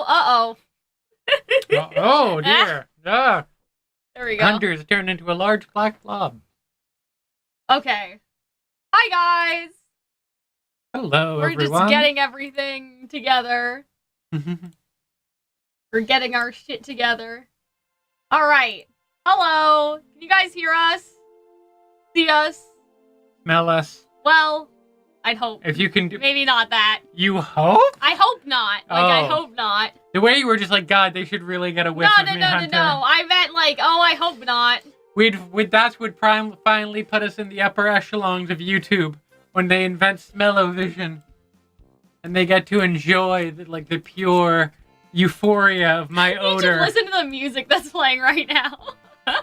Uh-oh. Oh, dear. Ah. There we go. Hunter's turned into a large black blob. Okay. Hi, guys. Hello, We're everyone. just getting everything together. We're getting our shit together. All right. Hello. Can you guys hear us? See us? Smell us. Well, I'd hope. If you can do... Maybe not that. You hope? I hope not. I hope not. The way you were just like, God, they should really get a whiff of me, Hunter. No. I meant like, oh, I hope not. That would finally put us in the upper echelons of YouTube when they invent smell-o-vision. And they get to enjoy the pure euphoria of my odor. You should listen to the music that's playing right now. As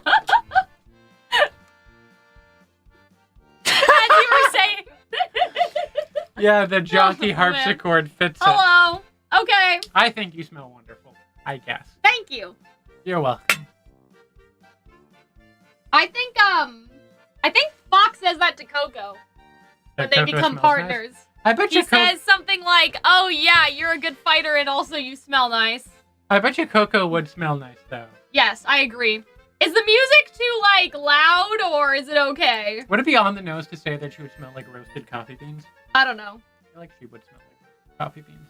you were saying. Yeah, the jaunty harpsichord fits it. Hello. Okay. I think you smell wonderful, I guess. Thank you. You're welcome. I think Fox says that to Coco when they become partners. Nice. I bet he says something like, "Oh yeah, you're a good fighter, and also you smell nice." I bet you Coco would smell nice though. Yes, I agree. Is the music too loud, or is it okay? Would it be on the nose to say that she would smell like roasted coffee beans? I don't know. I feel like she would smell like coffee beans.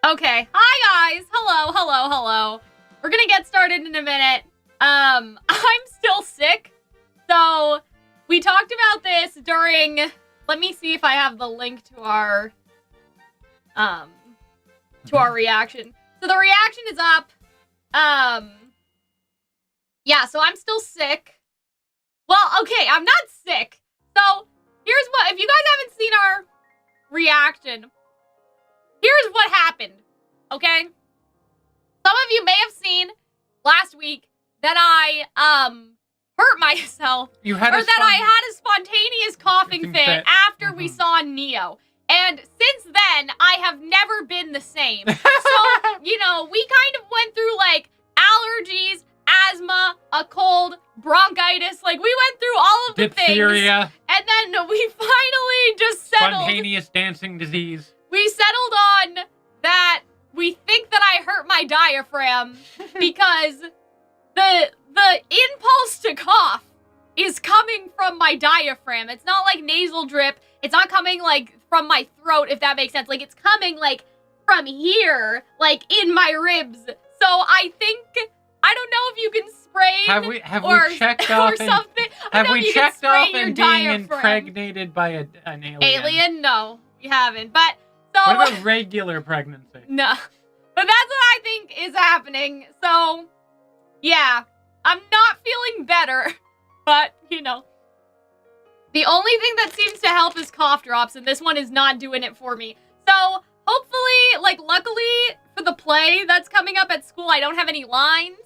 Okay. Hi guys. Hello. We're gonna get started in a minute. I'm still sick, so we talked about this during. Let me see if I have the link to our reaction. So the reaction is up. Yeah, so I'm still sick. Well, okay, I'm not sick. So here's what, if you guys haven't seen our reaction, here's what happened, okay? Some of you may have seen last week that I hurt myself, I had a spontaneous coughing fit after we saw Neo. And since then, I have never been the same. So, we kind of went through, allergies, asthma, a cold, bronchitis. We went through all of the diphtheria. Things. And then we finally just settled. Spontaneous dancing disease. We settled on that we think that I hurt my diaphragm because the impulse to cough is coming from my diaphragm. It's not like nasal drip. It's not coming from my throat, if that makes sense. It's coming from here, in my ribs. So I think, I don't know if you can spray have we checked off something. Have we checked off and being impregnated by an alien? Alien? No, we haven't. But so what about regular pregnancy? No. But that's what I think is happening. So yeah, I'm not feeling better. But, the only thing that seems to help is cough drops, and this one is not doing it for me. So, hopefully, luckily for the play that's coming up at school, I don't have any lines.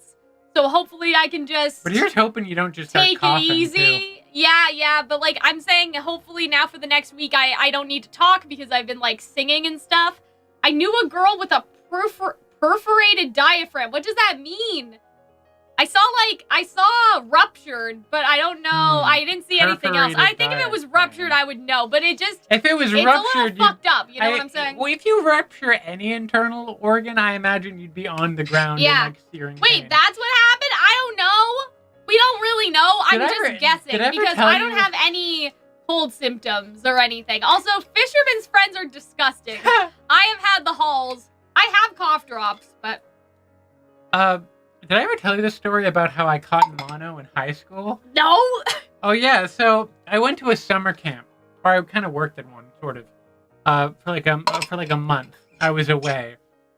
So, hopefully, I can just... But here's hoping you don't just start take coughing, it easy. Too. Yeah, but, I'm saying, hopefully, now for the next week, I don't need to talk because I've been, singing and stuff. I knew a girl with a perforated diaphragm. What does that mean? I saw ruptured, but I don't know. I didn't see anything else. I think if it was ruptured, I would know, but it just... If it was ruptured... It's a little fucked up, you know what I'm saying? Well, if you rupture any internal organ, I imagine you'd be on the ground in, searing Wait, pain. that's what happened? I don't know. We don't really know. I'm just guessing, because I don't have any cold symptoms or anything. Also, fisherman's friends are disgusting. I have had the halls. I have cough drops, but... Did I ever tell you the story about how I caught mono in high school? No! Oh, yeah. So I went to a summer camp, or I kind of worked at one, sort of, for like a month. I was away.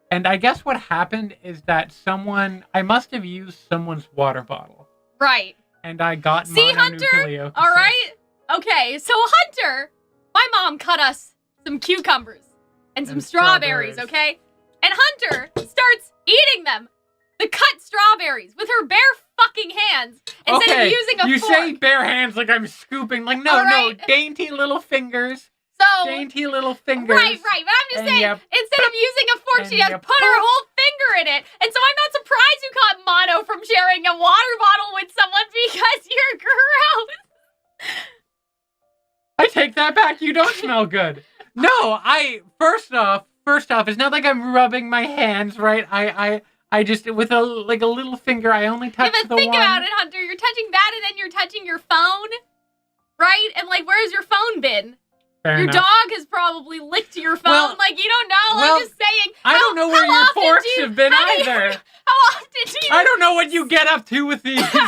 And I guess what happened is that I must have used someone's water bottle. Right. And I got mononucleosis. All right? Okay, so Hunter, my mom cut us some cucumbers and some strawberries, okay? And Hunter starts eating them. The cut strawberries with her bare fucking hands instead of using a fork. You say bare hands like I'm scooping. No, dainty little fingers. Dainty little fingers. Right. But I'm just saying, instead of using a fork, she just put her whole finger in it. And so I'm not surprised you caught mono from sharing a water bottle with someone because you're gross. I take that back. You don't smell good. No, first off, first off, it's not like I'm rubbing my hands, right? I just with a little finger, I only touch yeah, the but think one. about it, Hunter. You're touching that, and then you're touching your phone, right? And like, where's your phone been? Fair your enough. dog has probably licked your phone. Well, like, you don't know. well, I'm just saying. I don't know where your forks have been either. How often do you? I don't know what you get up to with these. How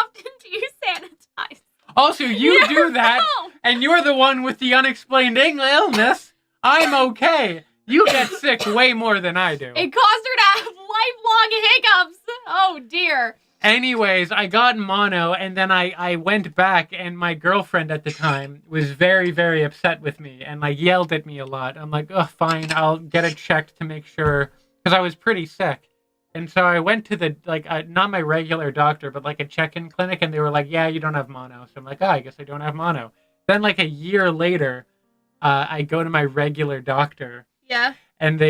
often do you sanitize? Also, you do that, know. and you're the one with the unexplained illness. I'm okay. You get sick way more than I do. It caused her to have lifelong hiccups. Oh, dear. Anyways, I got mono, and then I went back, and my girlfriend at the time was very, very upset with me, and like yelled at me a lot. I'm like, oh, fine, I'll get it checked to make sure, because I was pretty sick. And so I went to the, not my regular doctor, but like a check-in clinic, and they were like, yeah, you don't have mono. So I'm like, oh, I guess I don't have mono. Then like a year later, I go to my regular doctor. Yeah. And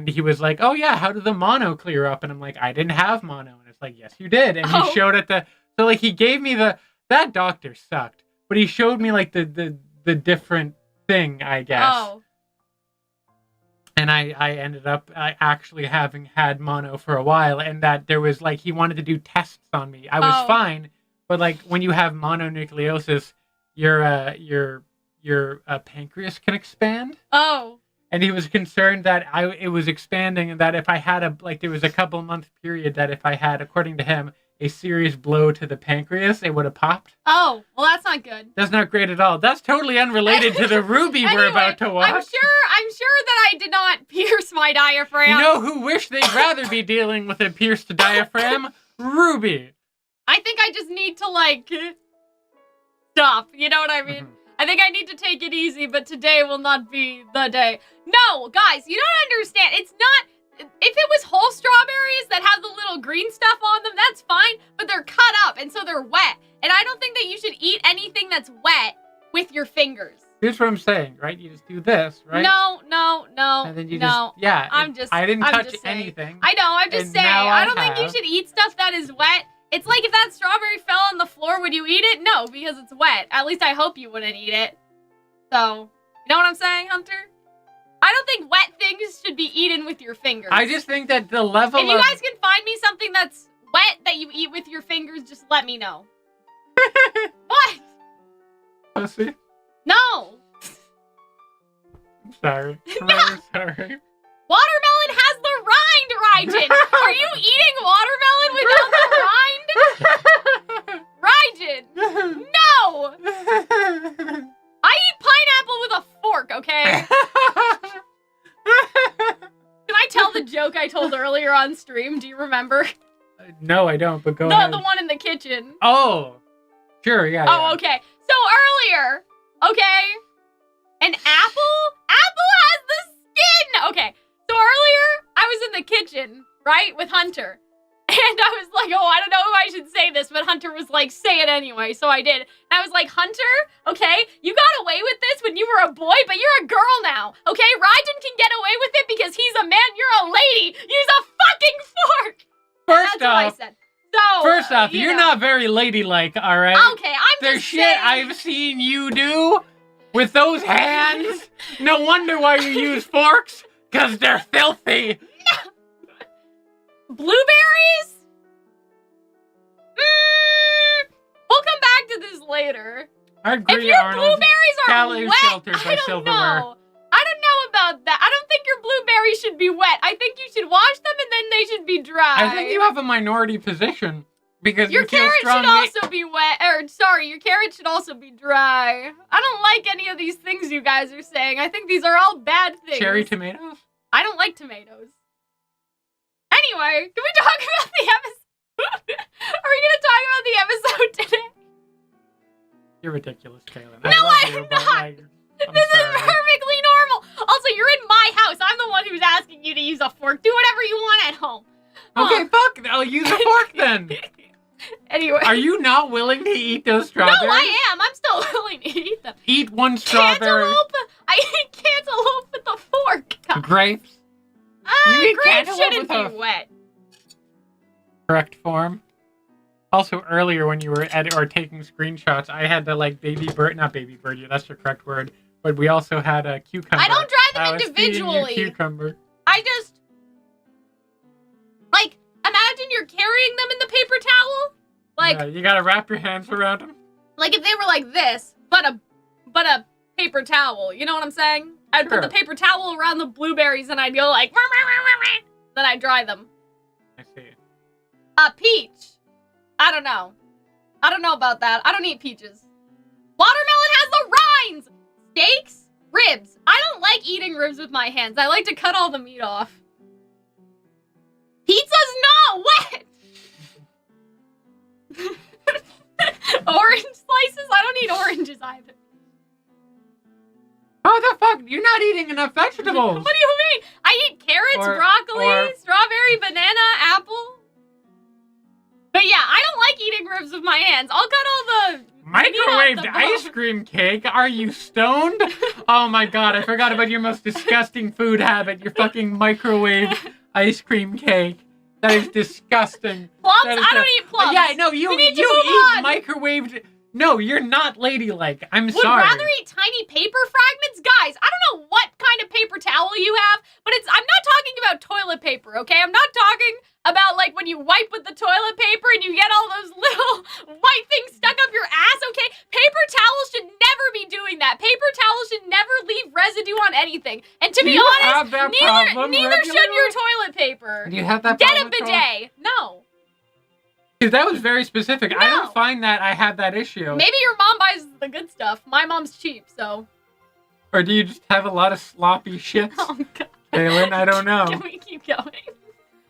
he was like, oh yeah, how did the mono clear up? And I'm like, I didn't have mono. And it's like, yes, you did. And he showed it so like he gave me that doctor sucked, but he showed me like the different thing, I guess. Oh. And I ended up actually having had mono for a while, and that there was like, he wanted to do tests on me. I was fine, but like when you have mononucleosis, your pancreas can expand. Oh. And he was concerned that it was expanding, and that if I had there was a couple month period that if I had, according to him, a serious blow to the pancreas, it would have popped. Oh, well, that's not good. That's not great at all. That's totally unrelated to the RWBY we're about to watch. I'm sure that I did not pierce my diaphragm. You know who wish they'd rather be dealing with a pierced diaphragm? RWBY. I think I just need to, like, stop. You know what I mean? I think I need to take it easy, but today will not be the day. No, guys, you don't understand. It's not... If it was whole strawberries that have the little green stuff on them, that's fine, but they're cut up, and so they're wet. And I don't think that you should eat anything that's wet with your fingers. Here's what I'm saying, right? You just do this, right? No. And then you I didn't touch anything. I know, I'm just saying. I don't think you should eat stuff that is wet. It's like if that strawberry fell on the floor, would you eat it? No, because it's wet. At least I hope you wouldn't eat it. So, you know what I'm saying, Hunter? I don't think wet things should be eaten with your fingers. I just think that the level If you guys can find me something that's wet that you eat with your fingers, just let me know. What? Pussy? No. I'm sorry. No. I'm sorry. Watermelon has the rind, Raijin. Are you eating watermelon without the rind? Raijin. No. I eat pineapple with a fork, okay? Can I tell the joke I told earlier on stream? Do you remember? No, I don't, but go ahead. No, the one in the kitchen. Oh. Sure, yeah. Oh, okay. So earlier, okay, an apple has the skin. Okay, so earlier I was in the kitchen, right, with Hunter. And I was like, oh, I don't know if I should say this, but Hunter was like, say it anyway, so I did. And I was like, Hunter, okay, you got away with this when you were a boy, but you're a girl now, okay? Raijin can get away with it because he's a man, you're a lady. Use a fucking fork. That's what I said. So, first off, you're not very ladylike, all right? Okay, I'm There's just shit saying. I've seen you do with those hands. No wonder why you use forks, because they're filthy. Blueberries? We'll come back to this later. I agree, if your Arnold. blueberries are Cal is wet, sheltered by I don't silverware. know. I don't know about that. I don't think your blueberries should be wet. I think you should wash them and then they should be dry. I think you have a minority position because your you feel carrot strongly. should also be wet. Your carrot should also be dry. I don't like any of these things you guys are saying. I think these are all bad things. Cherry tomatoes? I don't like tomatoes. Anyway, can we talk about the episode? Are we going to talk about the episode today? You're ridiculous, Kaylin. No, I'm not. I'm This sorry. is perfectly normal. Also, you're in my house. I'm the one who's asking you to use a fork. Do whatever you want at home. Okay, fuck. I'll use a fork then. Anyway. Are you not willing to eat those strawberries? No, I am. I'm still willing to eat them. Eat one strawberry. Cantaloupe. I eat cantaloupe with a fork. Grapes. You eat Grapes cantaloupe shouldn't with be a wet. correct form. Also, earlier when you were taking screenshots, I had the not baby bird you. That's the correct word. But we also had a cucumber. I don't drive I was feeding you individually. cucumber. I just, like, imagine you're carrying them in the paper towel. Like, yeah, you gotta wrap your hands around them. like if they were like this, but a paper towel. You know what I'm saying? I'd put the paper towel around the blueberries and I'd go like, "Wah, wah, wah, wah, wah." Then I'd dry them. I see. Peach. I don't know. I don't know about that. I don't eat peaches. Watermelon has the rinds. Steaks, ribs. I don't like eating ribs with my hands. I like to cut all the meat off. Pizza's not wet. Orange slices? I don't eat oranges either. How the fuck? You're not eating enough vegetables. What do you mean? I eat carrots, broccoli, strawberry, banana, apple. But yeah, I don't like eating ribs with my hands. I'll cut all the Microwaved ice cream cake? Are you stoned? Oh my god, I forgot about your most disgusting food habit. Your fucking microwaved ice cream cake. That is disgusting. Plums? I don't eat plums. Yeah, no, you eat microwaved. No, you're not ladylike. I'm sorry. Would rather eat tiny paper fragments? Guys, I don't know what kind of paper towel you have, but I'm not talking about toilet paper, okay? I'm not talking about, like, when you wipe with the toilet paper and you get all those little white things stuck up your ass, okay? Paper towels should never be doing that. Paper towels should never leave residue on anything. And to be honest, neither should your toilet paper. Do you have that Get problem? a bidet. No. Because that was very specific. No. I don't find that I have that issue. Maybe your mom buys the good stuff. My mom's cheap, so. Or do you just have a lot of sloppy shits? Oh, God. Kaylin, I don't know. Can we keep going?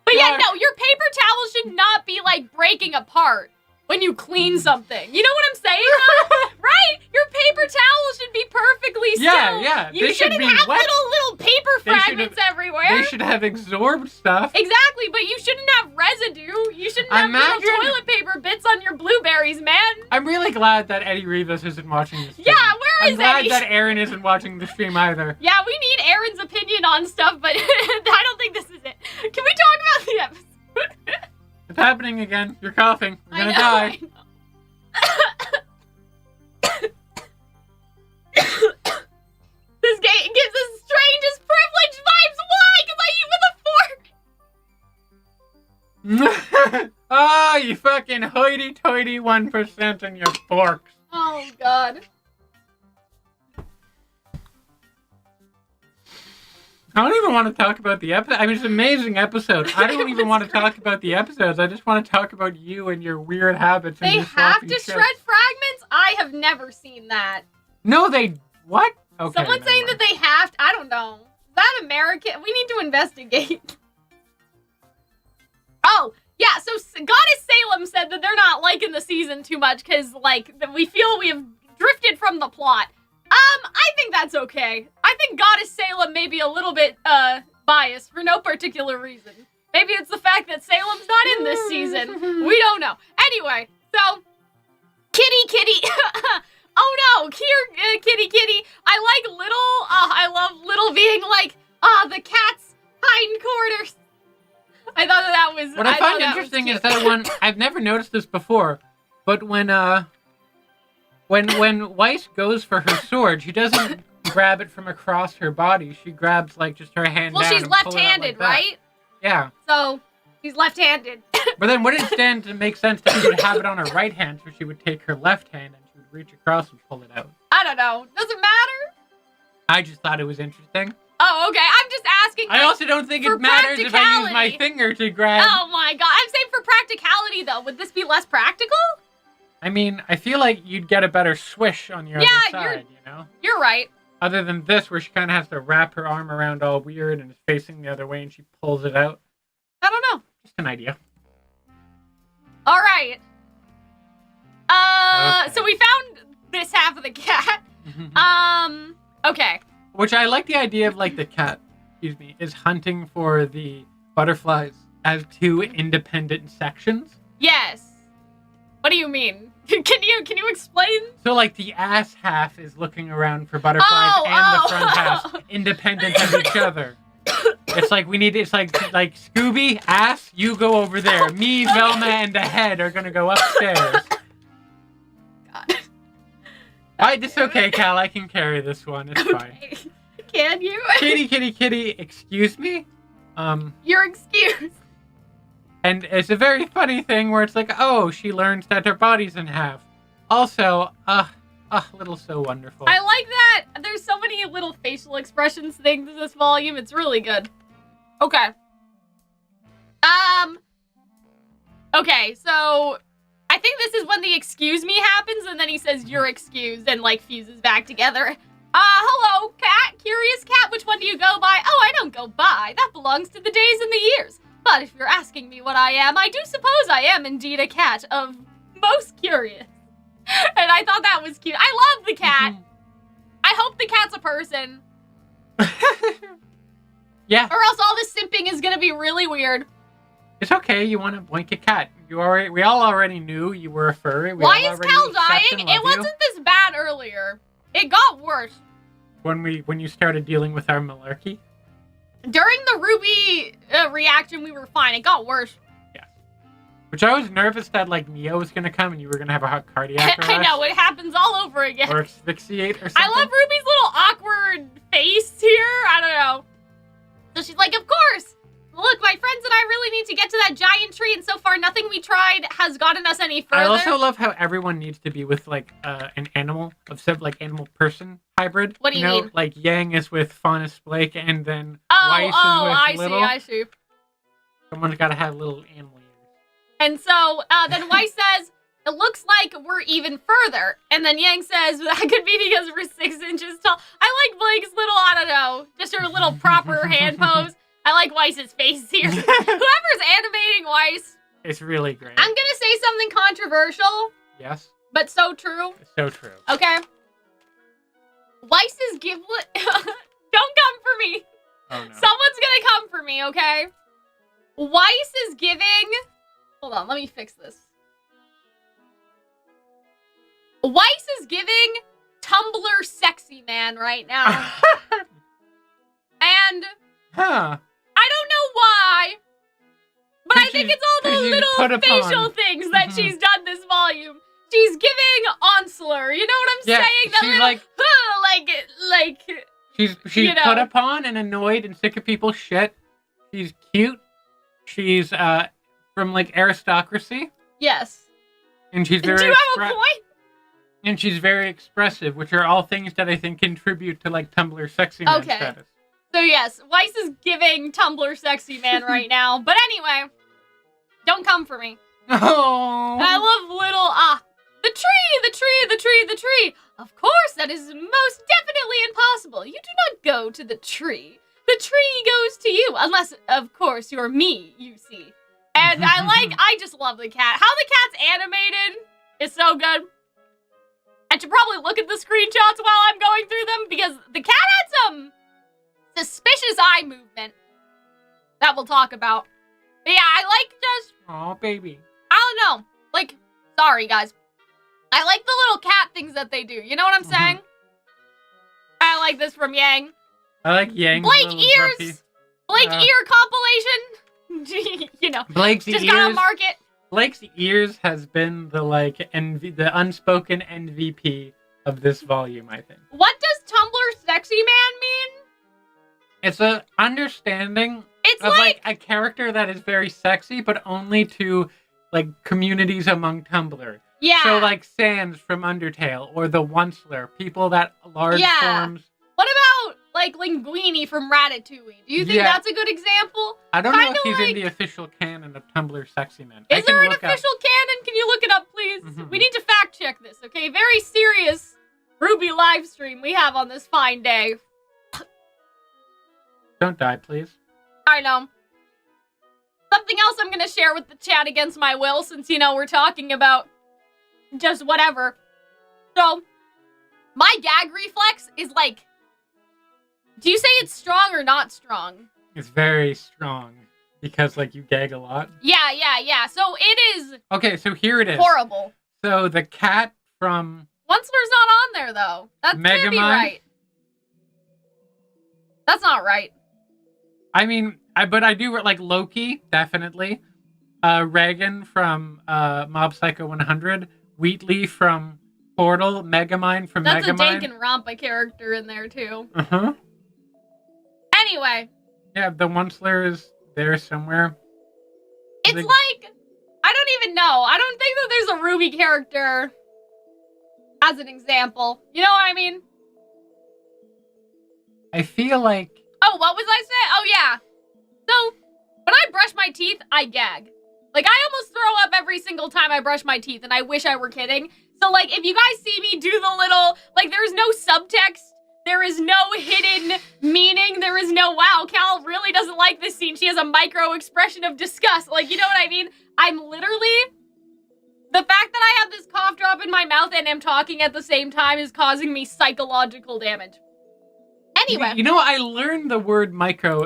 But yeah, no, your paper towel should not be, like, breaking apart when you clean something. You know what I'm saying, though? Right? Your paper towel should be perfectly still. Yeah. You shouldn't have wet. little paper fragments everywhere. They should have absorbed stuff. Exactly, but you shouldn't have residue. You shouldn't have little toilet paper bits on your blueberries, man. I'm really glad that Eddie Rivas isn't watching this stream. Yeah, where is Eddie? I'm glad that Aaron isn't watching the stream either. Yeah, we need Aaron's opinion on stuff, but I don't think this is it. Can we talk about the episode? It's happening again. You're coughing. You're gonna die. This game gives us strangest privilege vibes. Why? Because I eat with a fork. Oh, you fucking hoity-toity 1% in your forks. Oh, God. I don't even want to talk about the episode. I mean, it's an amazing episode. I don't even want to talk about the episodes. I just want to talk about you and your weird habits. And they your have to shit. shred fragments? I have never seen that. No, they... What? Okay, someone's saying that they have to... I don't know. Is that American? We need to investigate. Oh, yeah, so Goddess Salem said that they're not liking the season too much because, like, we feel we have drifted from the plot. I think that's okay. I think Goddess Salem may be a little bit, biased for no particular reason. Maybe it's the fact that Salem's not in this season. We don't know. Anyway, so, Kitty. Oh no, here, Kitty. I like Little. I love Little being like, the cat's hindquarters. I thought that was. What I find interesting is that when I've never noticed this before, but when Weiss goes for her sword, she doesn't grab it from across her body. She grabs like just her hand. Well, down she's and pull it out left-handed, like right? Yeah. So she's left-handed. But then wouldn't it stand to make sense that she would have it on her right hand, so she would take her left hand and she would reach across and pull it out? I don't know. Does it matter? I just thought it was interesting. Oh, okay. I'm just asking. I also don't think it matters if I use my finger to grab. Oh my god. I'm saying for practicality, though. Would this be less practical? I mean, I feel like you'd get a better swish on your other side, you know? You're right. Other than this, where she kind of has to wrap her arm around all weird and is facing the other way and she pulls it out. I don't know. Just an idea. All right. Okay. So we found this half of the cat. Okay. Which I like the idea of, like, the cat, is hunting for the butterflies as two independent sections. Yes. What do you mean? Can you explain? So, like, the ass half is looking around for butterflies and the front half independent of each other. It's like it's like Scooby, ass, you go over there. Me, Velma, and the head are gonna go upstairs. God. It's okay, Cal. I can carry this one. It's fine. Can you? Kitty, excuse me? You're excused. And it's a very funny thing where it's like, oh, she learns that her body's in half. Also, little so wonderful. I like that there's so many little facial expressions things in this volume. It's really good. Okay. Okay, so I think this is when the excuse me happens, and then he says, you're excused, and, like, fuses back together. Hello, cat. Curious cat, which one do you go by? Oh, I don't go by. That belongs to the days and the years. But if you're asking me what I am, I do suppose I am indeed a cat of most curious. And I thought that was cute. I love the cat. I hope the cat's a person. Yeah. Or else all this simping is gonna be really weird. It's okay. You want to boink a cat. We all already knew you were a furry. Why is Cal dying? It wasn't this bad earlier. It got worse. When you started dealing with our malarkey? During the RWBY reaction, we were fine. It got worse. Yeah. Which I was nervous that, like, Neo was going to come and you were going to have a hot cardiac arrest. I know, it happens all over again. Or asphyxiate or something. I love Ruby's little awkward face here. I don't know. So she's like, of course. Look, my friends and I really need to get to that giant tree, and so far nothing we tried has gotten us any further. I also love how everyone needs to be with, like, an animal, like, animal-person hybrid. What do you mean? Like, Yang is with Faunus Blake, and then Weiss is with Little. I see. Someone's got to have little animal ears. And so, then Weiss says, it looks like we're even further. And then Yang says, that could be because we're 6 inches tall. I like Blake's little, I don't know, just her little proper hand pose. I like Weiss's face here. Whoever's animating Weiss. It's really great. I'm gonna say something controversial. Yes. But so true. So true. Okay. Weiss's giblet... Don't come for me. Oh, no. Someone's gonna come for me, okay? Weiss is giving... Hold on, let me fix this. Weiss is giving Tumblr sexy man right now. And... Huh. I don't know why, but I think it's all the little facial things that she's done this volume. She's giving Onslaught, you know what I'm saying? That she's little, like, she's put upon and annoyed and sick of people's shit. She's cute. She's from, like, aristocracy. Yes. And she's very. Do you have a point? And she's very expressive, which are all things that I think contribute to, like, Tumblr sexy man status. So yes, Weiss is giving Tumblr sexy man right now. But anyway, don't come for me. Oh. And I love little, the tree. Of course, that is most definitely impossible. You do not go to the tree. The tree goes to you. Unless, of course, you're me, you see. And I just love the cat. How the cat's animated is so good. I should probably look at the screenshots while I'm going through them because the cat had some suspicious eye movement that we'll talk about. But yeah, I like just... Aw, baby. I don't know. Like, sorry, guys. I like the little cat things that they do. You know what I'm saying? I like this from Yang. I like Yang. Blake ears. Blake ear compilation. You know. Blake's just ears. Gotta mark it. Blake's ears has been the, like, the unspoken MVP of this volume, I think. What does Tumblr sexy man mean? It's a understanding of, like, a character that is very sexy, but only to, like, communities among Tumblr. Yeah. So, like, Sans from Undertale, or the Onceler, people that large forms. What about, like, Linguini from Ratatouille? Do you think that's a good example? I don't know if he's in the official canon of Tumblr sexy men. Is there an official canon? Can you look it up, please? We need to fact check this, okay? Very serious RWBY live stream we have on this fine day. Don't die, please. I know. Something else I'm going to share with the chat against my will, since, you know, we're talking about just whatever. So, my gag reflex is like... Do you say it's strong or not strong? It's very strong. Because, like, you gag a lot. Yeah. So, it is... Okay, so here it is. Horrible. So, the cat from... Onceler's not on there, though. That can't be right. That's not right. I mean, but I do like Loki, definitely. Reagan from Mob Psycho 100. Wheatley from Portal. Megamind from Megamind. That's a Danganronpa character in there, too. Anyway. Yeah, the Once-Layer is there somewhere. It's like, I don't even know. I don't think that there's a RWBY character as an example. You know what I mean? I feel like... Oh, what was I saying? Oh, yeah. So, when I brush my teeth, I gag. Like, I almost throw up every single time I brush my teeth, and I wish I were kidding. So, like, if you guys see me do the little, like, there's no subtext, there is no hidden meaning, there is no, wow, Cal really doesn't like this scene, she has a micro expression of disgust. Like, you know what I mean? I'm literally, the fact that I have this cough drop in my mouth and am talking at the same time is causing me psychological damage. Anyway. You know, I learned the word micro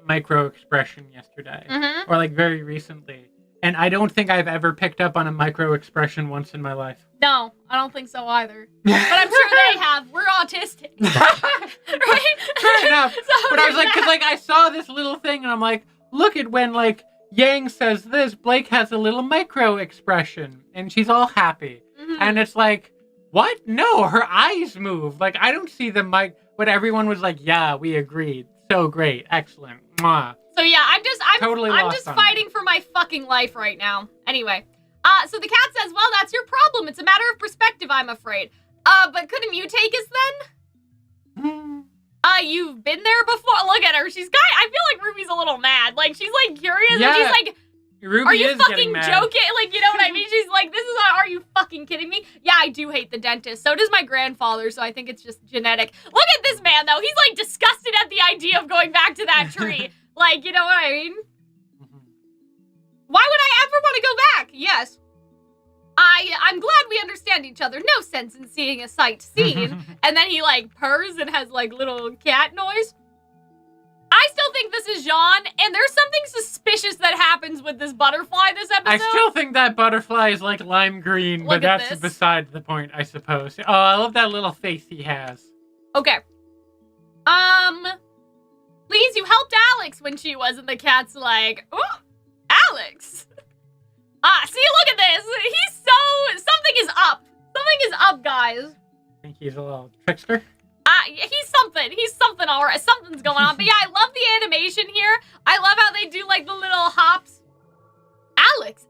expression yesterday, or like very recently, and I don't think I've ever picked up on a micro expression once in my life. No, I don't think so either. But I'm sure they have. We're autistic. Right? Fair enough. So but I was like, because like I saw this little thing, and I'm like, look at when like Yang says this, Blake has a little micro expression, and she's all happy, and it's like, what? No, her eyes move. Like I don't see the mic. But everyone was like, yeah, we agreed. So great. Excellent. Mwah. So yeah, I'm totally just fighting for my fucking life right now. Anyway. So the cat says, well, that's your problem. It's a matter of perspective, I'm afraid. But couldn't you take us then? You've been there before? Look at her. She's I feel like Ruby's a little mad. Like, she's like curious and she's like, RWBY are you is fucking mad. joking? Like, you know what I mean? She's like, this is are you fucking kidding me? Yeah, I do hate the dentist. So does my grandfather, so I think it's just genetic. Look at this man, though. He's, like, disgusted at the idea of going back to that tree. Like, you know what I mean? Why would I ever want to go back? Yes. I'm glad we understand each other. No sense in seeing a sight seen. And then he, like, purrs and has, like, little cat noise. I still think this is Jean, and there's something suspicious that happens with this butterfly this episode. I still think that butterfly is like lime green, but that's beside the point, I suppose. Oh, I love that little face he has. Okay. Please, you helped Alex when she was, and the cat's like, oh, Alex. See, look at this. Something is up. Something is up, guys. I think he's a little trickster. He's something alright. Something's going on. But yeah, I love the animation here. I love how they do like the little hops. Alex,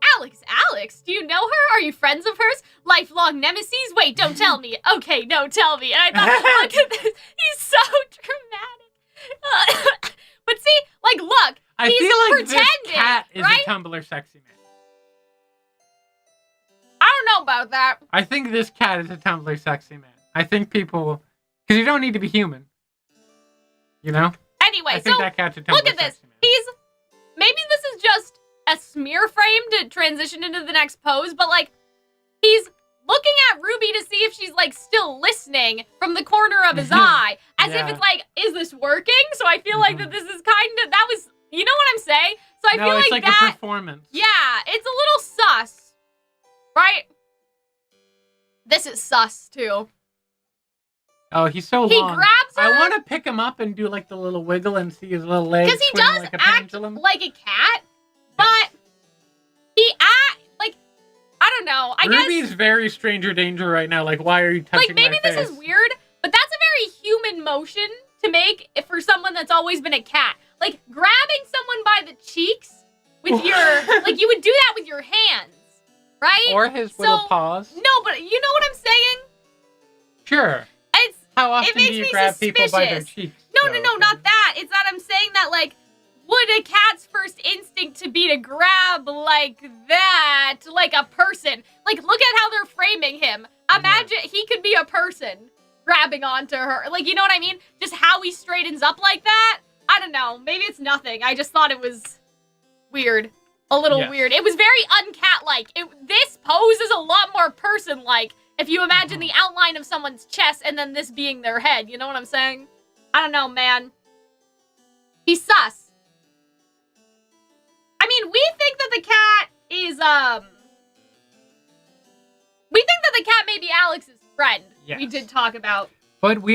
do you know her? Are you friends of hers? Lifelong nemesis? Wait, don't tell me. Okay, no, tell me. And I thought, look at this. He's so dramatic. But see, like, look. I he's feel like pretending, this cat is right? a Tumblr sexy man. I don't know about that. I think this cat is a Tumblr sexy man. I think people... Because you don't need to be human. You know? Anyway, I think that cat's a Tumblr look at this. sexy man. Maybe this is just a smear frame to transition into the next pose, but like, he's looking at RWBY to see if she's like still listening from the corner of his eye, as if it's like, is this working? So I feel like that this is that was, you know what I'm saying? So I feel it's like a that, performance. yeah, it's a little sus, right? This is sus too. Oh, he's so long. He grabs her. I want to pick him up and do like the little wiggle and see his little legs. Because he does like a act pendulum. like a cat, but he like, I don't know. I guess RWBY's very stranger danger right now. Like, why are you touching like maybe my this face? is weird, but that's a very human motion to make for someone that's always been a cat. Like grabbing someone by the cheeks with your like you would do that with your hands, right? Or his little paws. No, but you know what I'm saying? Sure. How often do you grab people by their cheeks? No, not that. It's that I'm saying that, like, would a cat's first instinct to be to grab like that, like a person? Like, look at how they're framing him. Imagine he could be a person grabbing onto her. Like, you know what I mean? Just how he straightens up like that. I don't know. Maybe it's nothing. I just thought it was weird. A little weird. It was very uncat-like. This pose is a lot more person-like. If you imagine the outline of someone's chest and then this being their head, you know what I'm saying? I don't know, man. He's sus. I mean, we think that the cat is, we think that the cat may be Alex's friend. Yes. We did talk about. But we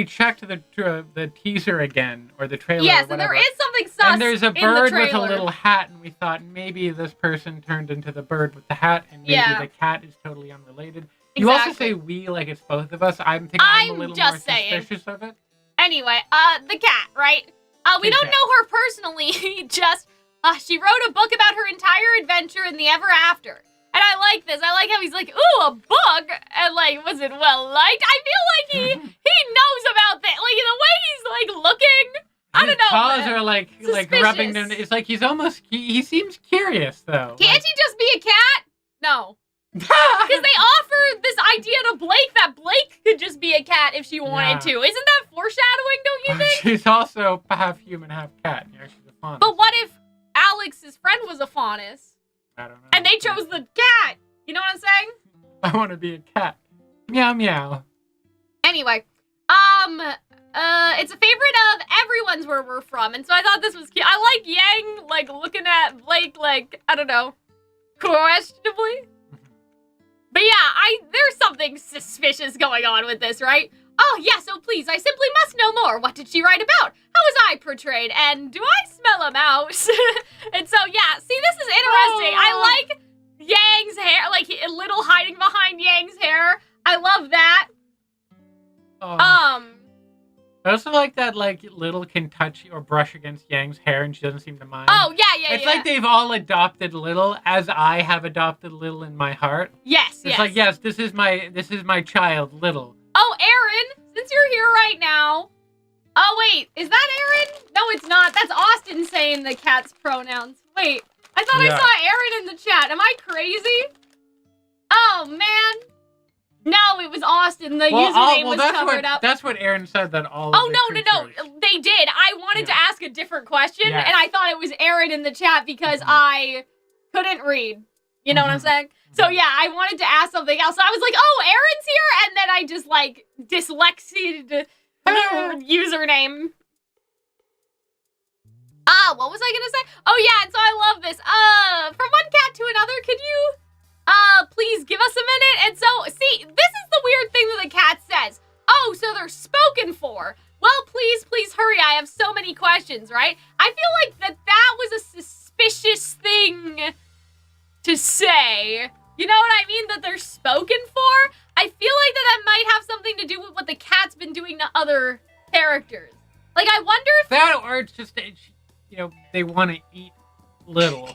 checked the teaser again, or the trailer, yes, or whatever. and there is something sus. And there's a bird with a trailer. little hat, and we thought maybe this person turned into the bird with the hat, and maybe the cat is totally unrelated. You also say we like it's both of us. I'm thinking I'm a little more suspicious of it. Anyway, the cat, right? We don't know her personally, just, she wrote a book about her entire adventure in the ever after. And I like this. I like how he's like, ooh, a book? And, like, was it well liked? I feel like he knows about that. Like, the way he's, like, looking, I don't know. His paws are, like rubbing them. It's like he's almost, he seems curious, though. Can't he just be a cat? No. Because they offer this idea to Blake that Blake could just be a cat if she wanted to. Isn't that foreshadowing, don't you think? She's also half human, half cat. Yeah, she's a faunus. But what if Alex's friend was a faunus? I don't know. And they chose the cat. You know what I'm saying? I want to be a cat. Meow, meow. Anyway, it's a favorite of everyone's where we're from, and so I thought this was cute. I like Yang, like, looking at Blake, like, I don't know, questionably. But yeah, there's something suspicious going on with this, right? Oh, yeah, so please, I simply must know more. What did she write about? How was I portrayed? And do I smell a mouse? And so, yeah, see, this is interesting. I like Yang's hair, like, Little hiding behind Yang's hair. I love that. I also like that, like, Little can touch or brush against Yang's hair and she doesn't seem to mind. Oh, yeah. It's like they've all adopted Little, as I have adopted Little in my heart. Yes, It's like, yes, this is my child, Little. Oh, Aaron, since you're here right now. Oh, wait, is that Aaron? No, it's not. That's Austin saying the cat's pronouns. Wait, I thought I saw Aaron in the chat. Am I crazy? Oh, man. No, it was Austin. The username was covered up. That's what Aaron said, that all no. They did. I wanted to ask a different question, and I thought it was Aaron in the chat because I couldn't read. You know what I'm saying? So, yeah, I wanted to ask something else. So I was like, oh, Aaron's here? And then I just, like, dyslexied the username. What was I gonna say? Oh, yeah, and so I love this. From one cat to another, could you, please give us a minute? And so, see, this is the weird thing that the cat says. Oh, so they're spoken for. Well, please hurry. I have so many questions, right? I feel like that was a suspicious thing to say. You know what I mean? That they're spoken for? I feel like that might have something to do with what the cat's been doing to other characters. Like, I wonder if... That, or it's just, they want to eat Little.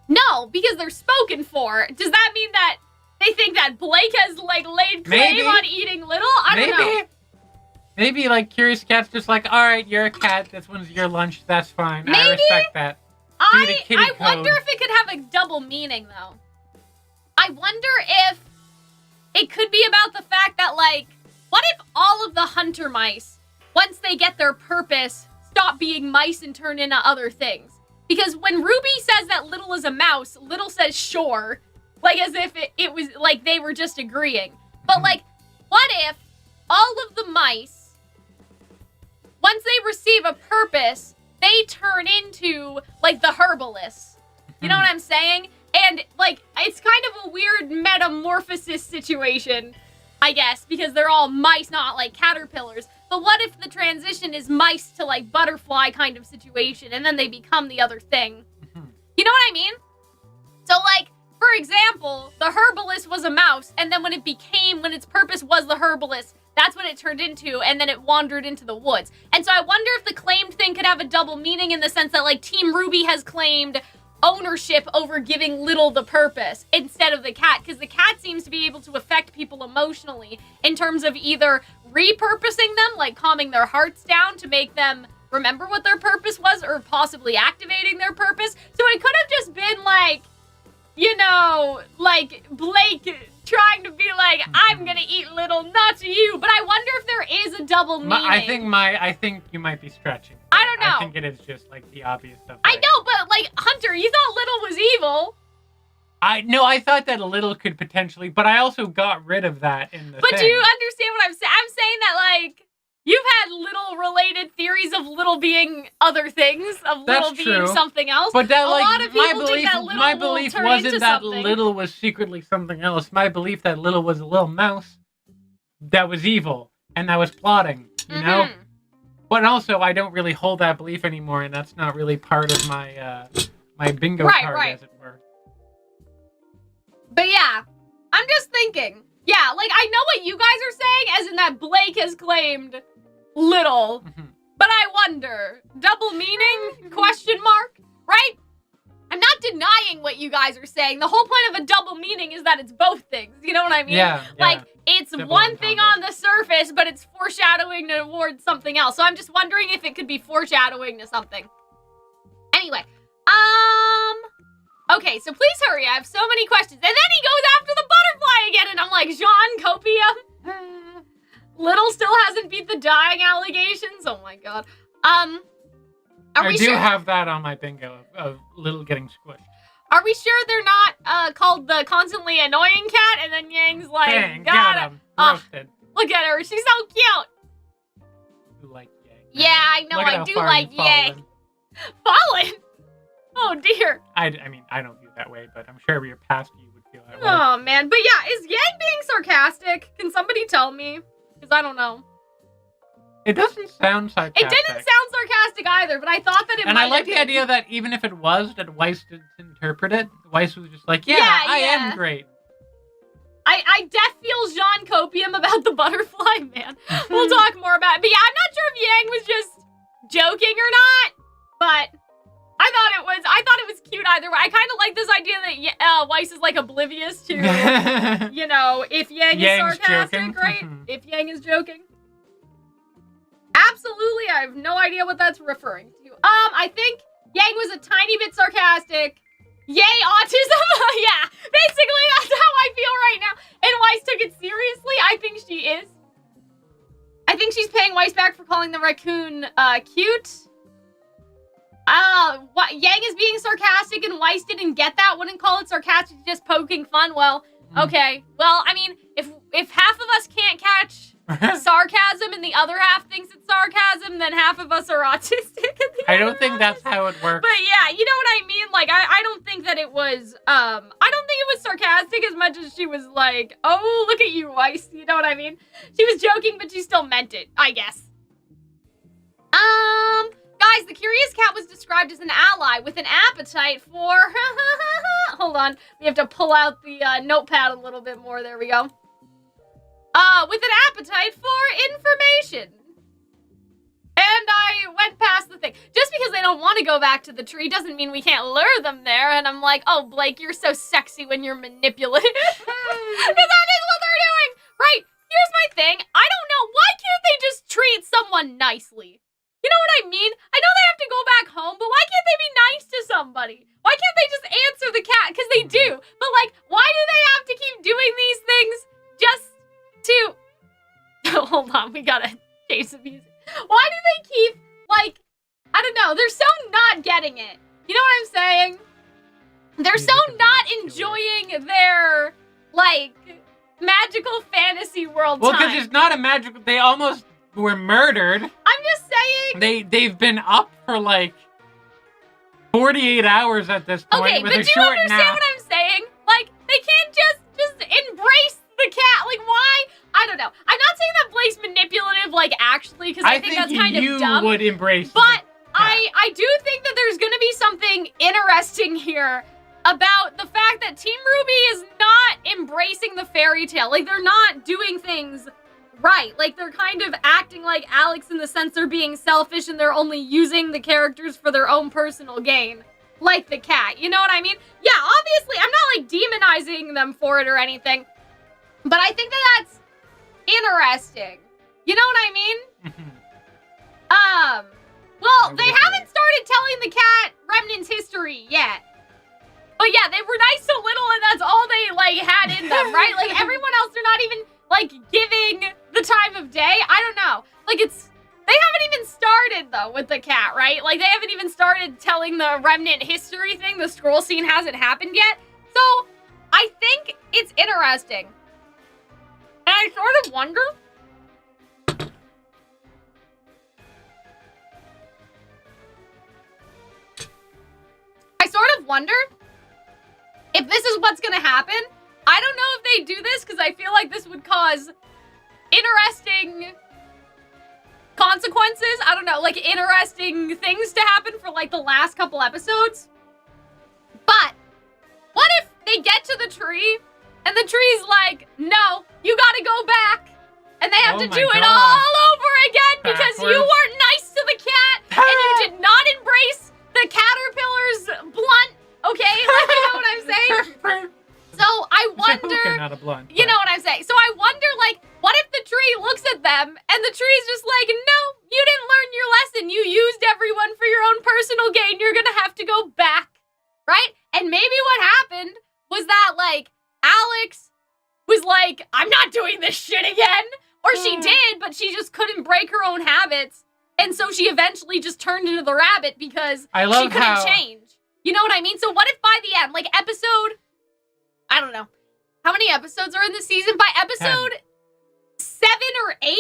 No, because they're spoken for. Does that mean that they think that Blake has, like, laid claim on eating Little? I don't know. Maybe, like, Curious Cat's just like, all right, you're a cat. This one's your lunch. That's fine. Maybe. I respect that. I wonder if it could have a double meaning, though. I wonder if it could be about the fact that, like, what if all of the hunter mice, once they get their purpose, stop being mice and turn into other things? Because when Ruby says that Little is a mouse, Little says sure, like as if it was, like, they were just agreeing. But, like, what if all of the mice, once they receive a purpose, they turn into, like, the Herbalists? You know what I'm saying? And, like, it's kind of a weird metamorphosis situation, I guess, because they're all mice, not, like, caterpillars. But what if the transition is mice to, like, butterfly kind of situation, and then they become the other thing? You know what I mean? So, like, for example, the herbalist was a mouse, and then when its purpose was the herbalist, that's what it turned into, and then it wandered into the woods. And so I wonder if the claimed thing could have a double meaning in the sense that, like, Team RWBY has claimed ownership over giving Little the purpose instead of the cat, because the cat seems to be able to affect people emotionally in terms of either repurposing them, like calming their hearts down to make them remember what their purpose was, or possibly activating their purpose. So it could have just been like, you know, like Blake trying to be like, I'm gonna eat Little, not you. But I wonder if there is a double meaning. I think you might be stretching. I don't know. I think it is just like the obvious stuff. I know, but like, Hunter, you thought Little was evil. I thought that Little could potentially, but I also got rid of that in the But thing. do you understand what I'm saying? I'm saying that, like, you've had Little-related theories of Little being other things, of Little being something else. But that, like, a lot of people think that Little my belief will turn wasn't into that something. Little was secretly something else. My belief that Little was a little mouse that was evil and that was plotting, you know? But also, I don't really hold that belief anymore, and that's not really part of my my bingo card, as it were. But yeah, I'm just thinking. Yeah, like, I know what you guys are saying, as in that Blake has claimed little. Mhm. But I wonder, double meaning, question mark, right? I'm not denying what you guys are saying. The whole point of a double meaning is that it's both things. You know what I mean? Yeah. Like, it's Double one thing entendre. on the surface, but it's foreshadowing towards something else. So I'm just wondering if it could be foreshadowing to something. Anyway, okay, so please hurry. I have so many questions. And then he goes after the butterfly again, and I'm like, Jean Copium? Little still hasn't beat the dying allegations? Oh my god. I do have that on my bingo of Little getting squished. Are we sure they're not called the constantly annoying cat? And then Yang's like, Bang, got got it. him. Roasted. Look at her. She's so cute. You like Yang. Yeah, I know. Look at I how do far like you've Yang. fallen. Fallen? Oh, dear. I mean, I don't feel that way, but I'm sure your past you would feel that way. Oh, man. But yeah, is Yang being sarcastic? Can somebody tell me? Because I don't know. It doesn't sound sarcastic. It didn't sound sarcastic either, but I thought that it might And I like have the been. idea that even if it was, that Weiss didn't interpret it. Weiss was just like, yeah, Yeah, I yeah. am great. I def feel Jean Copium about the butterfly, man. We'll talk more about it. But yeah, I'm not sure if Yang was just joking or not, but I thought it was cute either way. I kind of like this idea that Weiss is like oblivious to, you know, if Yang Yang's is sarcastic, joking. right? If Yang is joking. Absolutely, I have no idea what that's referring to. I think Yang was a tiny bit sarcastic. Yay, autism! Yeah, basically that's how I feel right now. And Weiss took it seriously. I think she is. I think she's paying Weiss back for calling the raccoon cute. Yang is being sarcastic and Weiss didn't get that. Wouldn't call it sarcastic, just poking fun. Well, okay. Well, I mean, if half of us can't catch sarcasm and the other half thinks it's sarcasm, then half of us are autistic. I don't think that's how it works. But yeah, you know what I mean? Like, I don't think that it was, I don't think it was sarcastic as much as she was like, oh, look at you, Weiss. You know what I mean? She was joking, but she still meant it, I guess. Guys, the curious cat was described as an ally with an appetite for, hold on, we have to pull out the notepad a little bit more, there we go. With an appetite for information. And I went past the thing. Just because they don't want to go back to the tree doesn't mean we can't lure them there. And I'm like, oh, Blake, you're so sexy when you're manipulative. Because that is what they're doing. Right, here's my thing. I don't know. Why can't they just treat someone nicely? You know what I mean? I know they have to go back home, but why can't they be nice to somebody? Why can't they just answer the cat? Because they do. But, like, why do they have to keep doing these things just to... Hold on, we gotta change the music. Why do they keep, like, I don't know, they're so not getting it. You know what I'm saying? They're so not enjoying their, like, magical fantasy world Well, time. because it's not a magical... They almost were murdered. I'm just saying... They've been up for, like, 48 hours at this point Okay, with but a do you short understand nap. what I'm saying? Like, they can't just embrace the cat. Like, why? I don't know. I'm not saying that Blake's manipulative, like, actually, because I think that's kind of dumb. You would embrace But I do think that there's going to be something interesting here about the fact that Team RWBY is not embracing the fairy tale. Like, they're not doing things right. Like, they're kind of acting like Alex in the sense they're being selfish and they're only using the characters for their own personal gain. Like the cat. You know what I mean? Yeah, obviously, I'm not, like, demonizing them for it or anything. But I think that that's interesting. You know what I mean? Well, they haven't started telling the cat Remnant's history yet. But yeah, they were nice to Little and that's all they, like, had in them, right? Like, everyone else, they're not even, like, giving the time of day. I don't know. Like, they haven't even started, though, with the cat, right? Like, they haven't even started telling the Remnant history thing. The scroll scene hasn't happened yet. So, I think it's interesting. And I sort of wonder... if this is what's gonna happen. I don't know if they do this, because I feel like this would cause interesting consequences. I don't know, like, interesting things to happen for, like, the last couple episodes. But, what if they get to the tree, and the tree's like, no, you gotta go back. and they have Oh to my do it God. all over again because you Backwards. weren't nice to the cat and you did not embrace the caterpillar's blunt. Okay, like, you know what I'm saying? So I wonder, not a blunt, you but- know what I'm saying? So I wonder, like, what if the tree looks at them and the tree's just like, no, you didn't learn your lesson. You used everyone for your own personal gain. You're gonna have to go back, right? And maybe what happened was that, like, Alex was like, I'm not doing this shit again. Or she did, but she just couldn't break her own habits. And so she eventually just turned into the rabbit because I love she couldn't how- change. You know what I mean? So what if by the end, like episode, I don't know, how many episodes are in the season? By episode 7 or 8,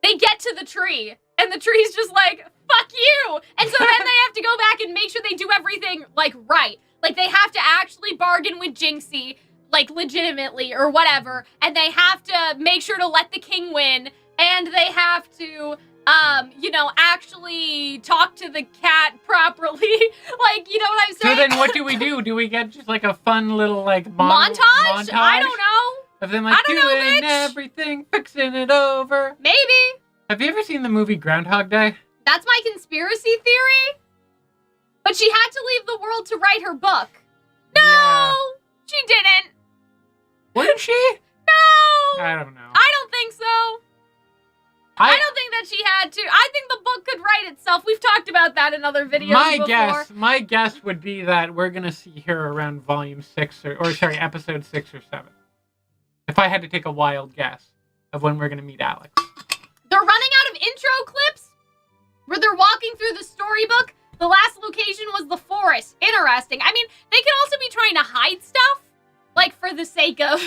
they get to the tree. And the tree's just like, fuck you. And so then they have to go back and make sure they do everything, like, right. Like, they have to actually bargain with Jinxie, like, legitimately or whatever. And they have to make sure to let the king win. And they have to, you know, actually talk to the cat properly. Like, you know what I'm saying? So then what do we do? Do we get just like a fun little like montage? I don't know. of them like I don't know, doing bitch. everything, fixing it over? Maybe. Have you ever seen the movie Groundhog Day? That's my conspiracy theory. But she had to leave the world to write her book. No, Yeah. she didn't. Wouldn't she? No, I don't know. I don't think so. I don't think that she had to. I think the book could write itself. We've talked about that in other videos before. My guess would be that we're gonna see her around volume 6 or sorry, episode 6 or 7. If I had to take a wild guess of when we're gonna meet Alex. They're running out of intro clips where they're walking through the storybook. The last location was the forest. Interesting. I mean, they could also be trying to hide stuff, like for the sake of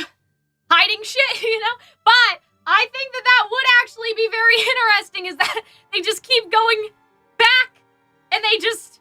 hiding shit, you know? But I think that that would actually be very interesting, is that they just keep going back and they just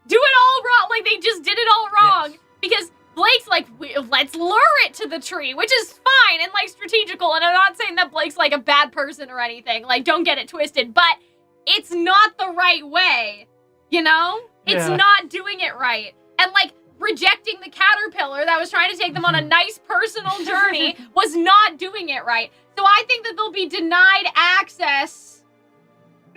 do it all wrong. Like, they just did it all wrong. Yes. Because Blake's like, let's lure it to the tree, which is fine and, like, strategical. And I'm not saying that Blake's, like, a bad person or anything. Like, don't get it twisted. But it's not the right way, you know? It's Yeah. not doing it right. And, like, rejecting the caterpillar that was trying to take them on a nice personal journey was not doing it right. So I think that they'll be denied access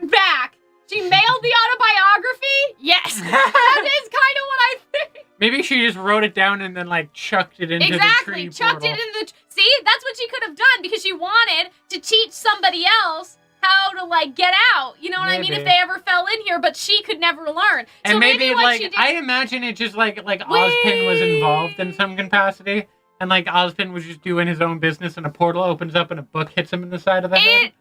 back. She mailed the autobiography? Yes. That is kind of what I think. Maybe she just wrote it down and then like chucked it into the tree Chucked portal. it in the... See? That's what she could have done because she wanted to teach somebody else how to, like, get out. You know what I mean? Maybe. If they ever fell in here, but she could never learn. And so maybe what like she did... I imagine it just like Ozpin was involved in some capacity, and like Ozpin was just doing his own business, and a portal opens up and a book hits him in the side of the head.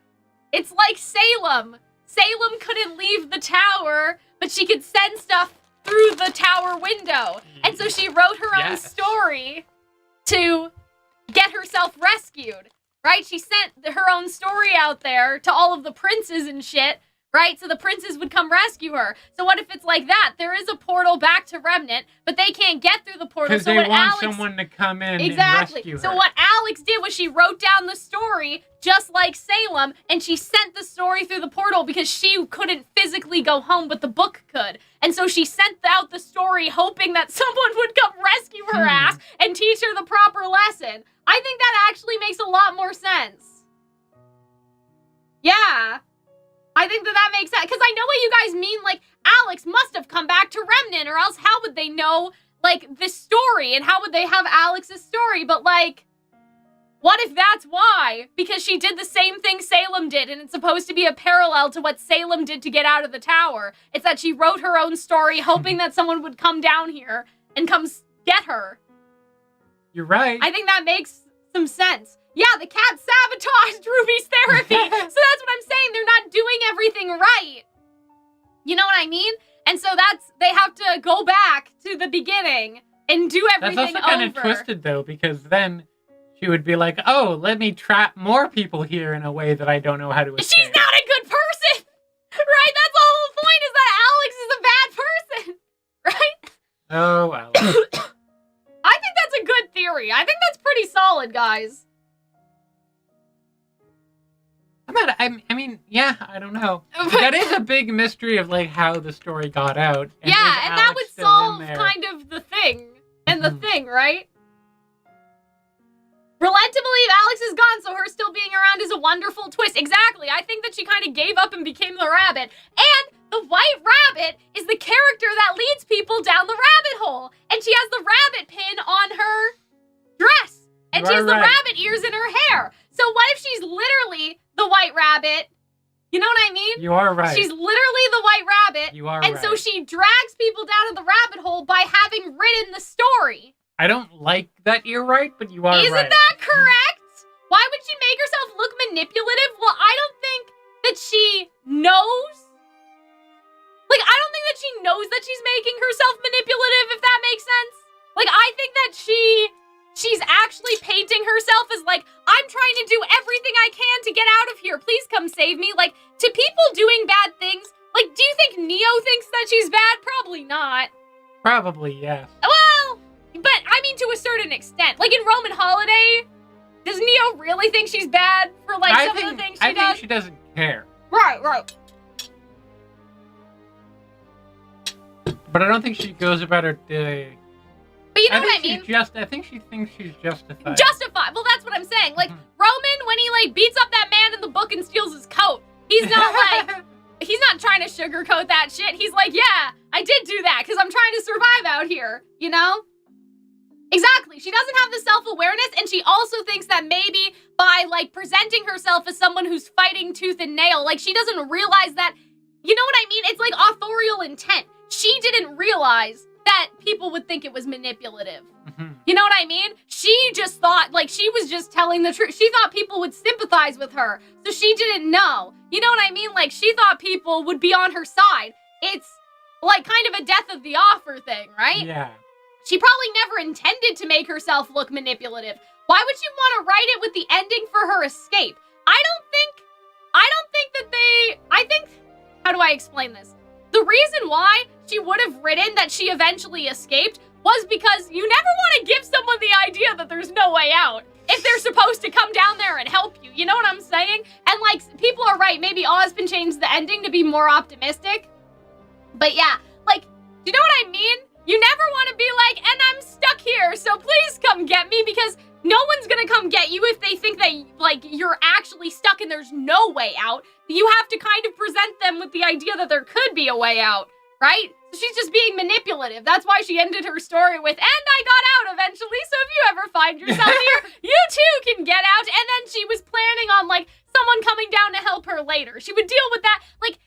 It's like Salem. Salem couldn't leave the tower, but she could send stuff through the tower window. And so she wrote her own Yes. story to get herself rescued, right? She sent her own story out there to all of the princes and shit, right? So the princes would come rescue her. So what if it's like that? There is a portal back to Remnant, but they can't get through the portal. Because So they what want Alex... someone to come in and Exactly. rescue her. So what Alex did was she wrote down the story just like Salem, and she sent the story through the portal because she couldn't physically go home, but the book could. And so she sent out the story hoping that someone would come rescue her ass and teach her the proper lesson. I think that actually makes a lot more sense. Yeah. I think that makes sense. Because I know what you guys mean. Like, Alex must have come back to Remnant, or else how would they know, like, this story? And how would they have Alex's story? But, like, what if that's why? Because she did the same thing Salem did, and it's supposed to be a parallel to what Salem did to get out of the tower. It's that she wrote her own story, hoping that someone would come down here and come get her. You're right. I think that makes some sense. Yeah, the cat sabotaged Ruby's therapy. So that's what I'm saying. They're not doing everything right. You know what I mean? And so they have to go back to the beginning and do everything over. That's also kind of twisted, though, because then she would be like, oh, let me trap more people here in a way that I don't know how to escape. She's not a good person! Right? That's the whole point, is that Alex is a bad person. Right? Oh, well. I think that's a good theory. I think that's pretty solid, guys. I mean, yeah, I don't know. That is a big mystery of, like, how the story got out. And Yeah, is and that Alex would still in solve there? kind of the thing. And the thing, right? Led to believe Alex is gone, so her still being around is a wonderful twist. Exactly. I think that she kind of gave up and became the rabbit. And the white rabbit is the character that leads people down the rabbit hole. And she has the rabbit pin on her dress. And she has the rabbit ears in her hair. So what if she's literally the white rabbit? You know what I mean? You are right. She's literally the white rabbit. You are right. And so she drags people down in the rabbit hole by having written the story. I don't like that you're right, but you are right. Isn't that correct? Why would she make herself look manipulative? Well, I don't think that she knows. Like, I don't think that she knows that she's making herself manipulative, if that makes sense. Like, I think that she's actually painting herself as like, I'm trying to do everything I can to get out of here. Please come save me. Like, to people doing bad things, like, do you think Neo thinks that she's bad? Probably not. Probably, yes. Well, but I mean to a certain extent. Like in Roman Holiday, does Neo really think she's bad for like some of the things she does? I think she doesn't care. Right. But I don't think she goes about her day. But you know what I mean? I think she thinks she's justified. Justified. Well, that's what I'm saying. Like Roman, when he like beats up that man in the book and steals his coat, he's not like he's not trying to sugarcoat that shit. He's like, yeah, I did do that because I'm trying to survive out here. You know? Exactly. She doesn't have the self-awareness, and she also thinks that maybe by, like, presenting herself as someone who's fighting tooth and nail, like, she doesn't realize that, you know what I mean? It's like authorial intent. She didn't realize that people would think it was manipulative. You know what I mean? She just thought, like, she was just telling the truth. She thought people would sympathize with her, so she didn't know. You know what I mean? Like, she thought people would be on her side. It's, like, kind of a death of the offer thing, right? Yeah. She probably never intended to make herself look manipulative. Why would she want to write it with the ending for her escape? I think, how do I explain this? The reason why she would have written that she eventually escaped was because you never want to give someone the idea that there's no way out if they're supposed to come down there and help you. You know what I'm saying? And like, people are right. Maybe Ozpin changed the ending to be more optimistic. But yeah, like, do you know what I mean? You never want to be like, and I'm stuck here, so please come get me, because no one's gonna come get you if they think that, like, you're actually stuck and there's no way out. You have to kind of present them with the idea that there could be a way out, right? So she's just being manipulative. That's why she ended her story with, and I got out eventually, so if you ever find yourself here, you too can get out. And then she was planning on, like, someone coming down to help her later. She would deal with that, like,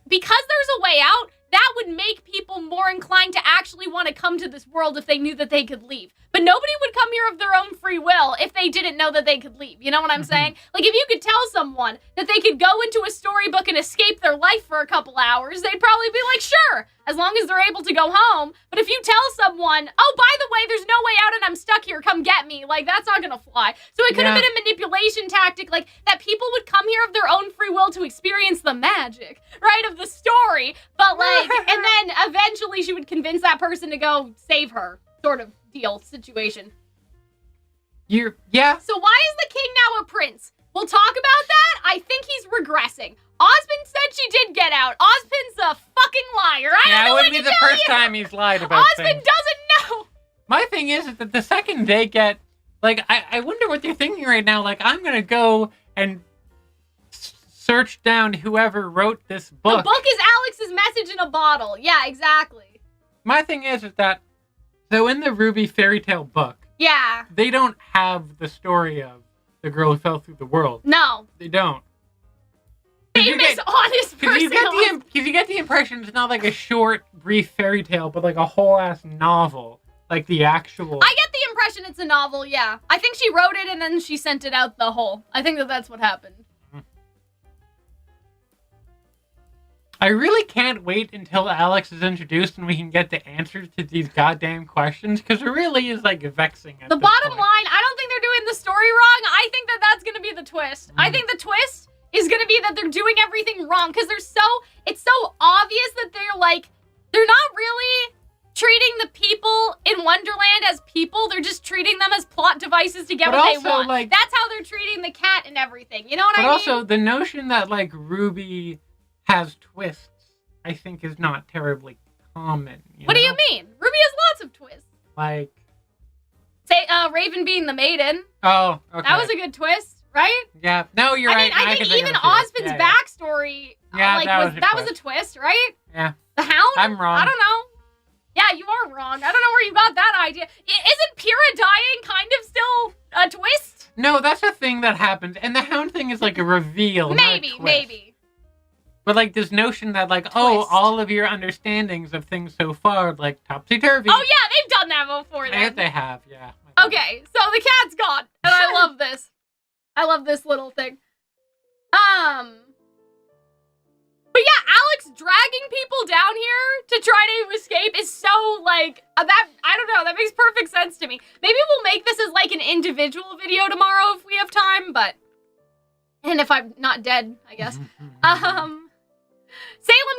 because there's a way out, that would make people more inclined to actually want to come to this world if they knew that they could leave. But nobody would come here of their own free will if they didn't know that they could leave. You know what I'm saying? Like, if you could tell someone that they could go into a storybook and escape their life for a couple hours, they'd probably be like, sure, as long as they're able to go home. But if you tell someone, oh, by the way, there's no way out and I'm stuck here, come get me, like, that's not gonna fly. So it could have been a manipulation tactic, like, that people would come here of their own free will to experience the magic, right, of the story. But, like, and then eventually she would convince that person to go save her, sort of deal situation. Yeah. So why is the king now a prince? We'll talk about that. I think he's regressing. Ozpin said she did get out. Ozpin's a fucking liar. I don't know what to tell you. Yeah, it wouldn't be the first time he's lied about Ozpin things. doesn't know. My thing is that the second they get, like, I wonder what they're thinking right now. Like, I'm gonna go and search down whoever wrote this book. The book is Alex's message in a bottle. Yeah, exactly. My thing is that, so in the RWBY fairy tale book, yeah, they don't have the story of the girl who fell through the world. No. They don't. Famous, honest person. Because you get the impression it's not like a short, brief fairy tale, but like a whole-ass novel. Like the actual... I get the impression it's a novel, yeah. I think she wrote it and then she sent it out the whole. I think that's what happened. I really can't wait until Alex is introduced and we can get the answers to these goddamn questions, because it really is, like, vexing at the bottom point. line, I don't think they're doing the story wrong. I think that that's going to be the twist. I think the twist is going to be that they're doing everything wrong, because it's so obvious that they're not really treating the people in Wonderland as people. They're just treating them as plot devices to get what they want. Like, that's how they're treating the cat and everything. You know what I mean? But also, the notion that, like, RWBY has twists, I think, is not terribly common. What do you mean? RWBY has lots of twists. Like... Say, Raven being the maiden. Oh, okay. That was a good twist, right? Yeah. No, you're right. I think even Osmond's backstory, that was a twist, right? Yeah. The Hound? I'm wrong. I don't know. Yeah, you are wrong. I don't know where you got that idea. Isn't Pyrrha dying kind of still a twist? No, that's a thing that happens. And the Hound thing is like a reveal, maybe, not a twist. maybe. But like this notion that like, all of your understandings of things so far, like topsy-turvy. Oh yeah, they've done that before then. They have, yeah. Okay, so the cat's gone. And I love this. I love this little thing. But yeah, Alex dragging people down here to try to escape is so, like, that, I don't know, that makes perfect sense to me. Maybe we'll make this as, like, an individual video tomorrow if we have time, but, and if I'm not dead, I guess. Salem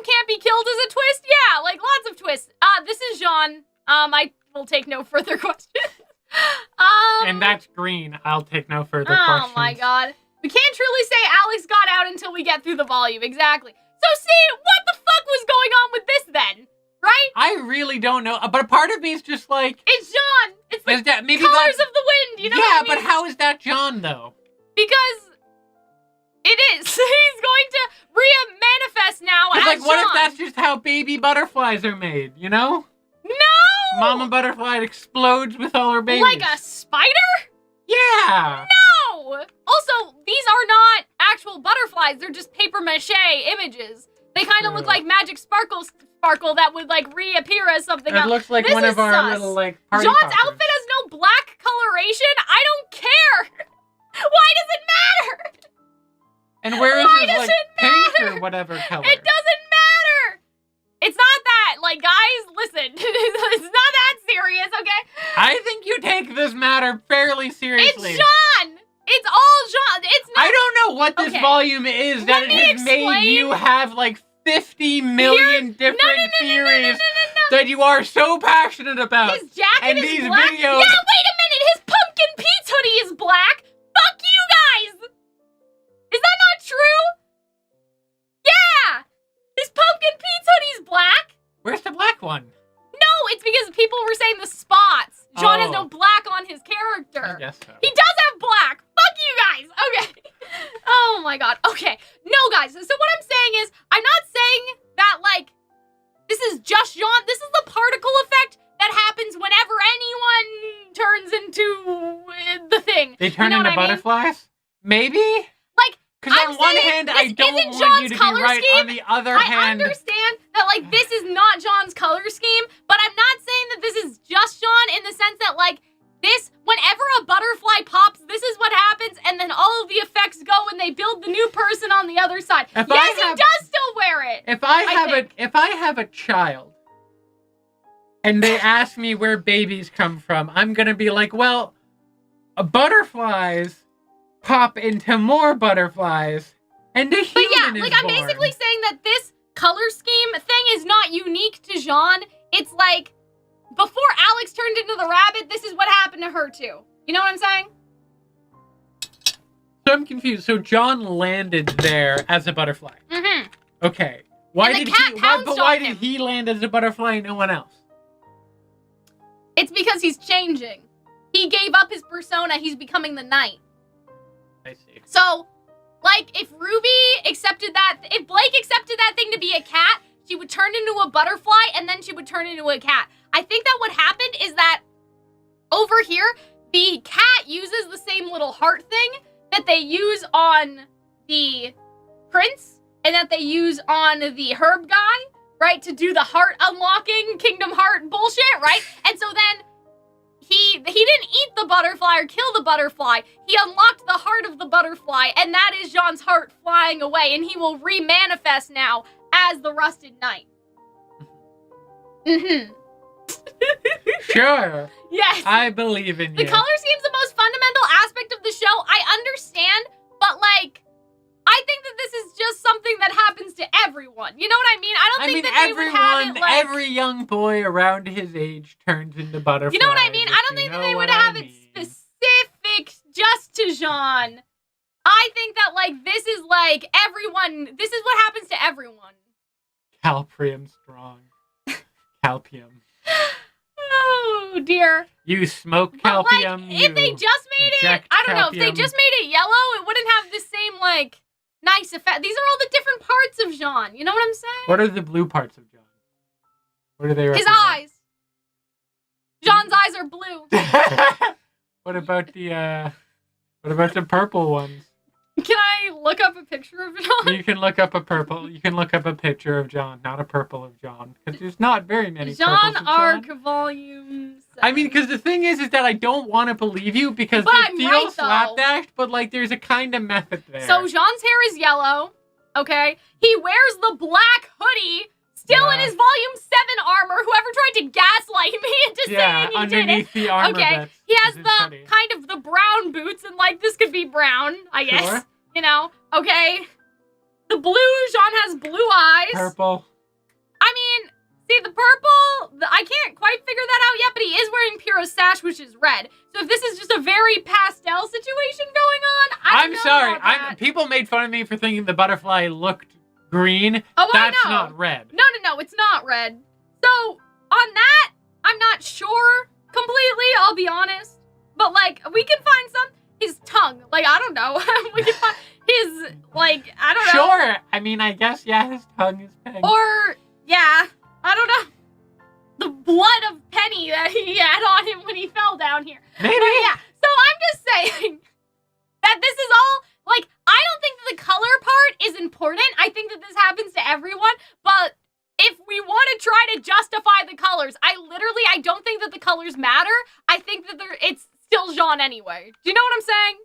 can't be killed as a twist? Yeah, like, lots of twists. This is Jean. I will take no further questions. And that's green. I'll take no further questions. Oh my god. We can't truly say Alex got out until we get through the volume, exactly. So see, what the fuck was going on with this then? Right? I really don't know, but a part of me is just like... It's John! It's the maybe colors of the wind, you know what I mean? Yeah, but how is that John, though? Because it is. He's going to re-manifest now as like, what John. if that's just how baby butterflies are made, you know? No! Mama butterfly explodes with all her babies. Like a spider? Yeah! No! Also, these are not actual butterflies. They're just paper mache images. They kind of look like magic sparkle that would, like, reappear as something else. It looks like one of our little, like, party John's poppers. outfit has no black coloration? I don't care! Why does it matter? And where is Why his, does like, it pink matter? or whatever color? It doesn't matter! It's not that. Like, guys, listen. It's not that serious, okay? I think you take this matter fairly seriously. It's John! It's all John. It's not... I don't know what this volume is that has made you have, like, 50 million different theories that you are so passionate about. His jacket and is these black? videos... Yeah, wait a minute! His Pumpkin Pete's hoodie is black! Fuck you guys! Is that not true? Yeah! His Pumpkin Pete's hoodie is black! Where's the black one? No, it's because people were saying the spots. John has Oh. no black on his character. I guess so. He does have black! Fuck you guys! Okay. Oh my god. Okay. No, guys. So what I'm saying is, I'm not saying that, like, this is just Jean. This is the particle effect that happens whenever anyone turns into the thing. They turn You know into what I mean? butterflies? Maybe? Like, Because I'm on one saying hand, this I don't isn't want John's you to be color right. scheme. On the other I hand... understand that, like, this is not John's color scheme, but I'm not saying that this is just John in the sense that, like, this, whenever a butterfly pops, this is what happens, and then all of the effects go and they build the new person on the other side. He does still wear it. If I have a child and they ask me where babies come from, I'm gonna be like, well, butterflies pop into more butterflies, and a human But yeah, is like, I'm born. basically saying that this color scheme thing is not unique to Jean. It's like, before Alex turned into the rabbit, this is what happened to her too. You know what I'm saying? So I'm confused. So John landed there as a butterfly. Mm-hmm. Okay. Why And the did cat pounced why on did him. he land as a butterfly and no one else? It's because he's changing. He gave up his persona. He's becoming the knight. I see. So, like, if Ruby accepted that, if Blake accepted that thing to be a cat, she would turn into a butterfly, and then she would turn into a cat. I think that what happened is that over here, the cat uses the same little heart thing that they use on the prince and that they use on the herb guy, right? To do the heart unlocking Kingdom Heart bullshit, right? And so then he didn't eat the butterfly or kill the butterfly. He unlocked the heart of the butterfly, and that is Jean's heart flying away, and he will re-manifest now as the Rusted Knight. Mm-hmm. Sure. Yes. I believe in you. The color scheme's the most fundamental aspect of the show. I understand, but, like, I think that this is just something that happens to everyone. You know what I mean? I don't think that they would have it, like... every young boy around his age turns into butterflies. You know what I mean? I don't think that they would have it specific just to Jean. I think that, like, this is, like, everyone... This is what happens to everyone. Calprium strong. Calpium. Oh, Oh dear. You smoke But calcium. like, if they just made it, I don't know, if they just made it yellow, it wouldn't have the same, like, nice effect. These are all the different parts of Jean. You know what I'm saying? What are the blue parts of Jean? What are they represent? His eyes. Jean's eyes are blue. What about the purple ones? Can I look up a picture of Jean? You can look up a purple. You can look up a picture of John, not a purple of John, because there's not very many Jean purples of Arc John. Volume 7. I mean, because the thing is that I don't want to believe you because But it I'm feels right, though. slapdash, but like there's a kind of method there. So Jean's hair is yellow, okay? He wears the black hoodie, still in his Volume 7 armor. Whoever tried to gaslight me into saying he underneath did it. the armor. Okay, he has is his the hoodie. kind of the brown boots, and like this could be brown, I guess. Sure. You know, okay? The blue, Jean has blue eyes. Purple. I mean, see, the purple, I can't quite figure that out yet, but he is wearing Pyrrha's sash, which is red. So if this is just a very pastel situation going on, I don't know sorry. about that. People made fun of me for thinking the butterfly looked green. Oh, That's I know. not red. No, it's not red. So, on that, I'm not sure completely, I'll be honest. But, like, we can find his tongue. Like, I don't know. We can find his, like, I don't know. Sure. I mean, I guess, yeah, his tongue is pink. Or, yeah, I don't know. The blood of Penny that he had on him when he fell down here. Maybe. But yeah, so I'm just saying that this is all, like, I don't think that the color part is important. I think that this happens to everyone, but if we want to try to justify the colors, I don't think that the colors matter. I think that it's still Jean anyway. Do you know what I'm saying?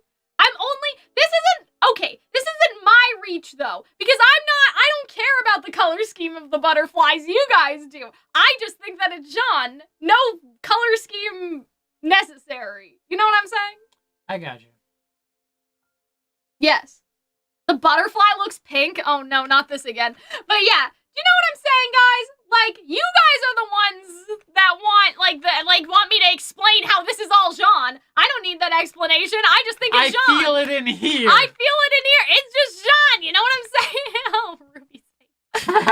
This isn't my reach though, because I don't care about the color scheme of the butterflies, you guys do. I just think that it's Jean. No color scheme necessary. You know what I'm saying? I got you. Yes. The butterfly looks pink. Oh no, not this again. But yeah, do you know what I'm saying, guys? Like, you guys are the ones that want me to explain how this is all Jean. I don't need that explanation. I just think it's Jean. I feel it in here. I feel it in here. It's just Jean. You know what I'm saying? Oh, Ruby's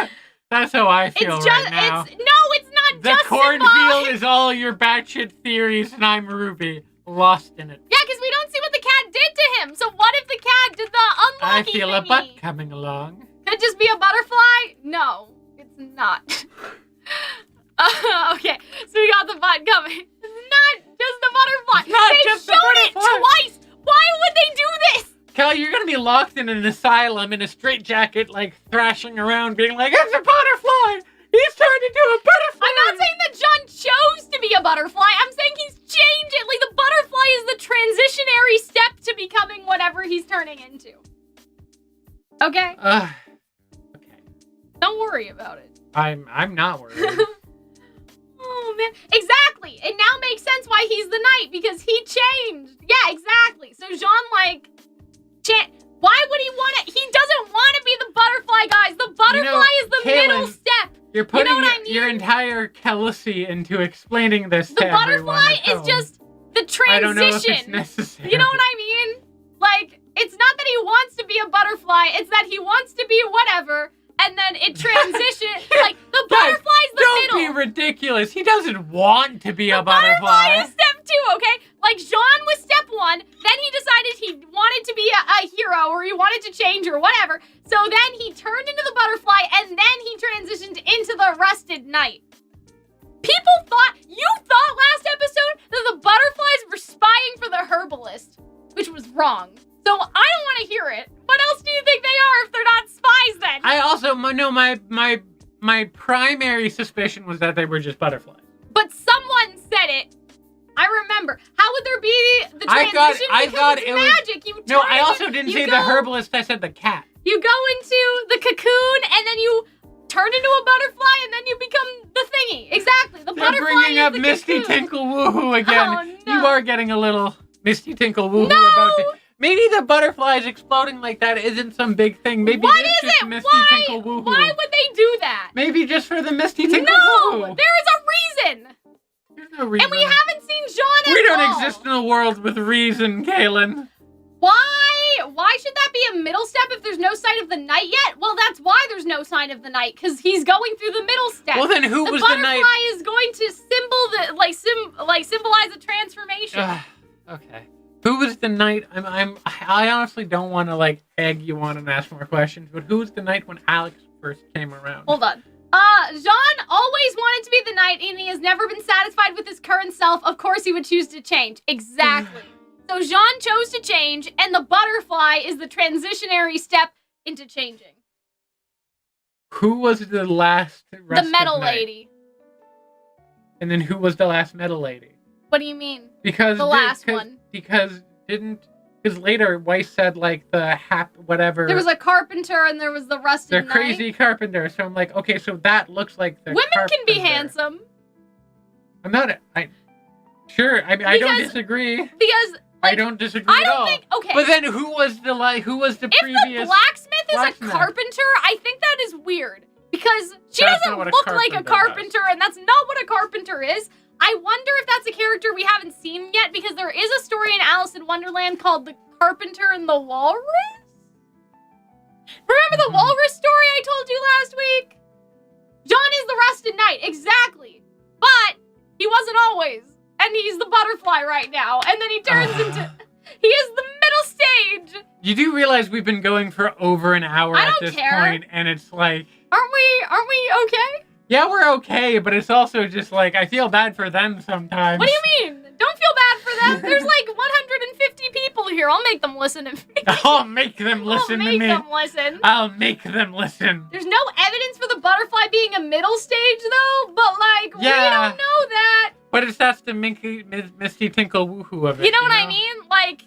face. That's how I feel It's right now. it's not The just cornfield symbolic. is all your batshit theories, and I'm Ruby, lost in it. Yeah, because we don't see what the cat did to him. So what if the cat did the I unlucky feel a thingy? butt coming along. Could it just be a butterfly? No, it's not. Okay, so we got the butt coming. It's not just a butterfly. It's not They've just a shown it butterfly. twice. Why would they do this? Kelly, you're gonna be locked in an asylum in a straitjacket, like thrashing around, being like, "It's a butterfly! He's turned into a butterfly!" I'm not saying that John chose to be a butterfly. I'm saying he's changed it. Like, the butterfly is the transitionary step to becoming whatever he's turning into. Okay? Okay. Don't worry about it. I'm not worried. Oh, man. Exactly. It now makes sense why he's the knight, because he changed. Yeah, exactly. So Jean, like, why would he want it? He doesn't want to be the butterfly, guys. The butterfly is the Kaylin, middle step. You're putting You know what I mean? your entire Calxiyn into explaining this The to everyone butterfly at is home. just the transition. I don't know if it's necessary. You know what I mean? Like, it's not that he wants to be a butterfly, it's that he wants to be whatever, and then it transitions. Like, the butterfly's the Don't middle. be ridiculous. He doesn't want to be a Butterfly butterfly. is step 2, okay? Like, Jean was step 1, then he decided he wanted to be a hero, or he wanted to change, or whatever. So then he turned into the butterfly, and then he transitioned into the rusted knight. You thought last episode that the butterflies were spying for the herbalist, which was wrong. So I don't want to hear it. What else do you think they are if they're not spies then? I also no my primary suspicion was that they were just butterflies. But someone said it. I remember. How would there be the transition? I thought it's it was magic. No, I also didn't say the herbalist. I said the cat. You go into the cocoon and then you turn into a butterfly and then you become the thingy. Exactly. The They're butterfly bringing is up the Misty cocoon. Tinkle Woohoo again. Oh, no. You are getting a little Misty Tinkle Woohoo No! about it. Maybe the butterflies exploding like that isn't some big thing. Maybe What it's is just it? Misty Why? Tinkle Woohoo. Why would they do that? Maybe just for the Misty Tinkle No! Woohoo. There is a reason. There's no reason. And we haven't seen Jean at We don't all. exist in a world with reason, Kaylin. Why should that be a middle step if there's no sign of the knight yet? Well, that's why there's no sign of the knight, because he's going through the middle step. Well, then who was the butterfly knight? is going to like symbolize a transformation. Okay. Who was the knight? I honestly don't want to like egg you on and ask more questions, but who was the knight when Alex first came around? Hold on. Jean always wanted to be the knight, and he has never been satisfied with his current self. Of course, he would choose to change. Exactly. So Jean chose to change, and the butterfly is the transitionary step into changing. Who was the last The metal knight? lady. And then who was the last metal lady? What do you mean? Because the last one. Because later Weiss said like the whatever. There was a carpenter and there was the rusted knight. The crazy carpenter. So I'm like, okay, so that looks like the Women carpenter. can be handsome. I'm not. Sure. I mean, I don't disagree. Because I don't disagree at all. Okay. But then who was the previous? If the blacksmith is a carpenter, I think that is weird because she doesn't look like a carpenter, and that's not what a carpenter is. I wonder if that's a character we haven't seen yet because there is a story in Alice in Wonderland called The Carpenter and the Walrus. Remember the walrus story I told you last week? John is the rusted knight, exactly. But he wasn't always. And he's the butterfly right now. And then he turns into... He is the middle stage. You do realize we've been going for over an hour at this point, and it's like... Aren't we okay? Yeah, we're okay, but it's also just like, I feel bad for them sometimes. What do you mean? Don't feel bad for them. There's like 150 people here. I'll make them listen to me. I'll make them listen to me. I'll make them listen. I'll make them listen. There's no evidence for the butterfly being a middle stage, though, but like, we don't know that. But that's the Misty Tinkle Woohoo of it. You know what I mean? Like,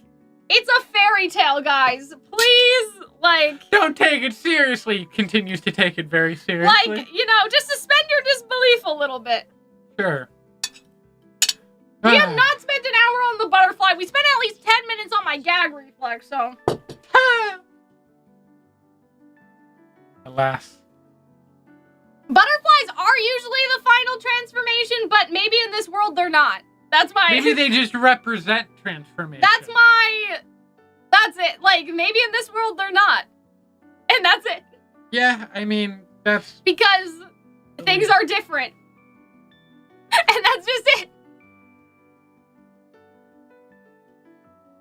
it's a fairy tale, guys. Please, like... Don't take it seriously. He continues to take it very seriously. Like, just suspend your disbelief a little bit. Sure. We have not spent an hour on the butterfly. We spent at least 10 minutes on my gag reflex, so... Alas. Butterflies are usually the final transformation, but maybe in this world they're not. That's my... Maybe they just represent transformation. That's it. Like, maybe in this world they're not. And that's it. Yeah, I mean, that's... Because things are different. And that's just it.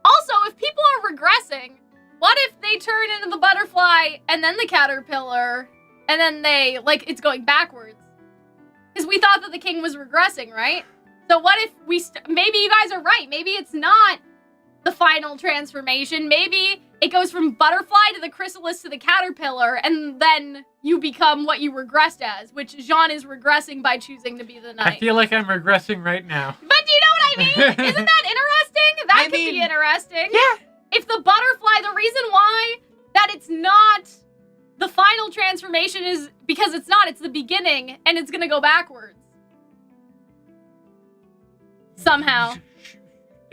Also, if people are regressing, what if they turn into the butterfly and then the caterpillar, and then it's going backwards? Because we thought that the king was regressing, right? So what if maybe you guys are right. Maybe it's not the final transformation. Maybe it goes from butterfly to the chrysalis to the caterpillar, and then you become what you regressed as, which Jean is regressing by choosing to be the knight. I feel like I'm regressing right now. But do you know what I mean? Isn't that interesting? That could be interesting. Yeah. If the butterfly, the reason why that it's not the final transformation is because it's not. It's the beginning, and it's going to go backwards. Somehow.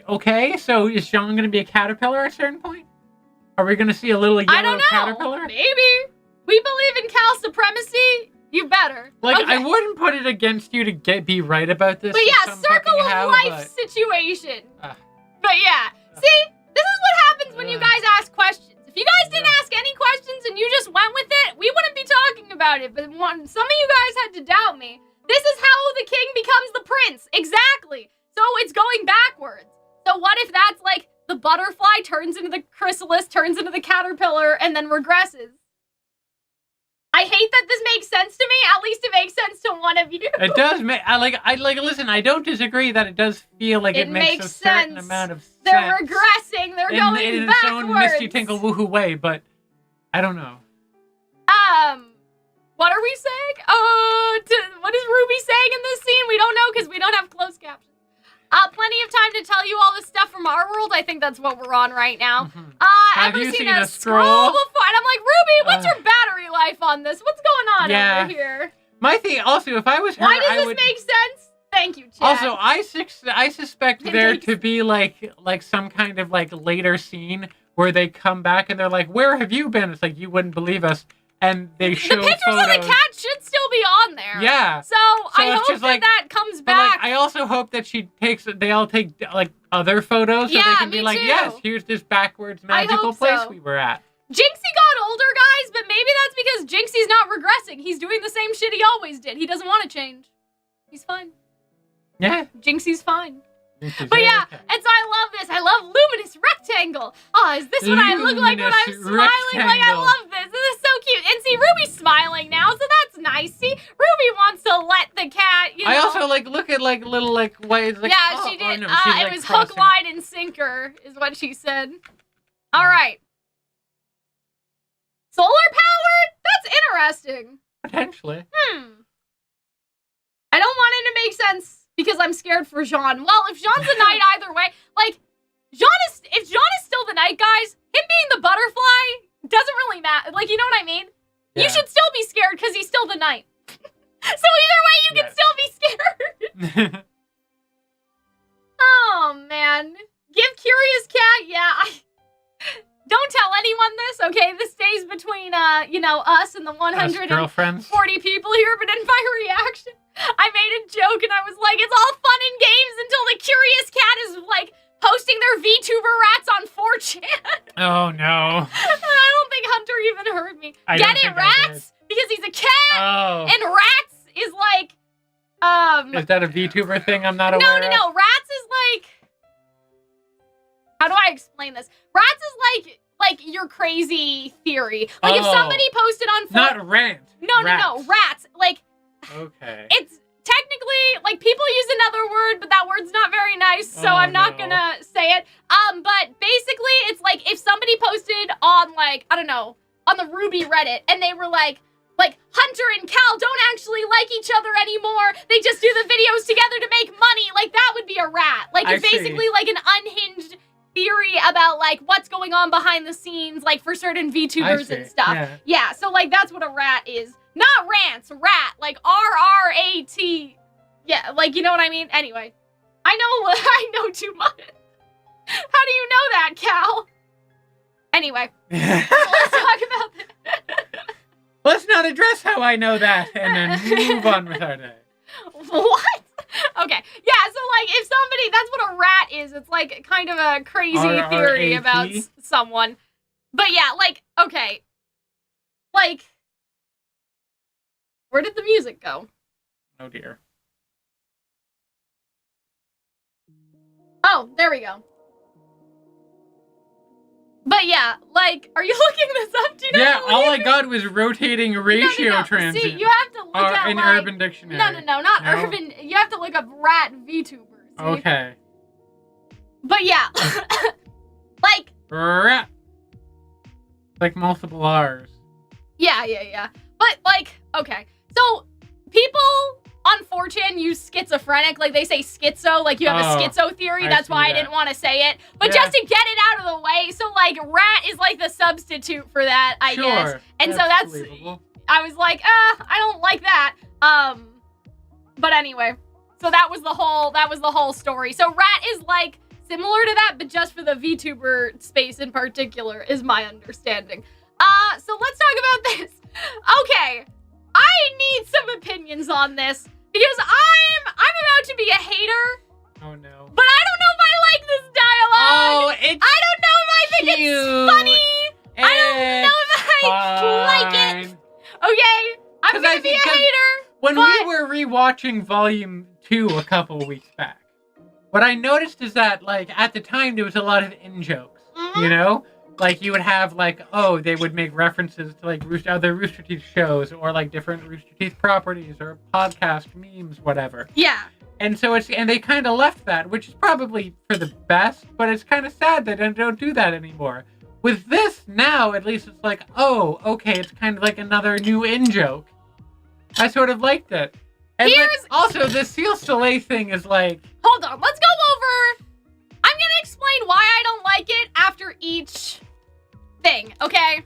Okay, so is Jean going to be a caterpillar at a certain point? Are we going to see a little yellow I don't know. caterpillar? Maybe. We believe in Cal supremacy. You better. Like, okay. I wouldn't put it against you to be right about this. But yeah, circle of life situation. But yeah. See, this is what happens when you guys ask questions. If you guys didn't ask any questions and you just went with it, we wouldn't be talking about it. But some of you guys had to doubt me. This is how the king becomes the prince. Exactly. So it's going backwards. So what if that's like the butterfly turns into the chrysalis, turns into the caterpillar, and then regresses? I hate that this makes sense to me. At least it makes sense to one of you. It does make. Listen, I don't disagree that it does feel like it makes a certain amount of sense. They're regressing. They're going in backwards. its own Misty Tinkle Woohoo way, but I don't know. What are we saying? What is RWBY saying in this scene? We don't know because we don't have closed captions. Plenty of time to tell you all this stuff from our world. I think that's what we're on right now. Have ever you seen a a scroll before? And I'm like, RWBY, what's your battery life on this? What's going on over here? My thing, also, if I was her, why does this make sense? Thank you, Chad. Also, I suspect there to be like some kind of like later scene where they come back and they're like, "Where have you been?" It's like you wouldn't believe us, and they show the pictures photos. of the cat should still be on there. Yeah. So I hope that comes back. But I also hope that they all take like other photos so they can be like, yes, here's this backwards magical place we were at. Jinxie got older, guys, but maybe that's because Jinxie's not regressing. He's doing the same shit he always did. He doesn't want to change. He's fine. Yeah. Jinxie's fine. But yeah, and so I love this. I love Luminous Rectangle. Oh, is this what I look like when I'm smiling? Like, I love this. This is so cute. And see, Ruby's smiling now, so that's nice. See, Ruby wants to let the cat, you know. I also, like, look at, like, little, like, ways. Like, yeah, oh, she did. Oh, no, it was crossing. Hook, line, and sinker, is what she said. All right. Solar powered? That's interesting. Potentially. I don't want it to make sense because I'm scared for Jean. Well, if Jean's the knight either way, like, if Jean is still the knight, guys, him being the butterfly doesn't really matter. Like, you know what I mean? Yeah. You should still be scared because he's still the knight. So either way, you can still be scared. Oh, man. Give Curious Cat, yeah, don't tell anyone this, okay? This stays between, you know, us and the 140 people here, but in my reaction, I made a joke and I was like, it's all fun and games until the Curious Cat is, like, posting their VTuber rats on 4chan. Oh, no. I don't think Hunter even heard me. Get it, rats? Because he's a cat, and rats is, like, Is that a VTuber thing I'm not aware of? No. Rats is, like... How do I explain this? Rats is like your crazy theory. Like if somebody posted on... Not rant. No. Rats. Like... Okay. It's technically... Like, people use another word, but that word's not very nice, so I'm not gonna say it. But basically, it's like if somebody posted on, like, I don't know, on the RWBY Reddit, and they were like, Hunter and Cal don't actually like each other anymore. They just do the videos together to make money. Like, that would be a rat. Like, it's basically like an unhinged theory about, like, what's going on behind the scenes, like, for certain VTubers and stuff. Yeah, so, like, that's what a rat is. Not rants, rat. Like, R-R-A-T. Yeah, like, you know what I mean? Anyway, I know too much. How do you know that, Cal? Anyway, let's talk about this. Let's not address how I know that, and then move on with our day. What? Okay, yeah, so, like, if somebody, that's what a rat is. It's, like, kind of a crazy theory about someone. But, yeah, like, okay. Like, where did the music go? Oh, dear. Oh, there we go. But yeah, like, are you looking this up? Do you know? Yeah, all I got was rotating ratio transit. See, you have to look at, in like, Urban Dictionary. No, not Urban. You have to look up rat VTubers. See? Okay. But yeah, like rat. Like multiple R's. Yeah. But like, okay, so people on 4chan use schizophrenic, like they say schizo, like you have a schizo theory. That's why I didn't want to say it. But just to get it out of the way, so like rat is like the substitute for that, I guess. And so that's believable. I was like, I don't like that. But anyway, so that was the whole story. So rat is like similar to that, but just for the VTuber space in particular, is my understanding. So let's talk about this. Okay, I need some opinions on this. Because I'm about to be a hater. Oh no. But I don't know if I like this dialogue. Oh, it's I don't know if I think it's funny. I don't know if I like it. Okay, I'm gonna be a hater. When we were rewatching Volume 2 a couple weeks back, what I noticed is that, like, at the time there was a lot of in-jokes, you know? Like, you would have, like, they would make references to, like, other Rooster Teeth shows or, like, different Rooster Teeth properties or podcast memes, whatever. Yeah. And so and they kind of left that, which is probably for the best, but it's kind of sad that they don't do that anymore. With this, now, at least it's like, okay, it's kind of like another new in-joke. I sort of liked it. And also, the Seal Soleil thing is like... Hold on, let's go over... I'm gonna explain why I don't like it after each thing, okay?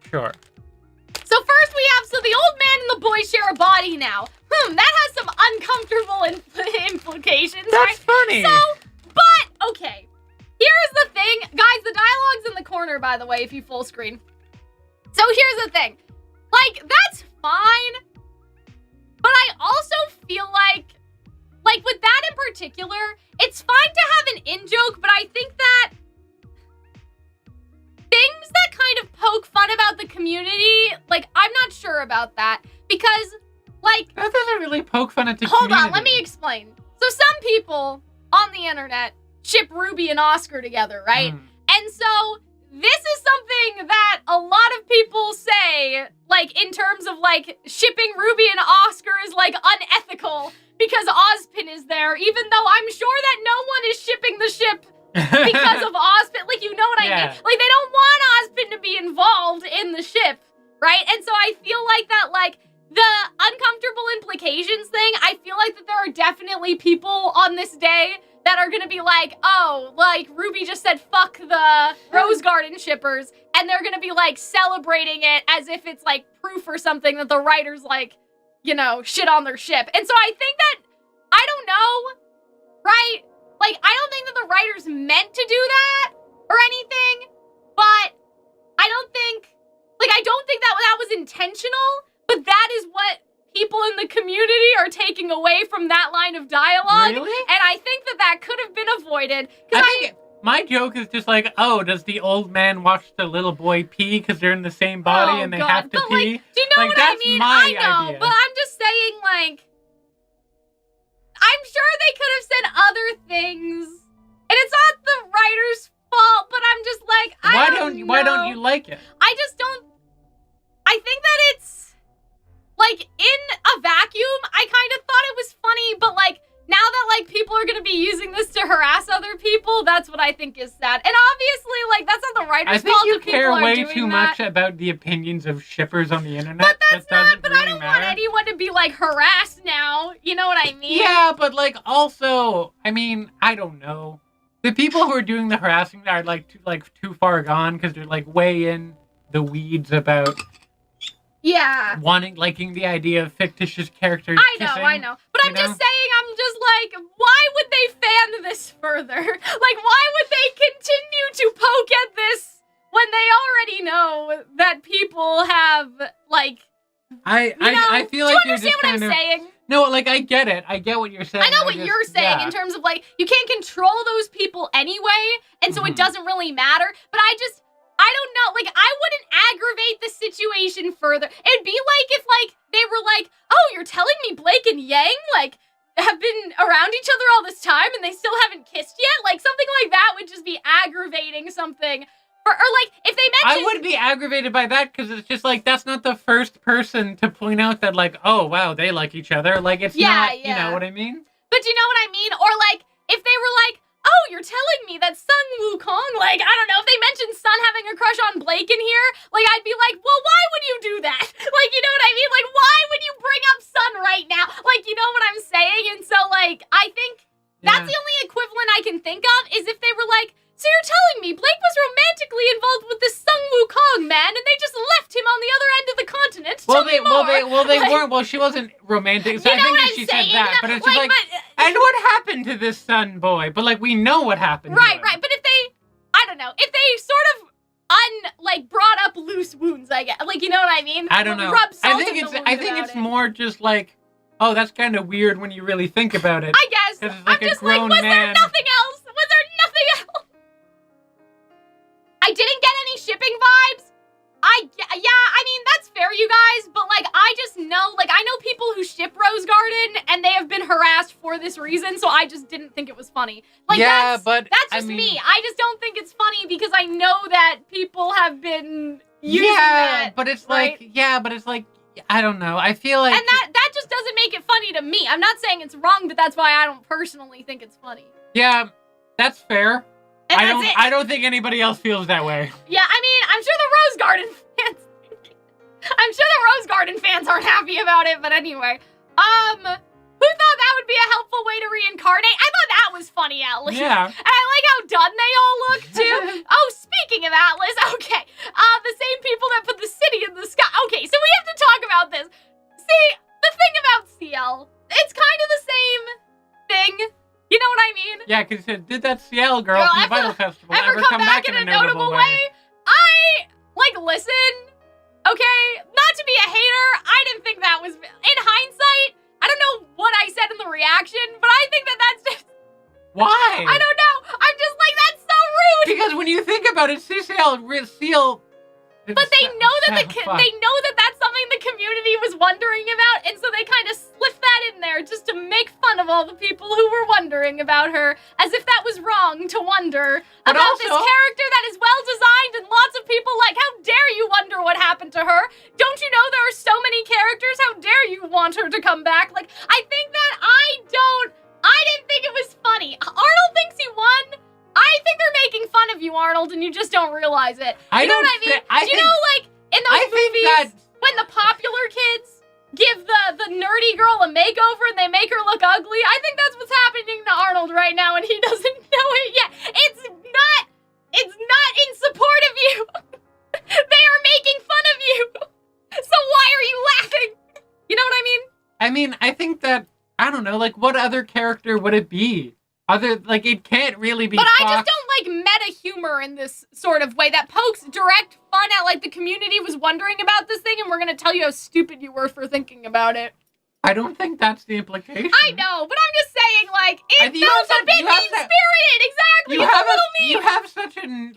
Sure. So first we have, the old man and the boy share a body now. That has some uncomfortable implications, That's funny. So, but, okay. Here's the thing. Guys, the dialogue's in the corner, by the way, if you full screen. So here's the thing. Like, that's fine. But I also feel like with that in particular, it's fine to have an in-joke, but I think that things that kind of poke fun about the community, like, I'm not sure about that. Because, like... That doesn't really poke fun at the community. Hold on, let me explain. So some people on on the internet ship RWBY and Oscar together, right? And so this is something that a lot of people say, like, in terms of, like, shipping RWBY and Oscar is, like, unethical because Ozpin is there, even though I'm sure that no one is shipping the ship because of Ozpin. Like, you know what I mean? Like, they don't want Ozpin to be involved in the ship, right? And so I feel like that, like, the uncomfortable implications thing, I feel like that there are definitely people on this day that are gonna be like, oh, like, RWBY just said fuck the Rose Garden shippers, and they're gonna be, like, celebrating it as if it's, like, proof or something that the writers, like, you know, shit on their ship. And so I think that, I don't know, right? Like, I don't think that the writers meant to do that or anything, but I don't think that was intentional, but that is what people in the community are taking away from that line of dialogue. Really? And I think that could have been avoided. My joke is just like, oh, does the old man watch the little boy pee because they're in the same body and they have to pee? Like, do you know what I mean? I know, idea. but I'm just saying, like, I'm sure they could have said other things. And it's not the writer's fault, but I'm just like, Why don't you like it? I think that it's, like, in a vacuum, I kind of thought it was funny, but, like, now that, like, people are gonna be using this to harass other people, that's what I think is sad. And obviously, like, that's not the writer's fault. I think you care way too much about the opinions of shippers on the internet. But that's not, but really I don't want anyone to be, like, harassed now. You know what I mean? Yeah, but, like, also, I mean, I don't know. The people who are doing the harassing are, like, too far gone because they're, like, way in the weeds about... Yeah. Liking the idea of fictitious characters kissing, I know. But I'm just saying, I'm just like, why would they fan this further? Like, why would they continue to poke at this when they already know that people have, like, I feel like you're just do you understand what I'm saying? No, like, I get it. I get what you're saying. I know what you're saying in terms of, like, you can't control those people anyway, and so it doesn't really matter. But I don't know, like, I wouldn't aggravate the situation further. It'd be like if, like, they were like, oh, you're telling me Blake and Yang, like, have been around each other all this time and they still haven't kissed yet? Like, something like that would just be aggravating something. Or like, if they mentioned... I would be aggravated by that because it's just, like, that's not the first person to point out that, like, oh, wow, they like each other. Like, it's not, you know what I mean? But you know what I mean? Or, like, if they were like, oh, you're telling me that Sun Wukong, like, I don't know, if they mentioned Sun having a crush on Blake in here, like, I'd be like, well, why would you do that? Like, you know what I mean? Like, why would you bring up Sun right now? Like, you know what I'm saying? And so, like, I think that's the only equivalent I can think of is if they were like, so you're telling me Blake was romantically involved with this Sung Wukong man and they just left him on the other end of the continent? They weren't. Well, she wasn't romantic. So I think that she said that. But it's just like, and what happened to this Sun boy? But, like, we know what happened to him. Right. But if they, I don't know, if they sort of brought up loose wounds, I guess. Like, you know what I mean? I don't know. I think it's more just like, oh, that's kind of weird when you really think about it. I guess. Like, I'm just like, was there nothing else? Was there nothing else? I didn't get any shipping vibes. I mean, that's fair, you guys, but, like, I just know, like, I know people who ship Rose Garden, and they have been harassed for this reason, so I just didn't think it was funny. Like, that's just me. I just don't think it's funny because I know that people have been using that. But it's like, I don't know. I feel like... And that just doesn't make it funny to me. I'm not saying it's wrong, but that's why I don't personally think it's funny. Yeah, that's fair. And I don't think anybody else feels that way. Yeah, I mean, I'm sure the Rose Garden fans aren't happy about it, but anyway. Who thought that would be a helpful way to reincarnate? I thought that was funny, Atlas. Yeah. And I like how done they all look, too. Oh, speaking of Atlas, okay. The same people that put the city in the sky. Okay, so we have to talk about this. See, the thing about CL, it's kind of the same thing. You know what I mean? Yeah, because did that Seattle girl from the Vital Festival ever come back in a notable way? Listen, okay, not to be a hater, I didn't think that was, in hindsight, I don't know what I said in the reaction, but I think that that's just... Why? I don't know. I'm just like, that's so rude. Because when you think about it, Seal But they know that that's something the community was wondering about, and so they kind of slipped that in there just to make fun of all the people who were wondering about her, as if that was wrong to wonder about this character that is well designed, and lots of people like, how dare you wonder what happened to her? Don't you know there are so many characters? How dare you want her to come back? Like, I think that I didn't think it was funny. Arnold thinks he won. I think they're making fun of you, Arnold, and you just don't realize it. You know what I mean? You know, like, in those movies, when the popular kids give the nerdy girl a makeover and they make her look ugly, I think that's what's happening to Arnold right now, and he doesn't know it yet. It's not in support of you. They are making fun of you. So why are you laughing? You know what I mean? I mean, I think that, I don't know, like, what other character would it be? Like, it can't really be But Fox. I just don't like meta humor in this sort of way that pokes direct fun at, like, the community was wondering about this thing and we're gonna tell you how stupid you were for thinking about it. I don't think that's the implication. I know, but I'm just saying, like, it feels a bit mean-spirited. Exactly, it's a little mean. You have such a,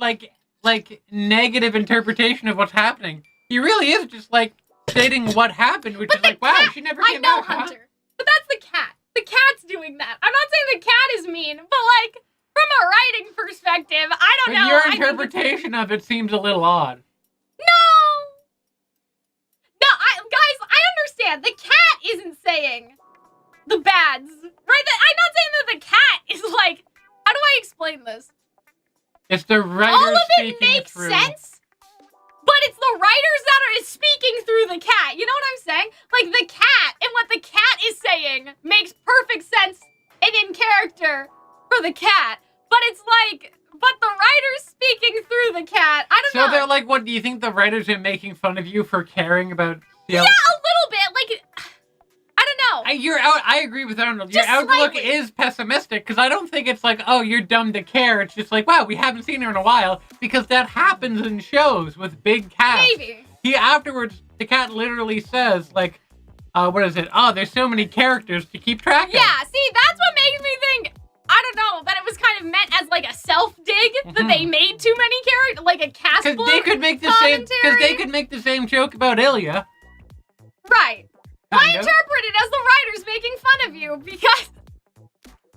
like, negative interpretation of what's happening. He really is just, like, stating what happened, which is like, wow, she never came back, Hunter. Huh? But that's the cat. The cat's doing that. I'm not saying the cat is mean, but, like, from a writing perspective, I don't know. Your interpretation of it seems a little odd. No, guys, I understand. The cat isn't saying the bads, right? I'm not saying that the cat is, like, how do I explain this? It's the writer all of speaking it makes through. sense, but it's the writers that are speaking through the cat. You know what I'm saying? Like, the cat and what the cat is saying makes perfect sense and in character for the cat. But it's like, but the writers speaking through the cat, I don't know. So they're like, what, do you think the writers are making fun of you for caring about... Yeah, a little bit. Like, I don't know. I agree with Arnold. Your outlook is pessimistic, because I don't think it's like, oh, you're dumb to care. It's just like, wow, we haven't seen her in a while, because that happens in shows with big casts. Maybe. Afterwards, the cat literally says, like, what is it? Oh, there's so many characters to keep track of. Yeah, see, that's what makes me think, I don't know, that it was kind of meant as, like, a self-dig, that they made too many characters, like a cast book Because they could make the same joke about Ilya. Right. I interpret it as the writers making fun of you,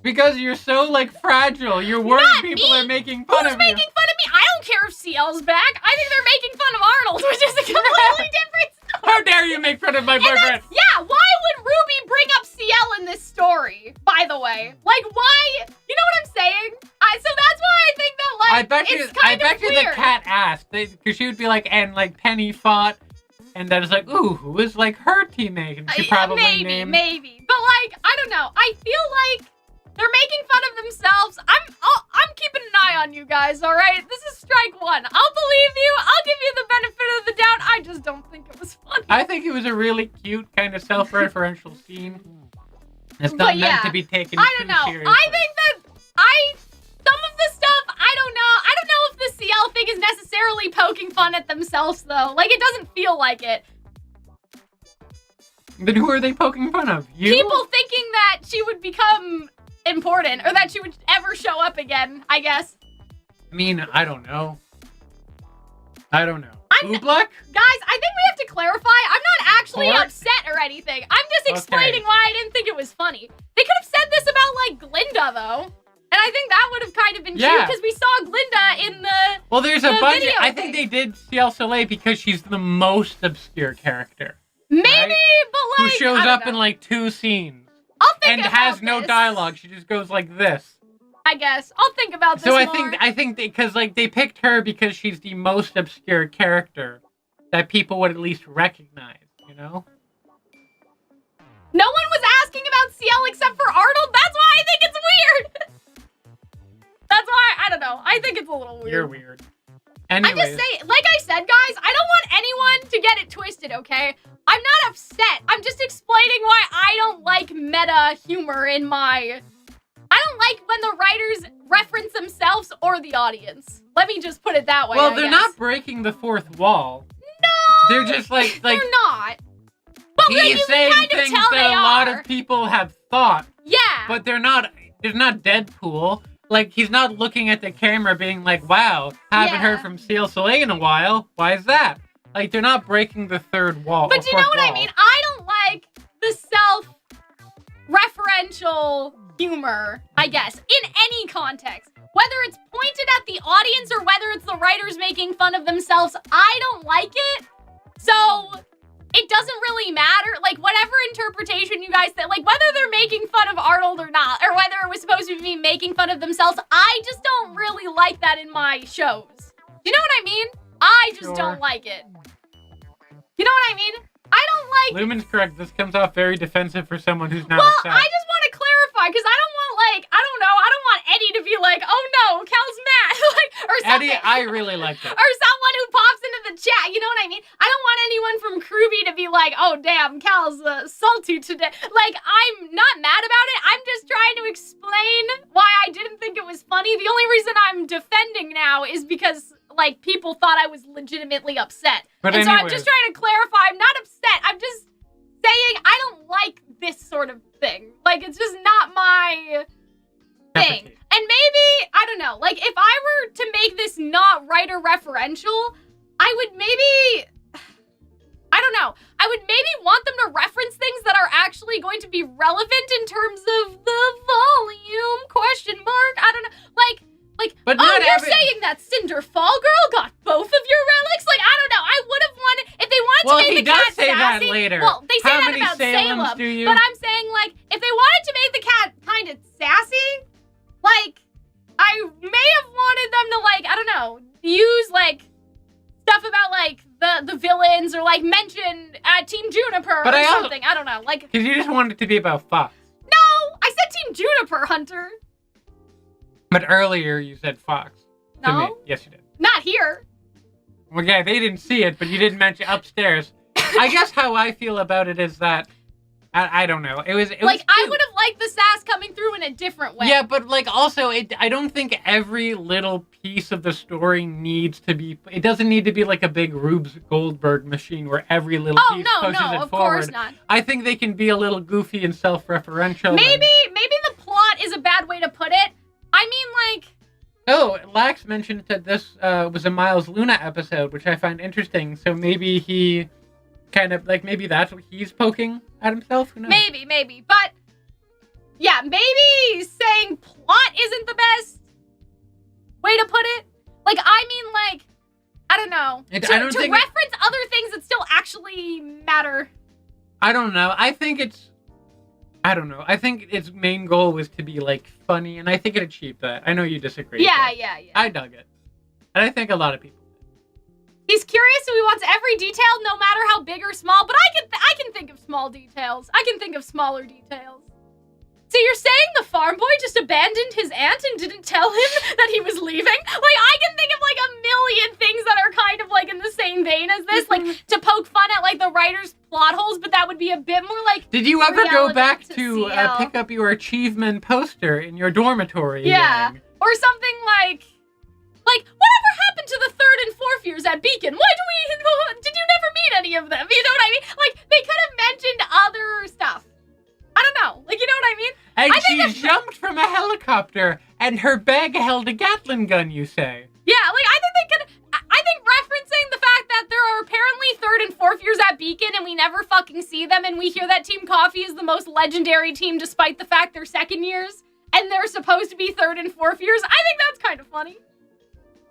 because you're so, like, fragile. You're worried people are making fun of you. Who's making fun of me? I don't care if CL's back. I think they're making fun of Arnold, which is a completely different story. How dare you make fun of my boyfriend? Yeah, why would RWBY bring up CL in this story, by the way? Like, why? You know what I'm saying? So that's why I think that, like, I bet you the cat asked. Because she would be like, and, like, Penny fought. And then it's like, ooh, who was, like, her teammate? And she probably named... Maybe. But, like, I don't know. I feel like they're making fun of themselves. I'm keeping an eye on you guys, all right? This is strike one. I'll believe you. I'll give you the benefit of the doubt. I just don't think it was funny. I think it was a really cute kind of self-referential scene. It's not meant to be taken too seriously. I think that some of the stuff, I don't know. I don't know if the CL thing is necessarily poking fun at themselves, though. Like, it doesn't feel like it. Then who are they poking fun of? You? People thinking that she would become important, or that she would ever show up again, I guess. I mean, I don't know. Oobleck? Guys, I think we have to clarify. I'm not actually upset or anything. I'm just explaining why I didn't think it was funny. They could have said this about, like, Glinda, though. And I think that would have kind of been cute, because we saw Glinda in the Well, there's a bunch of... I think they did Ciel Soleil because she's the most obscure character. Maybe, but, like, who shows up in, like, 2 scenes. I'll think and has no dialogue. She just goes like this. I guess. I'll think about this more. I think because, like, they picked her because she's the most obscure character that people would at least recognize, you know? No one was asking about CL except for Arnold? That's why I think it's weird! That's why, I don't know. I think it's a little weird. You're weird. Anyways. I'm just saying, like I said, guys, I don't want anyone to get it twisted, okay? I'm not upset. I'm just explaining why I don't like meta humor in my... I don't like when the writers reference themselves or the audience. Let me just put it that way, Well, they're not breaking the fourth wall. No! They're just like they're not. But he's saying things that a lot of people have thought. Yeah. But they're not Deadpool. like, he's not looking at the camera being like, wow, haven't heard from Seal Soleil in a while. Why is that? Like, they're not breaking the third wall. But you know what I mean? I don't like the self-referential humor, I guess, in any context. Whether it's pointed at the audience or whether it's the writers making fun of themselves, I don't like it. So, it doesn't really matter. Like, whatever interpretation you guys say, like, whether they're making fun of Arnold or not, or whether it was supposed to be making fun of themselves, I just don't really like that in my shows. You know what I mean? I just don't like it. You know what I mean? I don't like... Lumen's correct. This comes off very defensive for someone who's not upset. I just want to clarify, because I don't want, like, I don't know, I don't want Eddie to be like, oh no, Cal's mad, like, or something. Eddie, I really liked it. Or someone who pops into the chat, you know what I mean? I don't want anyone from RWBY to be like, oh damn, Cal's salty today. Like, I'm not mad about it, I'm just trying to explain why I didn't think it was funny. The only reason I'm defending now is because, like, people thought I was legitimately upset. But and so I'm just trying to clarify, I'm not upset, I'm just saying I don't like this sort of thing. Like, it's just not my thing. And maybe, I don't know, like, if I were to make this not writer referential, I would maybe, I don't know, I would maybe want them to reference things that are actually going to be relevant in terms of the volume, question mark, I don't know, like, but oh, you're saying that Cinder Fall Girl got both of your relics? Like, I don't know, I would have wanted, if they wanted to make the cat sassy. Well, he does say that later. Well, they say that about Salem, but I'm saying, like, if they wanted to make the cat kind of sassy, like, I may have wanted them to, like, I don't know, use, like, stuff about, like, the villains, or, like, mention Team Juniper or something. I don't know, like... Because you just wanted it to be about Fox. No! I said Team Juniper, Hunter. But earlier you said Fox. No. To me. Yes, you did. Not here. Well, yeah, they didn't see it, but you didn't mention upstairs. I guess how I feel about it is that I don't know. It was like, I would have liked the sass coming through in a different way. Yeah, but like also, I don't think every little piece of the story needs to be. It doesn't need to be like a big Rube Goldberg machine where every little piece pushes it forward. Of course not. I think they can be a little goofy and self-referential. Maybe the plot is a bad way to put it. I mean, like... Oh, Lax mentioned that this was a Miles Luna episode, which I find interesting. So maybe he kind of, like, maybe that's what he's poking at himself? Who knows? Maybe. But, yeah, maybe saying plot isn't the best way to put it. Like, I mean, like, I don't know. To reference other things that still actually matter. I don't know. I think its main goal was to be, like, funny, and I think it achieved that. I know you disagree. Yeah. I dug it. And I think a lot of people did. He's curious, so he wants every detail, no matter how big or small, but I can think of small details. I can think of smaller details. So you're saying the farm boy just abandoned his aunt and didn't tell him that he was leaving? Like, I can think of, like, a million things that are kind of, like, in the same vein as this, like, to poke fun at, like, the writer's plot holes, but that would be a bit more, like, did you ever go back to pick up your achievement poster in your dormitory? Yeah. Gang? Or something like, whatever happened to the 3rd and 4th years at Beacon? Did you never meet any of them? You know what I mean? Like, they could have mentioned other stuff. I don't know. Like, you know what I mean? And she jumped from a helicopter, and her bag held a Gatling gun, you say? Yeah, like, I think referencing the fact that there are apparently 3rd and 4th years at Beacon, and we never fucking see them, and we hear that Team Coffee is the most legendary team despite the fact they're 2nd years, and they're supposed to be 3rd and 4th years, I think that's kind of funny.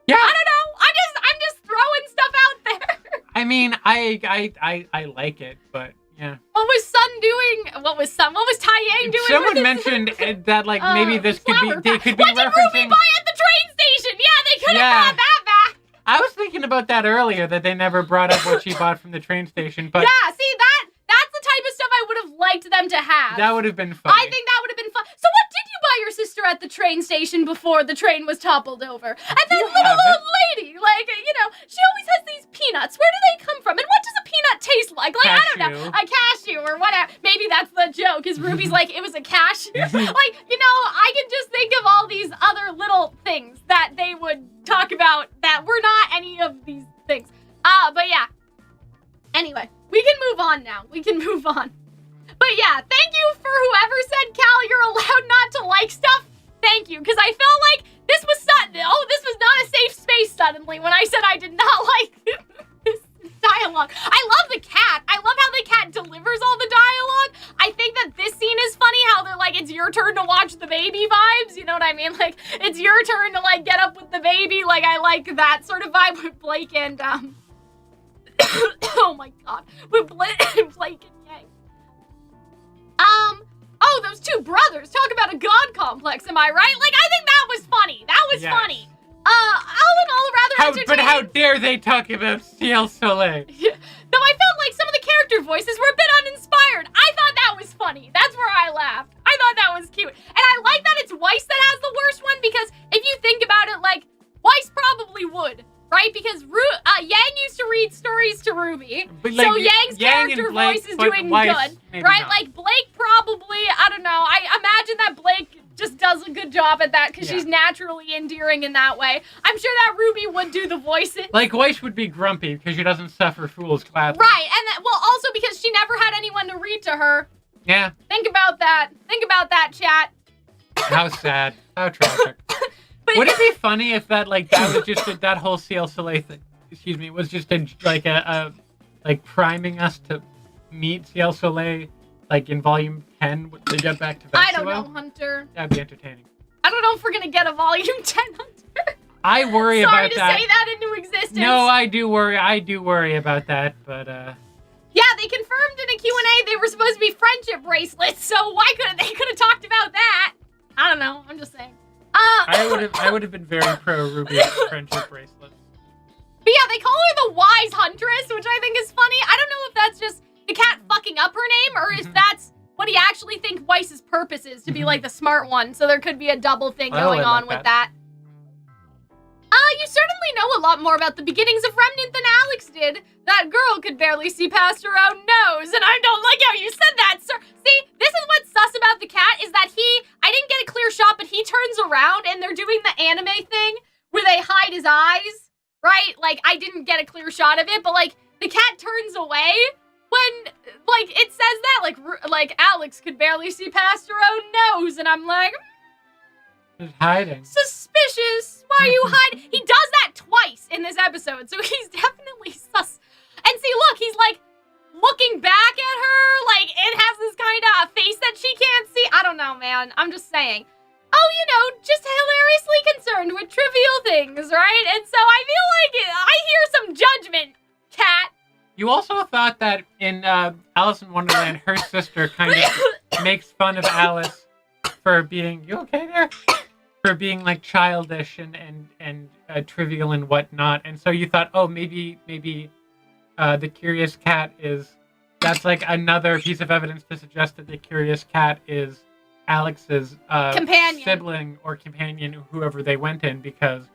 Yeah. I don't know. I'm just throwing stuff out there. I mean, I like it, but... yeah. What was Sun doing? What was Taiyang doing? Someone mentioned that, like, maybe this could be, they could be referencing... What did RWBY buy at the train station? Yeah, they could have brought that back. I was thinking about that earlier, that they never brought up what she bought from the train station, but... yeah, see, that's the type of stuff I would have liked them to have. That would have been fun. I think that would have been fun. So what did you buy your sister at the train station before the train was toppled over? And that little old lady, like, you know, she always has these peanuts. Where do they come from? And what does a peanut taste like? Like, cashew. I don't know, a cashew or whatever. Maybe that's the joke, is Ruby's like, it was a cashew. Like, you know, I can just think of all these other little things that they would talk about that were not any of these things. But yeah. Anyway, we can move on now. But yeah, thank you for whoever said, Cal, you're allowed not to like stuff. Thank you, because I felt baby vibes, you know what I mean? Like, it's your turn to, like, get up with the baby. Like, I like that sort of vibe with Blake and, oh my god, with Blake and Yang. Oh, those two brothers, talk about a god complex, am I right? Like, I think that was funny. That was funny. All in all, rather entertaining. But how dare they talk about Ciel Soleil? Though I felt like some of the character voices were a bit uninspired. I thought that was funny. That's where I laughed. I thought that was cute. And I like that it's Weiss that has the worst one, because if you think about it, like, Weiss probably would, right? Because Yang used to read stories to Ruby, but, like, so Yang's character voice is doing Weiss, good, right? Not. Like, Blake probably, I don't know, I imagine that Blake just does a good job at that, because she's naturally endearing in that way. I'm sure that Ruby would do the voices. Like, Weiss would be grumpy, because she doesn't suffer fools gladly. Right, and well, also because she never had anyone to read to her. Yeah. Think about that. Think about that, chat. How sad. How tragic. Would it be funny if that, like, that was just that whole Ciel Soleil thing, excuse me, was just like priming us to meet Ciel Soleil, like, in volume 10 to get back to Vetsuo? I don't know, Hunter. That'd be entertaining. I don't know if we're gonna get a volume 10, Hunter. I worry about that. Sorry to say that into existence. No, I do worry about that, but, yeah, they confirmed in a Q&A they were supposed to be friendship bracelets, so why couldn't they could have talked about that? I don't know, I'm just saying. I would have been very pro Ruby friendship bracelet. But yeah, they call her the Wise Huntress, which I think is funny. I don't know if that's just the cat fucking up her name, or if that's what he actually thinks Weiss's purpose is, to be like the smart one. So there could be a double thing going on with that. You certainly know a lot more about the beginnings of Remnant than Alex did. That girl could barely see past her own nose, and I don't like how you said that, sir. See, this is what's sus about the cat, is that I didn't get a clear shot, but he turns around, and they're doing the anime thing where they hide his eyes, right? Like, I didn't get a clear shot of it, but, like, the cat turns away when, like, it says that, like Alex could barely see past her own nose, and I'm like, He's hiding. Suspicious. Why are you hiding? He does that twice in this episode, so he's definitely sus. And see, look, he's like looking back at her, like it has this kind of face that she can't see. I don't know, man. I'm just saying. Oh, you know, just hilariously concerned with trivial things, right? And so I feel like I hear some judgment, cat. You also thought that in Alice in Wonderland, her sister kind of makes fun of Alice for being, you okay there? For being like childish and trivial and whatnot. And so you thought, oh, maybe the Curious Cat that's like another piece of evidence to suggest that the Curious Cat is Alex's companion, sibling or companion, whoever they went in, because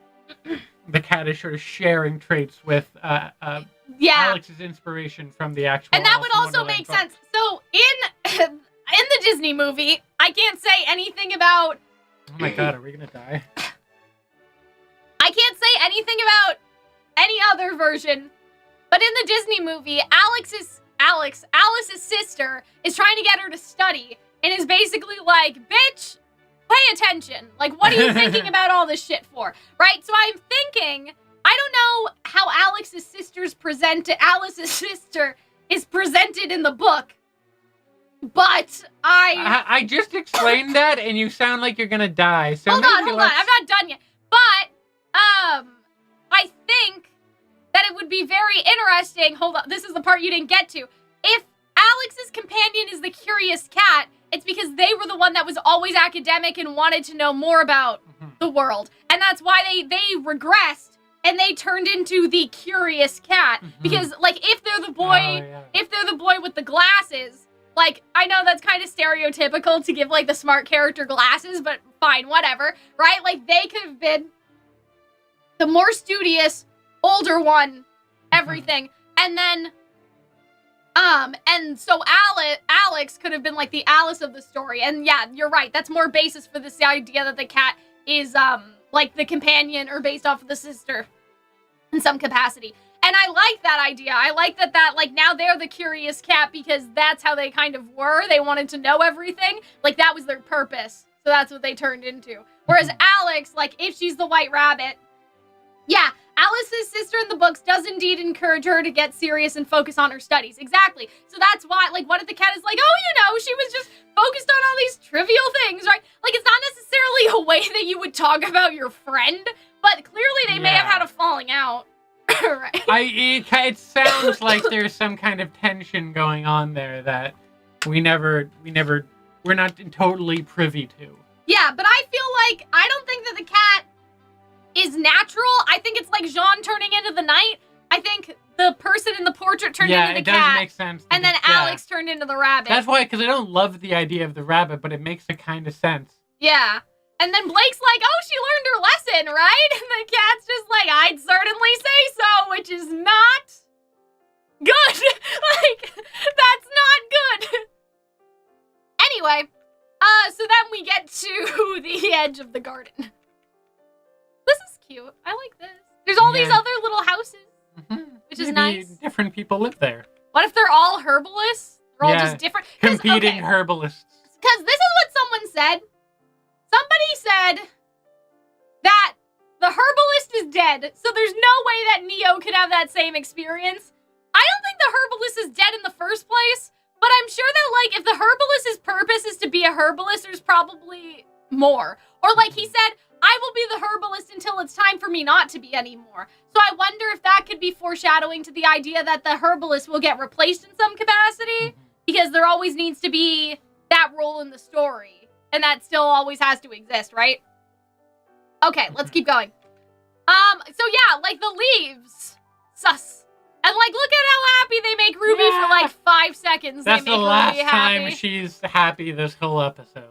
the cat is sort of sharing traits with Alex's inspiration from the actual. And that Alice would also Wonderland make book. sense. So in the Disney movie, I can't say anything about. Oh my god, are we gonna die? I can't say anything about any other version, but in the Disney movie, Alice's sister is trying to get her to study, and is basically like, bitch, pay attention. Like, what are you thinking about all this shit for? Right? So I'm thinking, I don't know how Alice's sister is presented in the book, but I just explained that, and you sound like you're gonna die. So hold on, I'm not done yet. But I think that it would be very interesting. Hold on, this is the part you didn't get to. If Alex's companion is the Curious Cat, it's because they were the one that was always academic and wanted to know more about the world, and that's why they regressed and they turned into the Curious Cat. Because like if they're the boy with the glasses. Like, I know that's kind of stereotypical to give, like, the smart character glasses, but fine, whatever, right? Like, they could have been the more studious, older one, everything. And then, and so Alex could have been, like, the Alice of the story. And yeah, you're right, that's more basis for this idea that the cat is, like, the companion or based off of the sister in some capacity. And I like that idea. I like that, like, now they're the Curious Cat because that's how they kind of were. They wanted to know everything. Like, that was their purpose. So that's what they turned into. Whereas Alex, like, if she's the White Rabbit, yeah, Alice's sister in the books does indeed encourage her to get serious and focus on her studies. Exactly. So that's why, like, what if the cat is like, oh, you know, she was just focused on all these trivial things, right? Like, it's not necessarily a way that you would talk about your friend, but clearly they may have had a falling out. Right. It sounds like there's some kind of tension going on there that we're not totally privy to. Yeah, but I feel like, I don't think that the cat is natural. I think it's like Jean turning into the knight. I think the person in the portrait turned into the cat. Yeah, it does make sense. And then Alex turned into the rabbit. That's why, because I don't love the idea of the rabbit, but it makes a kind of sense. Yeah. And then Blake's like, oh, she learned her lesson, right? And the cat's just like, I'd certainly say so, which is not good. Like, that's not good. Anyway, so then we get to the edge of the garden. This is cute. I like this. There's all these other little houses, which is nice. Different people live there. What if they're all herbalists? They're all just different. Competing herbalists. Because this is what someone said. Somebody said that the herbalist is dead, so there's no way that Neo could have that same experience. I don't think the herbalist is dead in the first place, but I'm sure that, like, if the herbalist's purpose is to be a herbalist, there's probably more. Or, like he said, I will be the herbalist until it's time for me not to be anymore. So I wonder if that could be foreshadowing to the idea that the herbalist will get replaced in some capacity, because there always needs to be that role in the story. And that still always has to exist, right? Okay, let's keep going. So yeah, like the leaves. Sus. And like, look at how happy they make Ruby for like 5 seconds. That's they make the last Ruby time happy. she's happy this whole episode.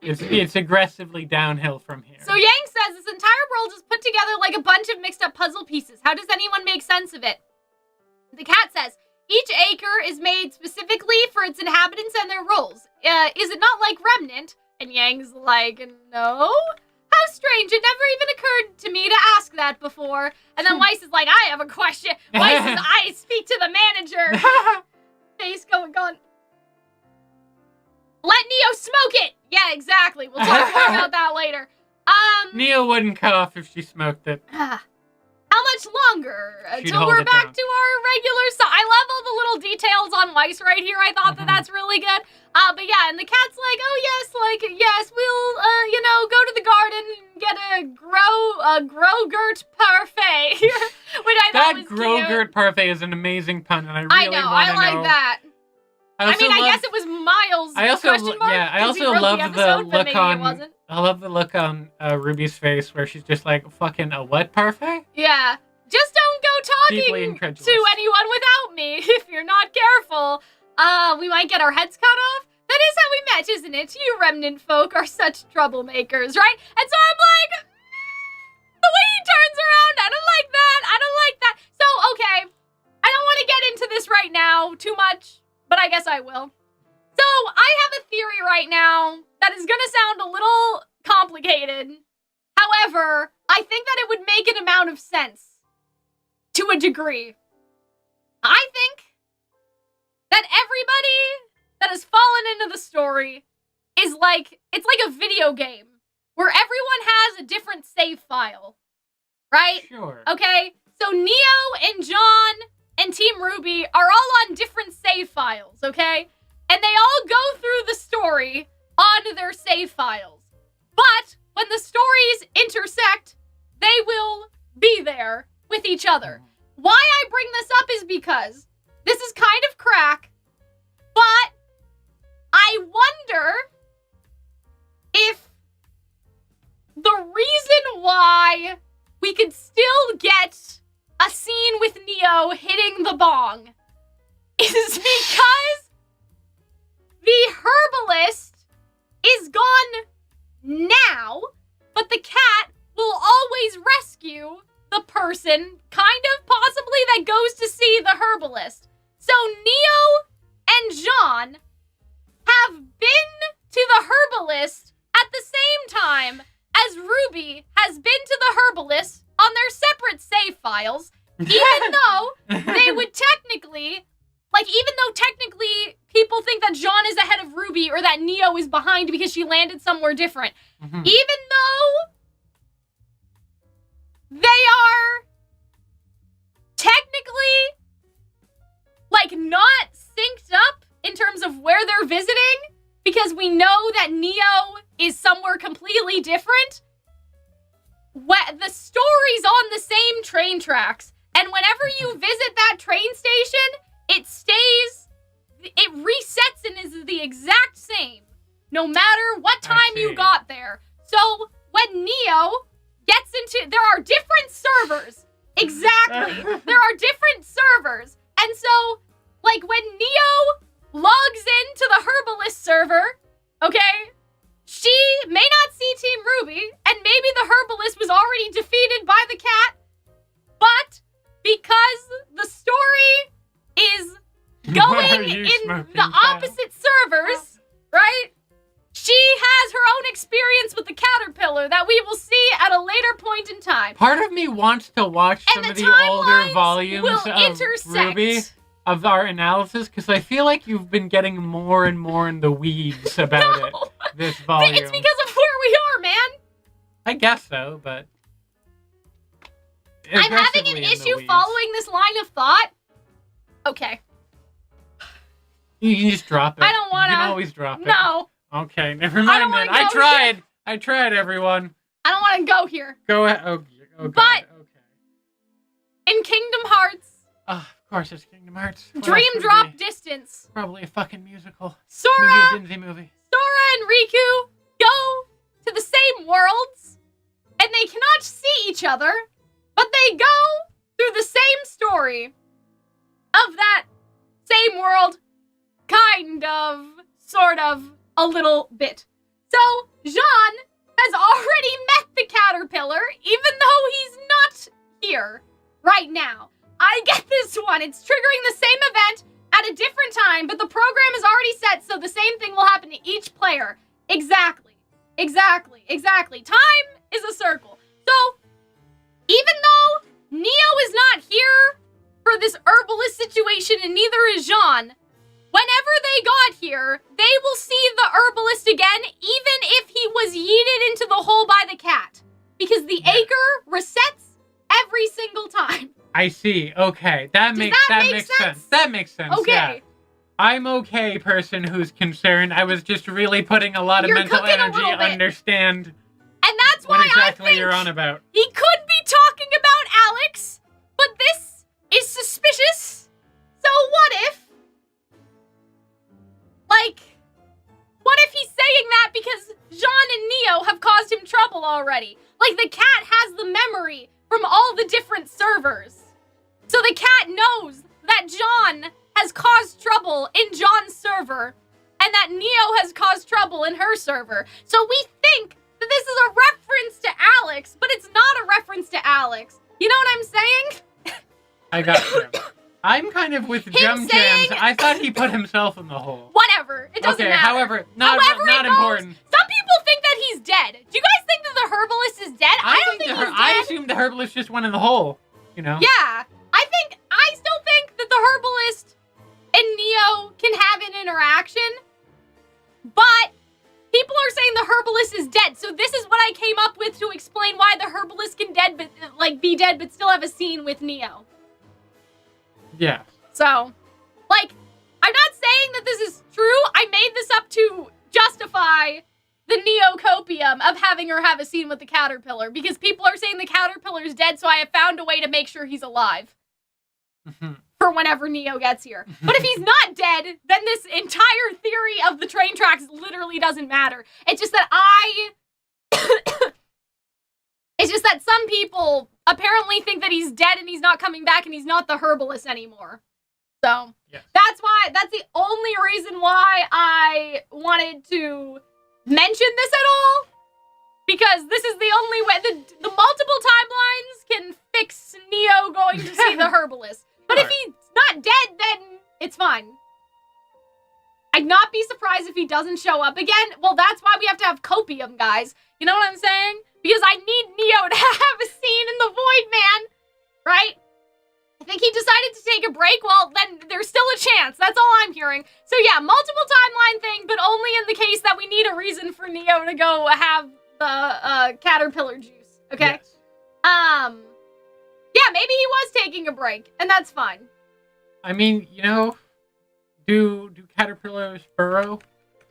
It's aggressively downhill from here. So Yang says, this entire world is put together like a bunch of mixed up puzzle pieces. How does anyone make sense of it? The cat says, each acre is made specifically for its inhabitants and their roles. Is it not like Remnant? And Yang's like, no? How strange, it never even occurred to me to ask that before. And then Weiss is like, I have a question. Weiss says, I speak to the manager. Face going, gone. Let Neo smoke it! Yeah, exactly. We'll talk more about that later. Neo wouldn't cough if she smoked it. How much longer until we're back to our regular I love all the little details on Weiss right here. I thought that that's really good. But yeah, and the cat's like, oh yes, we'll, you know, go to the garden and get a Grogurt parfait. Which I thought was cute. That Grogurt parfait is an amazing pun, and I really want to know. I like that. I guess it was Miles. I also love the look on. I love the look on Ruby's face where she's just like, fucking a what parfait? Yeah. Just don't go talking to anyone without me if you're not careful. We might get our heads cut off. That is how we met, isn't it? You remnant folk are such troublemakers, right? And so I'm like, the way he turns around, I don't like that. So, okay, I don't want to get into this right now too much, but I guess I will. So, I have a theory right now that is going to sound a little complicated. However, I think that it would make an amount of sense to a degree. I think that everybody that has fallen into the story is like, it's like a video game where everyone has a different save file, right? Sure. Okay, so Neo and John and Team RWBY are all on different save files, okay? And they all go through the story on their save files. But when the stories intersect, they will be there with each other. Why I bring this up is because this is kind of crack, but I wonder if the reason why we could still get a scene with Neo hitting the bong is because the herbalist is gone now, but the cat will always rescue the person, kind of possibly, that goes to see the herbalist. So Neo and John have been to the herbalist at the same time as RWBY has been to the herbalist on their separate save files, even though they would technically, people think that John is ahead of RWBY or that Neo is behind because she landed somewhere different. Even though they are because we know that Neo is somewhere completely different. The story's on the same train tracks, and whenever you visit that train station, it resets and is the exact same, no matter what time you got there. So when Neo gets into, there are different servers. Exactly. There are different servers. And so, like, when Neo logs into the Herbalist server, okay, she may not see Team RWBY, and maybe the Herbalist was already defeated by the cat, but because the story is going in the opposite servers, right? She has her own experience with the caterpillar that we will see at a later point in time. Part of me wants to watch some of the older volumes of RWBY, of our analysis, because I feel like you've been getting more and more in the weeds about it this volume. It's because of where we are, man. I guess so, but... I'm having an issue following this line of thought. Okay. You can just drop it. I don't want to. You can always drop it. No. Okay, never mind then. I tried. I tried, everyone. I don't want to go here. Go ahead. Oh God. But okay. In Kingdom Hearts. Of course, it's Kingdom Hearts. Dream Drop Distance. Probably a fucking musical. Sora. Maybe a Disney movie. Sora and Riku go to the same worlds, and they cannot see each other, but they go through the same story of that same world, kind of, sort of, a little bit. So, Jean has already met the caterpillar, even though he's not here right now. I get this one. It's triggering the same event at a different time, but the program is already set, so the same thing will happen to each player. Exactly. Time is a circle. So, even though Neo is not here for this herbalist situation, and neither is Jean, whenever they got here, they will see the herbalist again, even if he was yeeted into the hole by the cat. Because the acre resets every single time. I see. Okay. That makes sense. That makes sense. Okay. Yeah. I'm okay, person who's concerned. I was just really putting a lot of mental energy to understand and that's why what exactly I think you're on about. He could be talking about Alex, but this is suspicious. So what if he's saying that because Jean and Neo have caused him trouble already? Like, the cat has the memory from all the different servers. So the cat knows that Jean has caused trouble in Jean's server, and that Neo has caused trouble in her server. So we think that this is a reference to Alex, but it's not a reference to Alex. You know what I'm saying? I got you. I'm kind of with Jump Jams. I thought he put himself in the hole. Whatever. It doesn't matter. However, not important. Some people think that he's dead. Do you guys think that the herbalist is dead? I don't think he's dead. I assumed the herbalist just went in the hole, you know? Yeah. I still think that the herbalist and Neo can have an interaction, but people are saying the herbalist is dead. So this is what I came up with to explain why the herbalist can be dead but still have a scene with Neo. Yeah. So, I'm not saying that this is true. I made this up to justify the Neo-copium of having her have a scene with the caterpillar, because people are saying the caterpillar's dead, so I have found a way to make sure he's alive. For whenever Neo gets here. But if he's not dead, then this entire theory of the train tracks literally doesn't matter. It's just that it's just that some people apparently think that he's dead and he's not coming back and he's not the herbalist anymore. So, yes. That's the only reason why I wanted to mention this at all. Because this is the only way, the multiple timelines can fix Neo going to see the herbalist. But if he's not dead, then it's fine. I'd not be surprised if he doesn't show up again. Well, that's why we have to have copium, guys. You know what I'm saying? Because I need Neo to have a scene in the Void, man. Right? I think he decided to take a break. Well, then there's still a chance. That's all I'm hearing. So yeah, multiple timeline thing, but only in the case that we need a reason for Neo to go have the caterpillar juice. Okay? Yes. Yeah, maybe he was taking a break, and that's fine. I mean, do caterpillars burrow?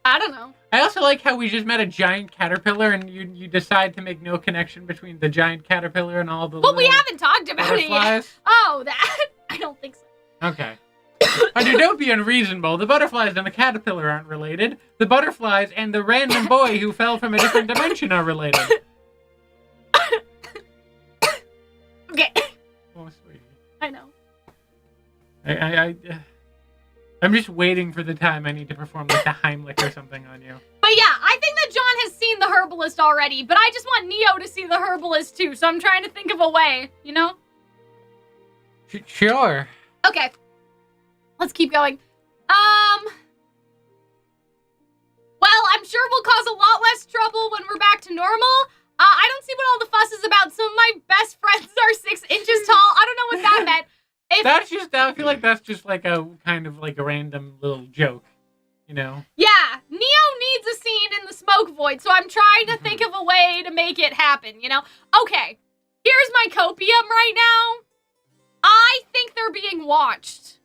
I don't know. I also like how we just met a giant caterpillar and you decide to make no connection between the giant caterpillar and all the But we haven't talked about it yet. butterflies. Oh, that? I don't think so. Okay. Don't be unreasonable. The butterflies and the caterpillar aren't related. The butterflies and the random boy who fell from a different dimension are related. Okay. Oh, sweetie. I know. I'm just waiting for the time I need to perform like the Heimlich or something on you. But yeah, I think that John has seen the Herbalist already, but I just want Neo to see the Herbalist too, so I'm trying to think of a way, you know? Sure. Okay. Let's keep going. Well, I'm sure we'll cause a lot less trouble when we're back to normal. I don't see what all the fuss is about. Some of my best friends are 6 inches tall. I don't know what that meant. That's just, I feel like that's just like a kind of like a random little joke, you know? Yeah, Neo needs a scene in the smoke void, so I'm trying to think of a way to make it happen, you know? Okay, here's my copium right now. I think they're being watched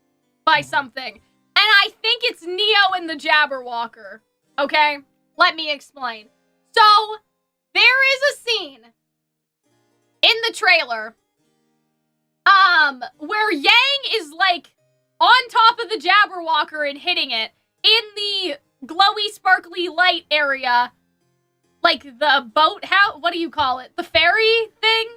by something, and I think it's Neo and the Jabberwocker, okay? Let me explain. So, there is a scene in the trailer where Yang is, like, on top of the Jabberwocker and hitting it in the glowy, sparkly light area. Like, the boat, what do you call it? The ferry thing?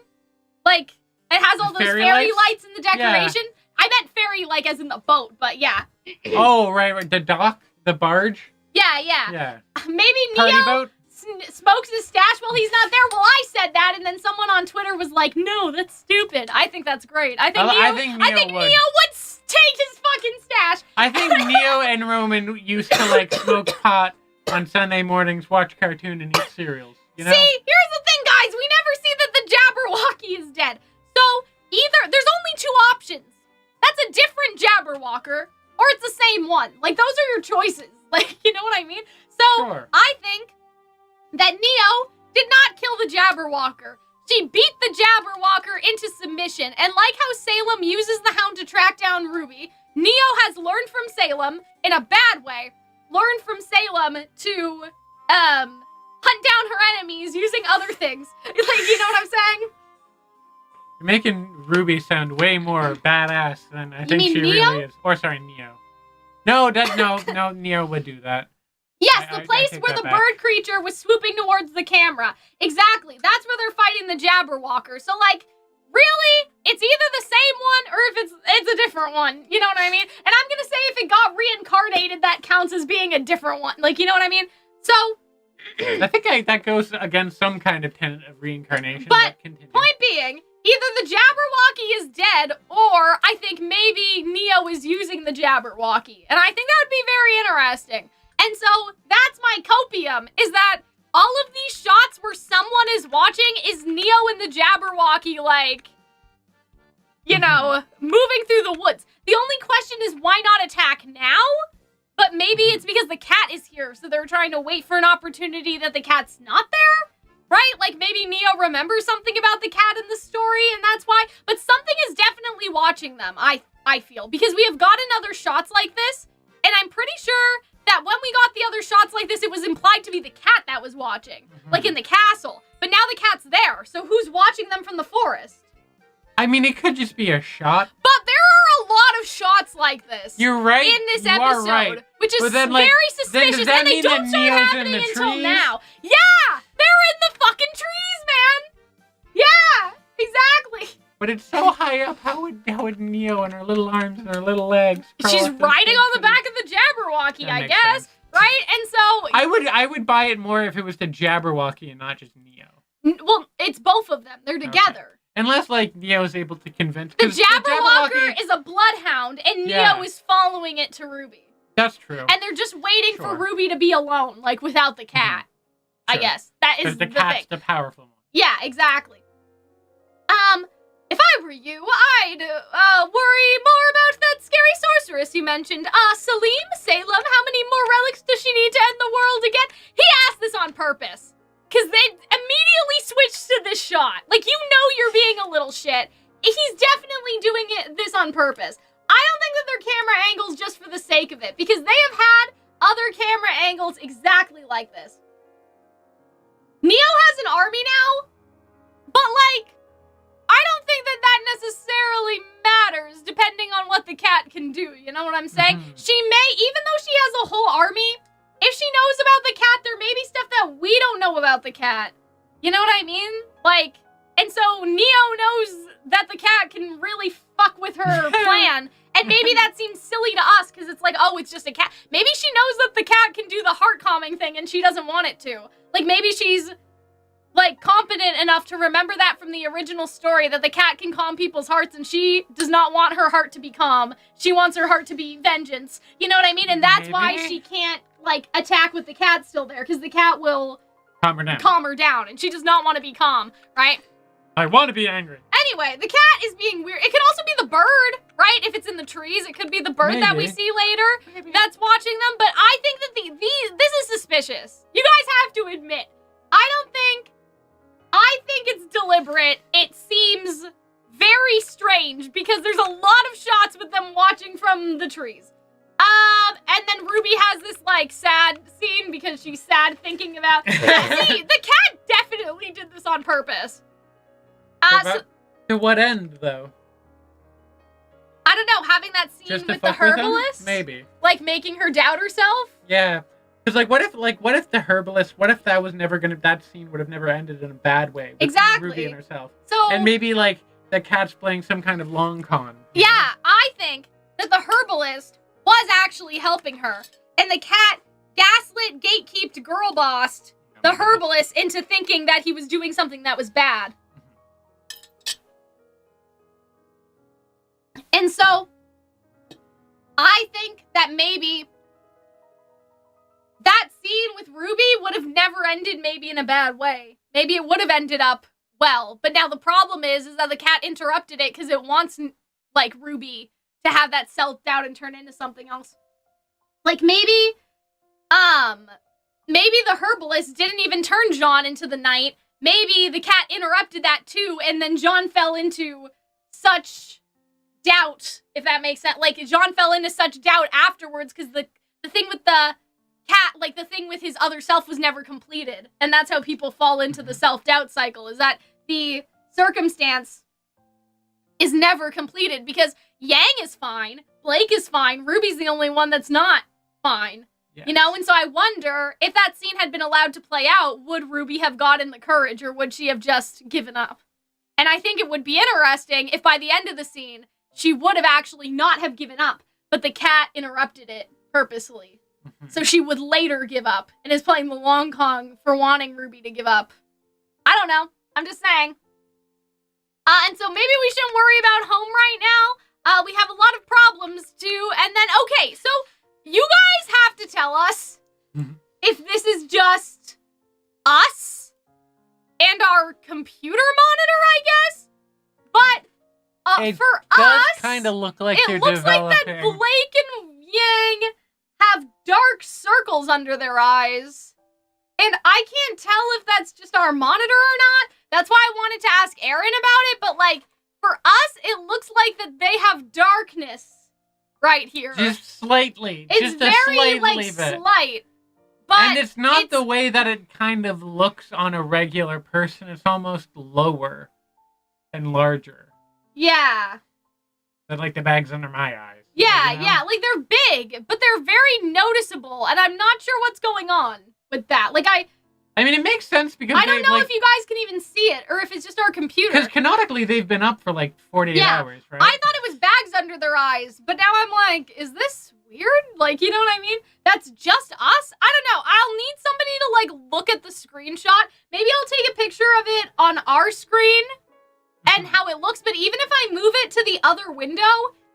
Like, it has all those fairy lights in the decoration. Yeah. I meant ferry, like, as in the boat, but yeah. Oh, right. The dock? The barge? Yeah. Maybe Party Neo boat? smokes his stash while he's not there. Well, I said that, and then someone on Twitter was like, no, that's stupid. I think that's great. I think Neo would take his fucking stash. I think Neo and Roman used to, like, smoke pot on Sunday mornings, watch cartoon, and eat cereals. You know? See, here's the thing, guys. We never see that the Jabberwocky is dead. So, either, there's only 2 options. That's a different Jabberwocker, or it's the same one. Like, those are your choices. Like, you know what I mean? So, sure. I think that Neo did not kill the Jabberwocker. She beat the Jabberwocker into submission, and like how Salem uses the Hound to track down RWBY, Neo has learned from Salem, in a bad way, learned from Salem to, hunt down her enemies using other things. Like, you know what I'm saying? You're making RWBY sound way more badass than I think she Neo? really is. Or, sorry, Neo. No, Neo would do that. Yes, the place where the bird creature was swooping towards the camera. Exactly. That's where they're fighting the Jabberwocker. So, like, really, it's either the same one or if it's a different one. You know what I mean? And I'm gonna say if it got reincarnated, that counts as being a different one. Like, you know what I mean? So, I think that goes against some kind of tenet of reincarnation. But point being, either the Jabberwocky is dead, or I think maybe Neo is using the Jabberwocky. And I think that would be very interesting. And so, that's my copium, is that all of these shots where someone is watching is Neo and the Jabberwocky, like, you know, moving through the woods. The only question is why not attack now? But maybe it's because the cat is here, so they're trying to wait for an opportunity that the cat's not there? Right? Like, maybe Neo remembers something about the cat in the story, and that's why. But something is definitely watching them, I feel. Because we have gotten other shots like this, and I'm pretty sure that when we got the other shots like this, it was implied to be the cat that was watching. Like in the castle. But now the cat's there, so who's watching them from the forest? I mean, it could just be a shot. But there are a lot of shots like this. You're right. In this episode. Right. Which is then, very suspicious, and they don't start happening until trees? now. Yeah! They're in the fucking trees, man! Yeah! Exactly! But it's so high up, how would Neo and her little arms and her little legs She's riding on the back of the Jabberwocky, I guess. Sense. Right? And so... I would buy it more if it was the Jabberwocky and not just Neo. Well, it's both of them. They're together. Okay. Unless, like, Neo's able to convince... The Jabberwocker is a bloodhound, and Neo is following it to RWBY. That's true. And they're just waiting for RWBY to be alone, like, without the cat. I guess. That is the cat's thing. the powerful one. Yeah, exactly. If I were you, I'd, worry more about that scary sorceress you mentioned. Salem, how many more relics does she need to end the world again? He asked this on purpose. Because they immediately switched to this shot. Like, you know you're being a little shit. He's definitely doing this on purpose. I don't think that they're camera angles just for the sake of it. Because they have had other camera angles exactly like this. Neo has an army now, but like, I don't think that that necessarily matters depending on what the cat can do. You know what I'm saying? Mhm. She may, even though she has a whole army, if she knows about the cat, there may be stuff that we don't know about the cat. You know what I mean? Like, and so Neo knows that the cat can really fuck with her plan. And maybe that seems silly to us because it's like, oh, it's just a cat. Maybe she knows that the cat can do the heart calming thing and she doesn't want it to. Like, maybe she's, like, competent enough to remember that from the original story, that the cat can calm people's hearts and she does not want her heart to be calm. She wants her heart to be vengeance. You know what I mean? And that's why she can't, like, attack with the cat still there, because the cat will calm her down, and she does not want to be calm, right? I want to be angry. Anyway, the cat is being weird. It could also be the bird, right? If it's in the trees, it could be the bird that we see later that's watching them. But I think that this is suspicious. You guys have to admit. I think it's deliberate. It seems very strange because there's a lot of shots with them watching from the trees. And then Ruby has this, like, sad scene because she's sad thinking about... See, the cat definitely did this on purpose. To what end, though? I don't know, having that scene Just to with the fuck with them? herbalist? Maybe. Like, making her doubt herself? Yeah. Because, like, what if the herbalist, what if that was never gonna, that scene would have never ended in a bad way? With Exactly. Ruby and herself. So... And maybe, like, the cat's playing some kind of long con. Yeah, I think that the herbalist was actually helping her. And the cat gaslit, gatekeeped, girl bossed the herbalist into thinking that he was doing something that was bad. And so, I think that maybe that scene with Ruby would have never ended maybe in a bad way. Maybe it would have ended up well. But now the problem is that the cat interrupted it because it wants, like, Ruby to have that self-doubt and turn into something else. Like, maybe the herbalist didn't even turn Jean into the knight. Maybe the cat interrupted that too, and then Jean fell into such doubt, if that makes sense. Like, Jean fell into such doubt afterwards because the thing with the cat, like, the thing with his other self was never completed. And that's how people fall into the self-doubt cycle, is that the circumstance is never completed because Yang is fine, Blake is fine, Ruby's the only one that's not fine. Yes. You know, and so I wonder if that scene had been allowed to play out, would Ruby have gotten the courage or would she have just given up? And I think it would be interesting if by the end of the scene, she would have actually not have given up, but the cat interrupted it purposely. So she would later give up and is playing the long con for wanting Ruby to give up. I don't know. I'm just saying. And so maybe we shouldn't worry about home right now. We have a lot of problems too. And then, okay, so you guys have to tell us if this is just us and our computer monitor, I guess. But it for does us, kind of look like it looks like that Blake and Yang have dark circles under their eyes. And I can't tell if that's just our monitor or not. That's why I wanted to ask Aaron about it. But, like, for us, it looks like that they have darkness right here. Just slightly. It's just very, a like, bit. slight. But and it's not the way that it kind of looks on a regular person. It's almost lower and larger. Yeah. But, like, the bags under my eyes. Yeah, you know? yeah. Like, they're big, but they're very noticeable. And I'm not sure what's going on with that. Like, I mean, it makes sense because I don't know if you guys can even see it, or if it's just our computer. Because canonically, they've been up for, like, 48 hours, right? I thought it was bags under their eyes, but now I'm like, is this weird? Like, you know what I mean? That's just us? I don't know. I'll need somebody to, like, look at the screenshot. Maybe I'll take a picture of it on our screen and how it looks, but even if I move it to the other window,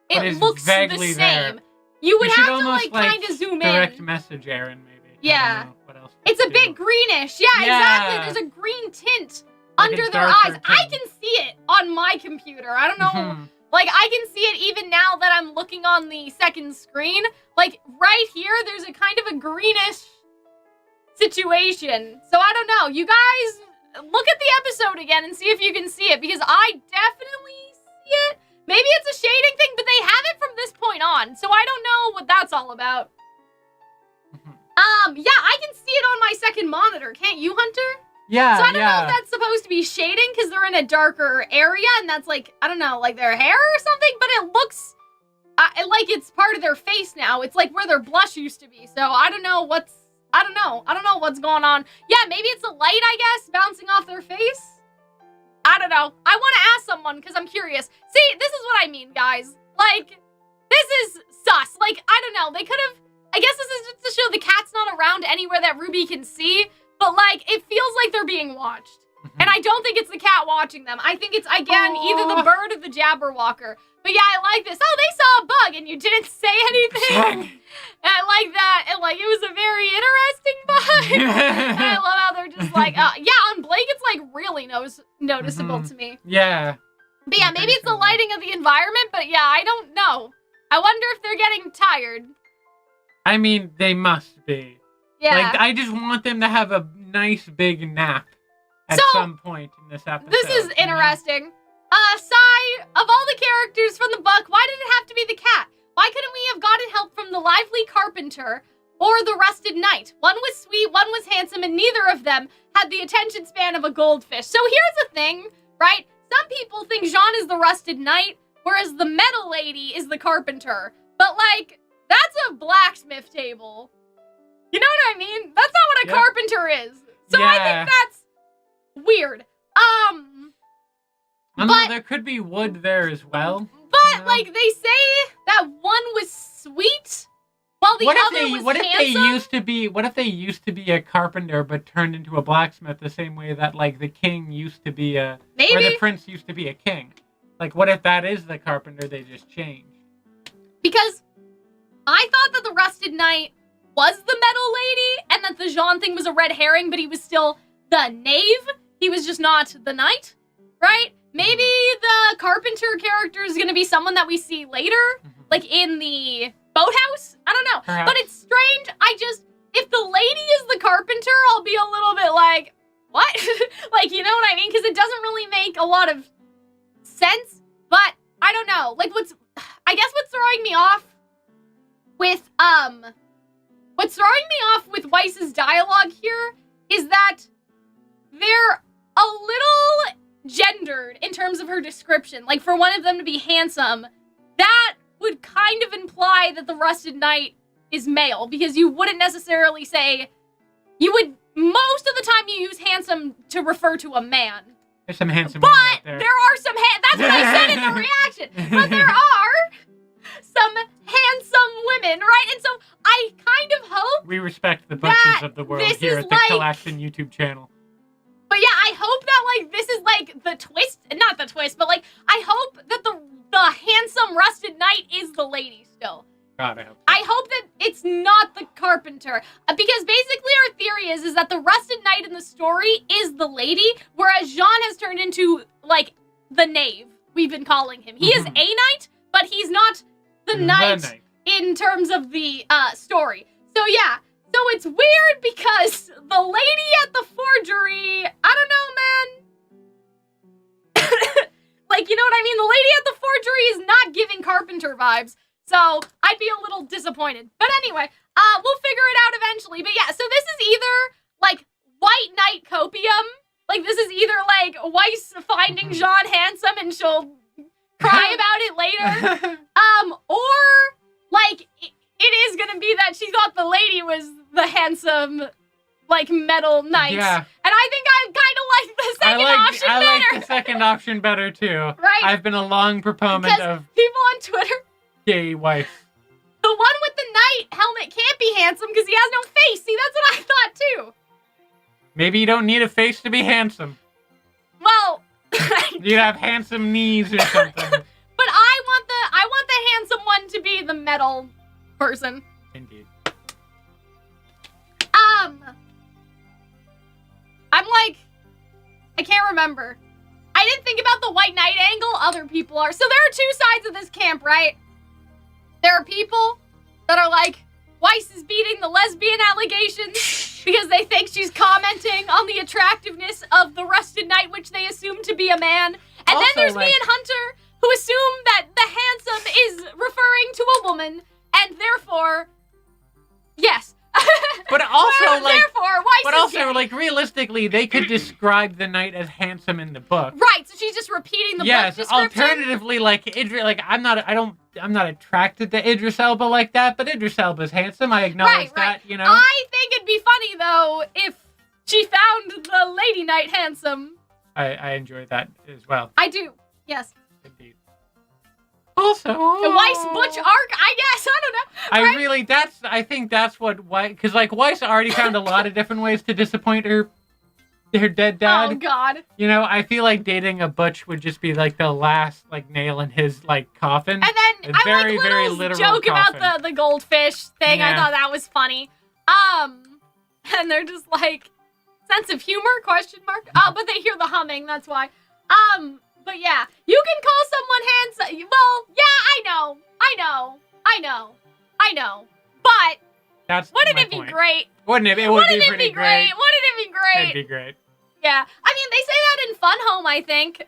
it looks the same. There. You would have to, like, kind of zoom in. Direct message, Aaron, maybe. Yeah. I don't know what else it's a bit greenish. Yeah, exactly. There's a green tint under their eyes. Tint. I can see it on my computer. I don't know. Like, I can see it even now that I'm looking on the second screen. Like, right here, there's a kind of a greenish situation. So, I don't know. You guys, look at the episode again and see if you can see it, because I definitely see it. Maybe it's a shading thing, but they have it from this point on. So, I don't know what that's all about. Yeah, I can see it on my second monitor. Can't you, Hunter? Yeah, so I don't know if that's supposed to be shading because they're in a darker area and that's like, I don't know, like their hair or something, but it looks like it's part of their face now. It's like where their blush used to be. So I don't know what's going on. Yeah, maybe it's a light, I guess, bouncing off their face. I don't know. I want to ask someone because I'm curious. See, this is what I mean, guys. Like, this is sus. Like, I don't know. They could have, I guess this is just to show the cat's not around anywhere that RWBY can see. But, like, it feels like they're being watched. And I don't think it's the cat watching them. I think it's, again, either the bird or the Jabberwocker. But yeah, I like this. Oh, they saw a bug and you didn't say anything. And I like that. And, like, it was a very interesting bug. And I love how they're just like, yeah, on Blake, it's, like, really noticeable to me. Yeah. But yeah, maybe it's the lighting of the environment. But yeah, I don't know. I wonder if they're getting tired. I mean, they must be. Yeah. Like, I just want them to have a nice big nap at some point in this episode. This is interesting. Sai, of all the characters from the book, why did it have to be the cat? Why couldn't we have gotten help from the lively carpenter or the rusted knight? One was sweet, one was handsome, and neither of them had the attention span of a goldfish. So here's the thing, right? Some people think Jean is the rusted knight, whereas the metal lady is the carpenter. But, like, that's a blacksmith table. You know what I mean? That's not what a carpenter is. So I think that's weird. But there could be wood there as well. But, like, they say that one was sweet, while the other was handsome. What if they used to be a carpenter, but turned into a blacksmith the same way that, like, the king used to be or the prince used to be a king? Like, what if that is the carpenter they just changed? Because I thought that the rusted knight was the metal lady, and that the Jean thing was a red herring, but he was still the knave. He was just not the knight, right? Maybe the carpenter character is going to be someone that we see later, like in the boathouse. I don't know. Perhaps. But it's strange. If the lady is the carpenter, I'll be a little bit like, what? Like, you know what I mean? Because it doesn't really make a lot of sense. But I don't know. Like, what's throwing me off with Weiss's dialogue here is that they're a little gendered in terms of her description. Like, for one of them to be handsome, that would kind of imply that the rusted knight is male, because you wouldn't necessarily say, most of the time you use handsome to refer to a man. There's some handsome women out there. There are some that's what I said in the reaction. But there are some handsome women, right? And so I kind of hope we respect the butchers of the world here at the Calxiyn YouTube channel. But yeah, I hope that, like, this is, like, the twist. Not the twist, but, like, I hope that the handsome rusted knight is the lady still. God, I hope so. I hope that it's not the carpenter. Because basically our theory is that the rusted knight in the story is the lady, whereas Jean has turned into, like, the knave, we've been calling him. He is a knight, but he's not the knight in terms of the story. So, yeah. So it's weird because the lady at the forgery, I don't know, man. Like, you know what I mean? The lady at the forgery is not giving carpenter vibes. So I'd be a little disappointed. But anyway, we'll figure it out eventually. But yeah, so this is either, like, White Knight Copium. Like, this is either, like, Weiss finding Jean handsome and she'll cry about it later. Or, like, it is gonna be that she thought the lady was the handsome, like, metal knight. Yeah. And I think I kind of like the second option better. I like the second option better, too. Right? I've been a long proponent of people on Twitter. Gay Weiss. The one with the knight helmet can't be handsome because he has no face. See, that's what I thought, too. Maybe you don't need a face to be handsome. Well... You'd have handsome knees or something. But I want the handsome one to be the metal person. Indeed. I'm like, I can't remember. I didn't think about the White Knight angle. Other people are. So there are two sides of this camp, right? There are people that are like, Weiss is beating the lesbian allegations because they think she's commenting on the attractiveness of the rusted knight, which they assume to be a man. And also, then there's like, me and Hunter, who assume that the handsome is referring to a woman, and therefore, yes. But also, like, therefore, Weiss but is also, gay. like, realistically, they could describe the knight as handsome in the book. Right, so she's just repeating the book description? Alternatively, like, I'm not attracted to Idris Elba like that, but Idris Elba's handsome. I acknowledge that, you know? I think it'd be funny, though, if she found the Lady Knight handsome. I enjoy that as well. I do, yes. Indeed. Also, the Weiss Butch arc, I guess. I don't know. Right? I think that's what Weiss, because like Weiss already found a lot of different ways to disappoint her dead dad. Oh God. You know, I feel like dating a Butch would just be like the last like nail in his like coffin. And then I like Little's joke coffin. about the goldfish thing. Yeah. I thought that was funny. And they're just like, sense of humor? Question mark. But they hear the humming. That's why. But yeah, you can call someone handsome. Well, yeah, I know. But wouldn't it be great? Wouldn't it? It would be pretty great. Wouldn't it be great? It'd be great. Yeah, I mean they say that in Fun Home. I think.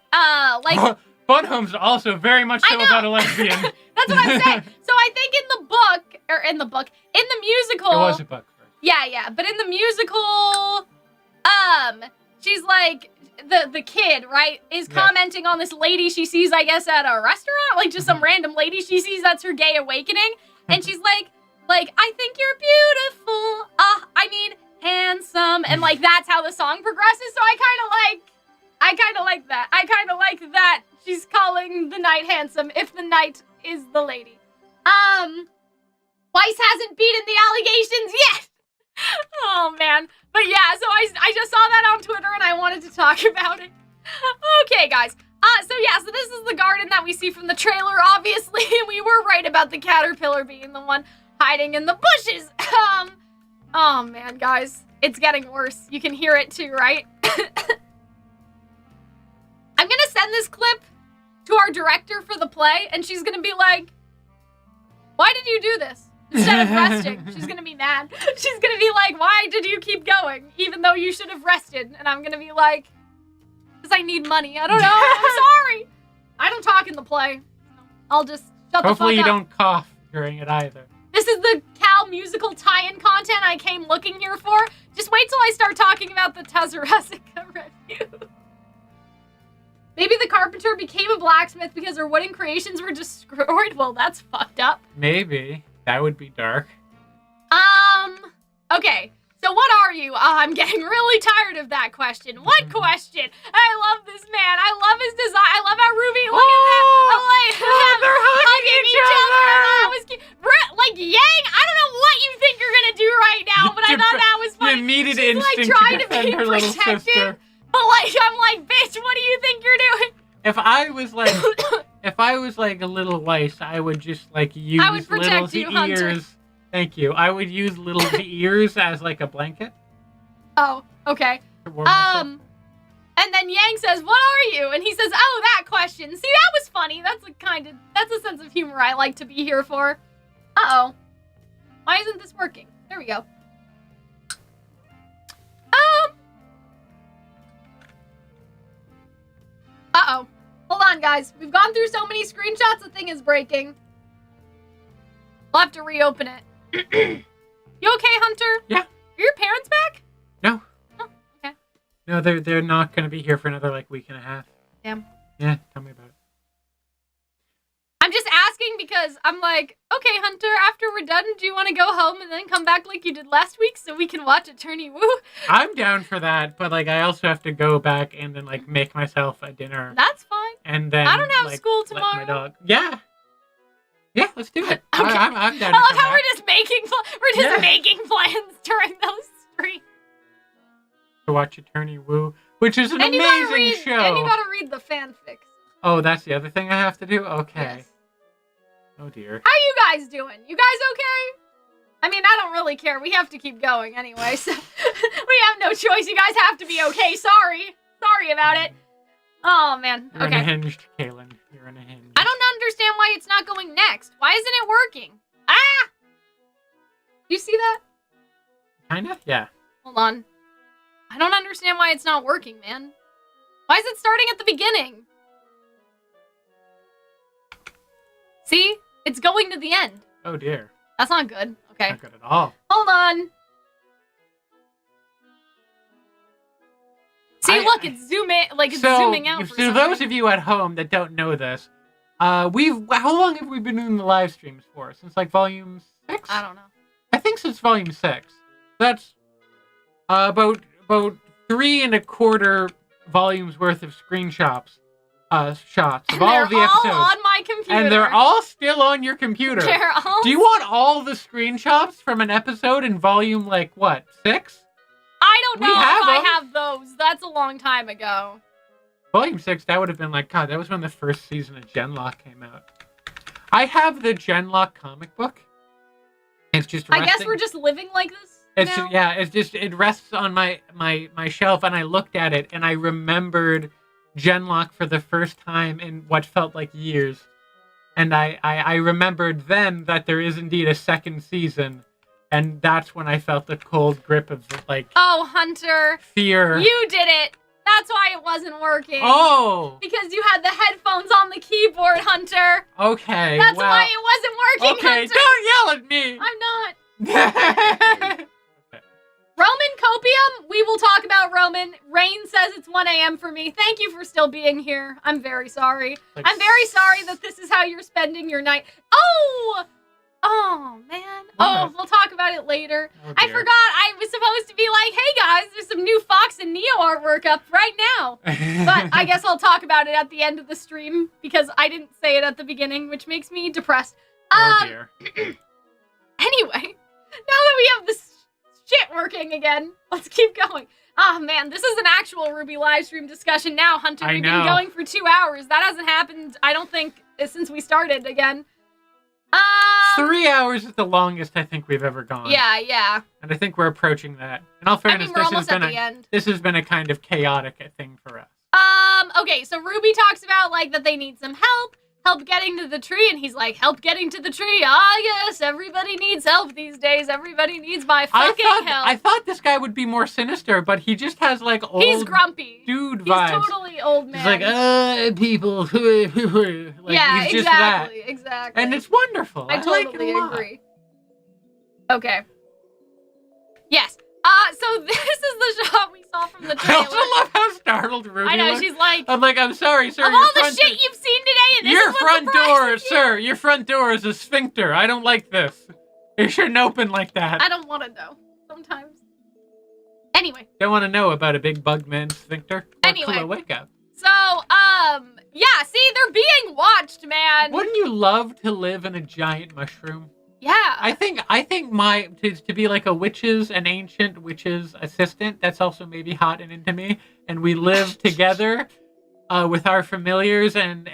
Like Fun Home's also very much so about a lesbian. That's what I'm saying. So I think in the musical. It was a book. Yeah. But in the musical, she's like. The kid, right, is commenting on this lady she sees, I guess, at a restaurant, like just some random lady she sees. That's her gay awakening, and she's like, I think you're beautiful. I mean, handsome, and like that's how the song progresses. So I kind of like that. I kind of like that she's calling the knight handsome if the knight is the lady. Weiss hasn't beaten the allegations yet. Oh man. But yeah, so I just saw that on Twitter and I wanted to talk about it. Okay, guys. So this is the garden that we see from the trailer, obviously. We were right about the caterpillar being the one hiding in the bushes. Oh man, guys. It's getting worse. You can hear it too, right? I'm gonna send this clip to our director for the play, and she's gonna be like, why did you do this? Instead of resting, she's gonna be mad. She's gonna be like, why did you keep going? Even though you should have rested. And I'm gonna be like, because I need money. I don't know. I'm sorry. I don't talk in the play. I'll just shut the fuck up. Hopefully you don't cough during it either. This is the Cal musical tie-in content I came looking here for. Just wait till I start talking about the Tazarasica review. Maybe the carpenter became a blacksmith because her wooden creations were destroyed. Well, that's fucked up. Maybe. That would be dark. Okay. So what are you? I'm getting really tired of that question. What question? I love this man. I love his design. I love how Ruby, look at that. I like they're hugging each other. That was cute. Like, Yang, I don't know what you think you're going to do right now, but I thought that was funny. The immediate She's instinct like trying to to be defend her little protective. sister. But like, I'm like, bitch, what do you think you're doing? If I was like a little Weiss, I would just like use Little's you, Hunter. ears. Thank you. I would use Little's ears as like a blanket. Oh, okay. And then Yang says, "What are you?" And he says, "Oh, that question. See, that was funny. That's a sense of humor I like to be here for." Uh-oh. Why isn't this working? There we go. Uh-oh. Hold on, guys. We've gone through so many screenshots, the thing is breaking. We'll have to reopen it. You okay, Hunter? Yeah. Are your parents back? No. Oh, okay. No, they're not going to be here for another like week and a half. Damn. Yeah, tell me about it. I'm just asking because I'm like, okay, Hunter, after we're done, do you want to go home and then come back like you did last week so we can watch Attorney Woo? I'm down for that, but like I also have to go back and then like make myself a dinner. That's fine. And then I don't have like, school let tomorrow. my dog. Yeah. Yeah, let's do it. Okay. I'm down. I love how we're just making plans during those streams. To watch Attorney Woo, which is an And amazing show. And you gotta read the fanfics. Oh, that's the other thing I have to do? Okay. Yes. Oh dear. How you guys doing? You guys okay? I mean, I don't really care. We have to keep going anyway, so we have no choice. You guys have to be okay. Sorry about it. Oh, man. You're okay. unhinged, Kaylin. You're unhinged. I don't understand why it's not going next. Why isn't it working? Ah! Do you see that? Kinda? Yeah. Hold on. I don't understand why it's not working, man. Why is it starting at the beginning? See? It's going to the end. Oh dear. That's not good. Okay. Not good at all. Hold on. See, look, it's zooming out. So those of you at home that don't know this, how long have we been doing the live streams for? Since like volume 6? I don't know. I think since volume 6. That's about 3 1/4 volumes worth of screenshots. Shots of all of the episodes. They're all on my computer. And they're all still on your computer. They're all... Do you want all the screenshots from an episode in volume, like, what, 6? I don't know if I them. have those. That's a long time ago. Volume 6, that would have been like, God, that was when the first season of Genlock came out. I have the Genlock comic book. It's just resting. I guess we're just living like this now? Yeah, it rests on my shelf, and I looked at it, and I remembered Genlock for the first time in what felt like years. And I remembered then that there is indeed a second season, and that's when I felt the cold grip of, like... Oh, Hunter. Fear. You did it. That's why it wasn't working. Oh! Because you had the headphones on the keyboard, Hunter. Okay, That's why it wasn't working, okay, Hunter. don't yell at me! I'm not. Roman Copium, we will talk about Roman. Rain says it's 1 a.m. for me. Thank you for still being here. I'm very sorry. I'm very sorry that this is how you're spending your night. Oh, man. Oh, we'll talk about it later. I forgot I was supposed to be like, hey, guys, there's some new Fox and Neo artwork up right now. But I guess I'll talk about it at the end of the stream because I didn't say it at the beginning, which makes me depressed. Dear. Anyway, now that we have this shit working again, let's keep going. Oh man, this is an actual RWBY live stream discussion now, Hunter. We've been going for 2 hours. That hasn't happened, I don't think, since we started again. 3 hours is the longest I think we've ever gone. Yeah. And I think we're approaching that. In all fairness, we're almost at the end. This has been a kind of chaotic thing for us. Okay, so RWBY talks about, like, that they need some help getting to the tree, and he's like, help getting to the tree? Yes, everybody needs help these days. Everybody needs my fucking help. I thought this guy would be more sinister, but he just has, like, old... He's grumpy. Dude vibes. He's totally old man. He's like, people. Like, yeah, he's just that. Exactly. And it's wonderful. I totally agree. Okay. Yes. So this is the shot we saw from the trailer. I also love how startled Ruby I know, looks. she's like... I'm sorry, sir. Of all the shit you've seen today, and this your is what front door, surprises you. sir. Your front door is a sphincter. I don't like this. It shouldn't open like that. I don't want to know. Sometimes. Anyway. Don't want to know about a big bug man sphincter? Anyway. Wake up. So, yeah, see, they're being watched, man. Wouldn't you love to live in a giant mushroom? Yeah. I think to be like an ancient witch's assistant, that's also maybe hot and into me. And we live together with our familiars and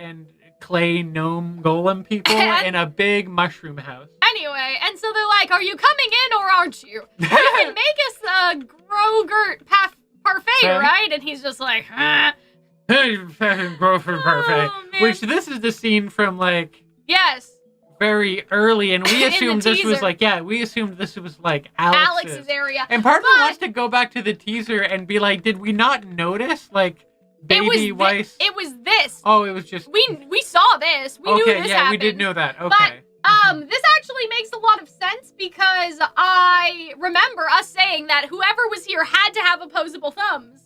clay gnome golem people in a big mushroom house. Anyway, and so they're like, are you coming in or aren't you? You can make us a Grogurt parfait, right? And he's just like, Hey, fucking Grogurt parfait. Man. Which this is the scene from like... Yes. Very early, and we assumed this was teaser. we assumed this was like Alex's area. And part of me wants to go back to the teaser and be like, did we not notice like baby Weiss? It was this. Oh, it was just we saw this. We knew this happened. We did know that. Okay. But this actually makes a lot of sense because I remember us saying that whoever was here had to have opposable thumbs.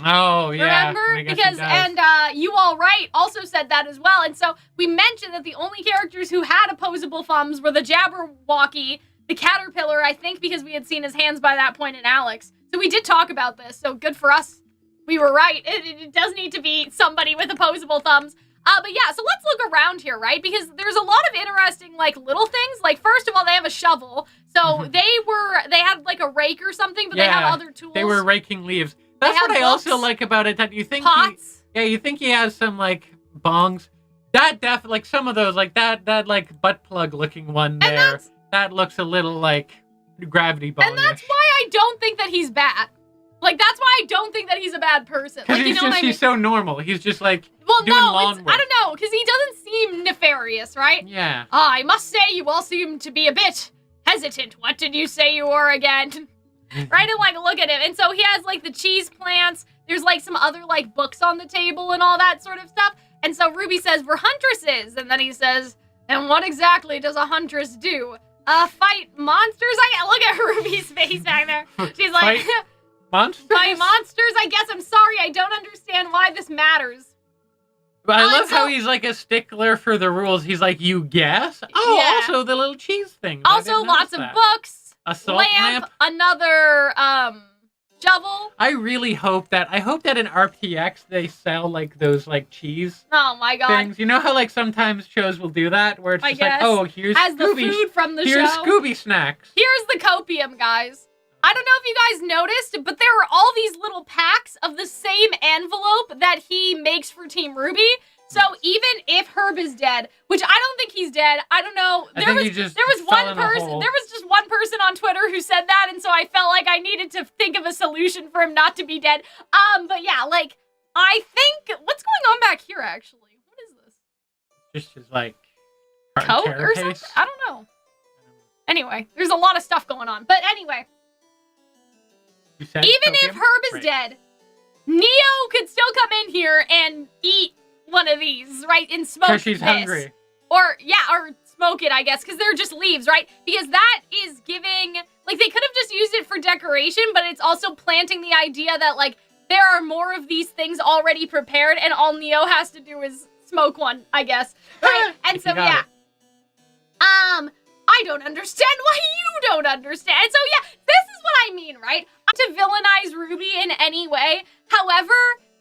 Oh, yeah. Remember? Because, you all right also said that as well. And so we mentioned that the only characters who had opposable thumbs were the Jabberwocky, the Caterpillar, I think because we had seen his hands by that point in Alex. So we did talk about this. So good for us. We were right. It does need to be somebody with opposable thumbs. But yeah, so let's look around here, right? Because there's a lot of interesting, like, little things. Like, first of all, they have a shovel. So they had, like, a rake or something, but they have other tools. They were raking leaves. That's what I also like about it. That you think pots. You think he has some like bongs. That like some of those like that like butt plug looking one there. That looks a little like gravity bong. And that's why I don't think that he's bad. Like that's why I don't think that he's a bad person. Like you know what I mean? He's so normal. He's just like I don't know, because he doesn't seem nefarious, right? Yeah. I must say you all seem to be a bit hesitant. What did you say you were again? Right, and like look at him. And so he has like the cheese plants. There's like some other like books on the table and all that sort of stuff. And so RWBY says, we're huntresses. And then he says, and what exactly does a huntress do? Fight monsters? I look at RWBY's face back there. She's like, Monsters? By monsters, I guess. I'm sorry, I don't understand why this matters. But I love how he's like a stickler for the rules. He's like, you guess? Oh, Yeah. also the little cheese thing. Also, lots of books. A salt lamp. Another, shovel. I hope that in RPX they sell like those like cheese Oh my god. things. You know how like sometimes shows will do that where it's I just like, guess. oh, here's As the Scooby. food from the Here's show. Scooby snacks. Here's the copium, guys. I don't know if you guys noticed, but there are all these little packs of the same envelope that he makes for Team RWBY. So even if Herb is dead, which I don't think he's dead, I don't know. There was just one person on Twitter who said that, and so I felt like I needed to think of a solution for him not to be dead. But yeah, like I think what's going on back here actually? What is this? Just like Coat or something? I don't know. Anyway, there's a lot of stuff going on. But anyway, even if Herb is dead, Neo could still come in here and eat one of these, right? And smoke this. Because she's hungry. Or smoke it, I guess, because they're just leaves, right? Because that is giving, like, they could have just used it for decoration, but it's also planting the idea that, like, there are more of these things already prepared, and all Neo has to do is smoke one, I guess. Right? And so, yeah. I don't understand why you don't understand. So, yeah, this is what I mean, right? To villainize RWBY in any way. However,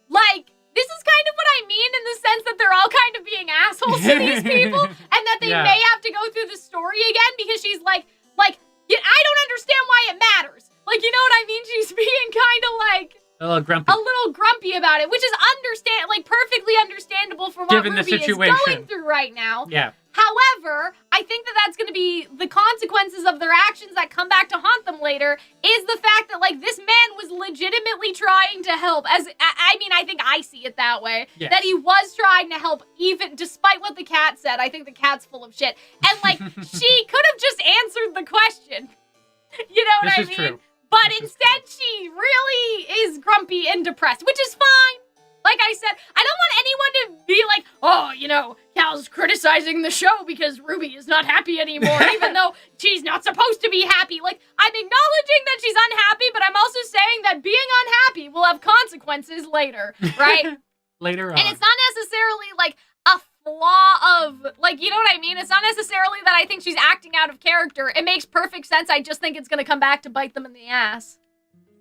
like, this is kind of what I mean in the sense that they're all kind of being assholes to these people, and that they may have to go through the story again because she's like, yeah, I don't understand why it matters. Like, you know what I mean? She's being kind of like a little grumpy about it, which is perfectly understandable for what given RWBY the situation is going through right now. Yeah. However, I think that that's going to be the consequences of their actions that come back to haunt them later, is the fact that, like, this man was legitimately trying to help. I think I see it that way. Yes. That he was trying to help, even despite what the cat said. I think the cat's full of shit. And, like, she could have just answered the question. You know what I mean? This is true. But instead, she really is grumpy and depressed, which is fine. Like I said, I don't want anyone to be like, oh, you know, Cal's criticizing the show because RWBY is not happy anymore, even though she's not supposed to be happy. Like, I'm acknowledging that she's unhappy, but I'm also saying that being unhappy will have consequences later, right? Later on. And it's not necessarily, like, a flaw of, like, you know what I mean? It's not necessarily that I think she's acting out of character. It makes perfect sense. I just think it's going to come back to bite them in the ass.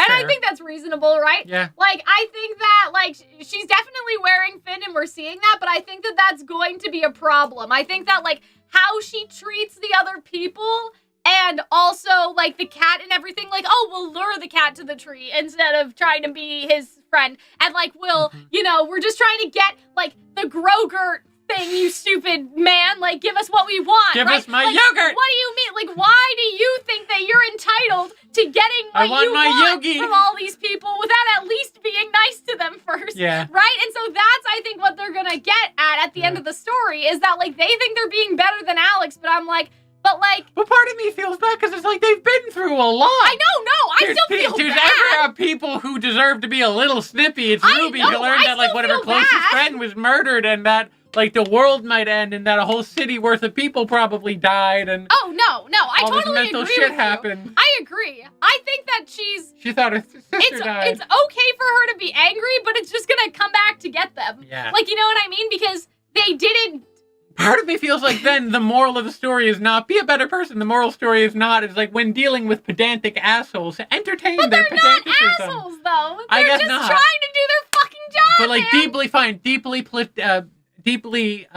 And I think that's reasonable, right? Yeah. Like, I think that, like, she's definitely wearing Finn and we're seeing that, but I think that that's going to be a problem. I think that, like, how she treats the other people and also, like, the cat and everything, like, oh, we'll lure the cat to the tree instead of trying to be his friend. And, like, we'll, you know, we're just trying to get, like, the Grogurt thing, you stupid man. Like, give us what we want. Give us my yogurt. What do you mean? Like, why do you think that you're entitled to getting what you want from all these people without at least being nice to them first? Yeah. Right? And so that's, I think, what they're gonna get at the end of the story is that, like, they think they're being better than Alex, but I'm like, but part of me feels bad because it's like they've been through a lot. I know, no, I still feel bad. There's ever people who deserve to be a little snippy. It's RWBY to learn that, like, one of her closest friend was murdered and that, like, the world might end and that a whole city worth of people probably died and oh no, I totally agree with you. Happened. I agree. I think that she thought her sister died. It's okay for her to be angry, but it's just gonna come back to get them. Yeah. Like, you know what I mean? Because they didn't. Part of me feels like then the moral of the story is not be a better person. The moral story is not. It's like when dealing with pedantic assholes, entertain their pedanticism. But they're not assholes, though. I guess just not. Trying to do their fucking job. But, like, man. deeply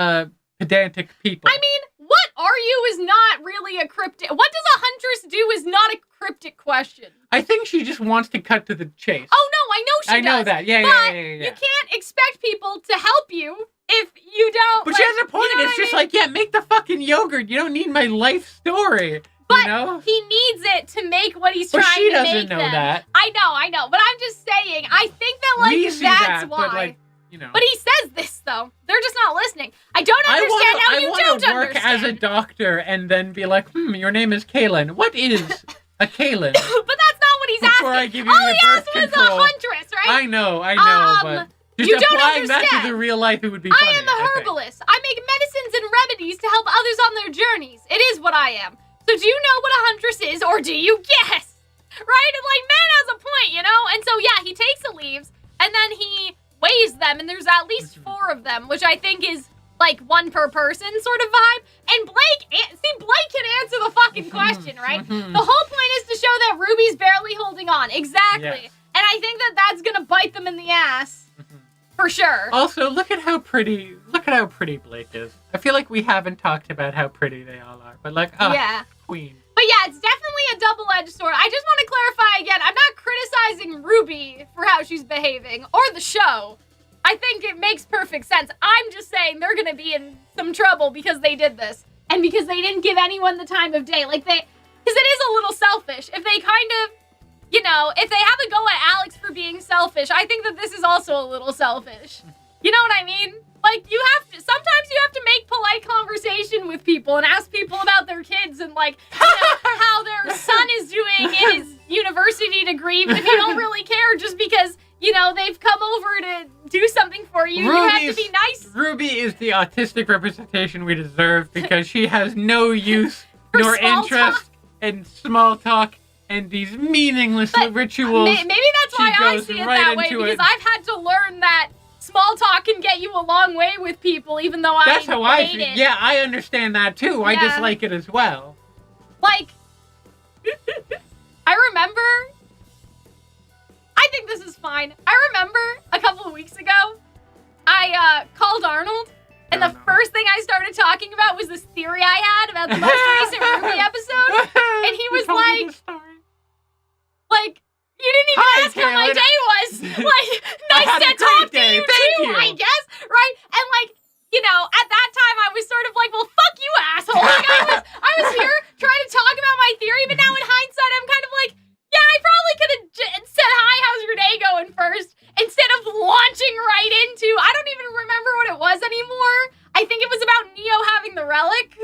pedantic people. I mean, what are you is not really a cryptic. What does a huntress do is not a cryptic question. I think she just wants to cut to the chase. Oh no, I know she does. I know that. Yeah. You can't expect people to help you if you don't. But she has a point. You know it's just like, yeah, make the fucking yogurt. You don't need my life story. But you know? He needs it to make what he's trying to make. She doesn't know that. I know. But I'm just saying. I think that, like, that's why. But, like, you know. But he says this though. They're just not listening. I don't understand how you don't understand. I want to work as a doctor and then be like, your name is Kaylin. What is a Kaylin? But that's not what he's asking. I give you all he asked was a huntress, right? I know, but just you applying that to the real life, it would be funny. I am a herbalist. I make medicines and remedies to help others on their journeys. It is what I am. So do you know what a huntress is, or do you guess? right? And like, man has a point, you know? And so, yeah, he takes the leaves, and then he weighs them, and there's at least 4 of them, which I think is like 1 per person sort of vibe. And Blake can answer the fucking question, right? The whole point is to show that Ruby's barely holding on. Exactly. Yes. And I think that that's gonna bite them in the ass. For sure. Also, look at how pretty Blake is. I feel like we haven't talked about how pretty they all are, but like, yeah. Queen. But yeah, it's definitely a double-edged sword. I just want to clarify again, I'm not criticizing Ruby for how she's behaving, or the show. I think it makes perfect sense. I'm just saying they're gonna be in some trouble because they did this. And because they didn't give anyone the time of day. Like, because it is a little selfish. If they kind of, you know, if they have a go at Alex for being selfish, I think that this is also a little selfish. You know what I mean? Like, sometimes you have to make polite conversation with people and ask people about their kids and, like, you know, how their son is doing in his university degree, even if you don't really care, just because, you know, they've come over to do something for you. You have to be nice. Ruby is the autistic representation we deserve because she has no use nor interest in small talk and these meaningless rituals. Maybe that's why I see it that way, because I've had to learn that small talk can get you a long way with people, even though that's how I feel. it. Yeah, I understand that too. Yeah. I dislike it as well. Like, I remember, I think this is fine. I remember a couple of weeks ago, I called Arnold, and the first thing I started talking about was this theory I had about the most recent RWBY episode, and he was like, you didn't even ask how my day was. Like, nice to talk to you too, I guess, right? And like, you know, at that time I was sort of like, well, fuck you, asshole. Like, I was here trying to talk about my theory, but now in hindsight, I'm kind of like, yeah, I probably could have said, hi, how's your day going first, instead of launching right into, I don't even remember what it was anymore. I think it was about Neo having the relic.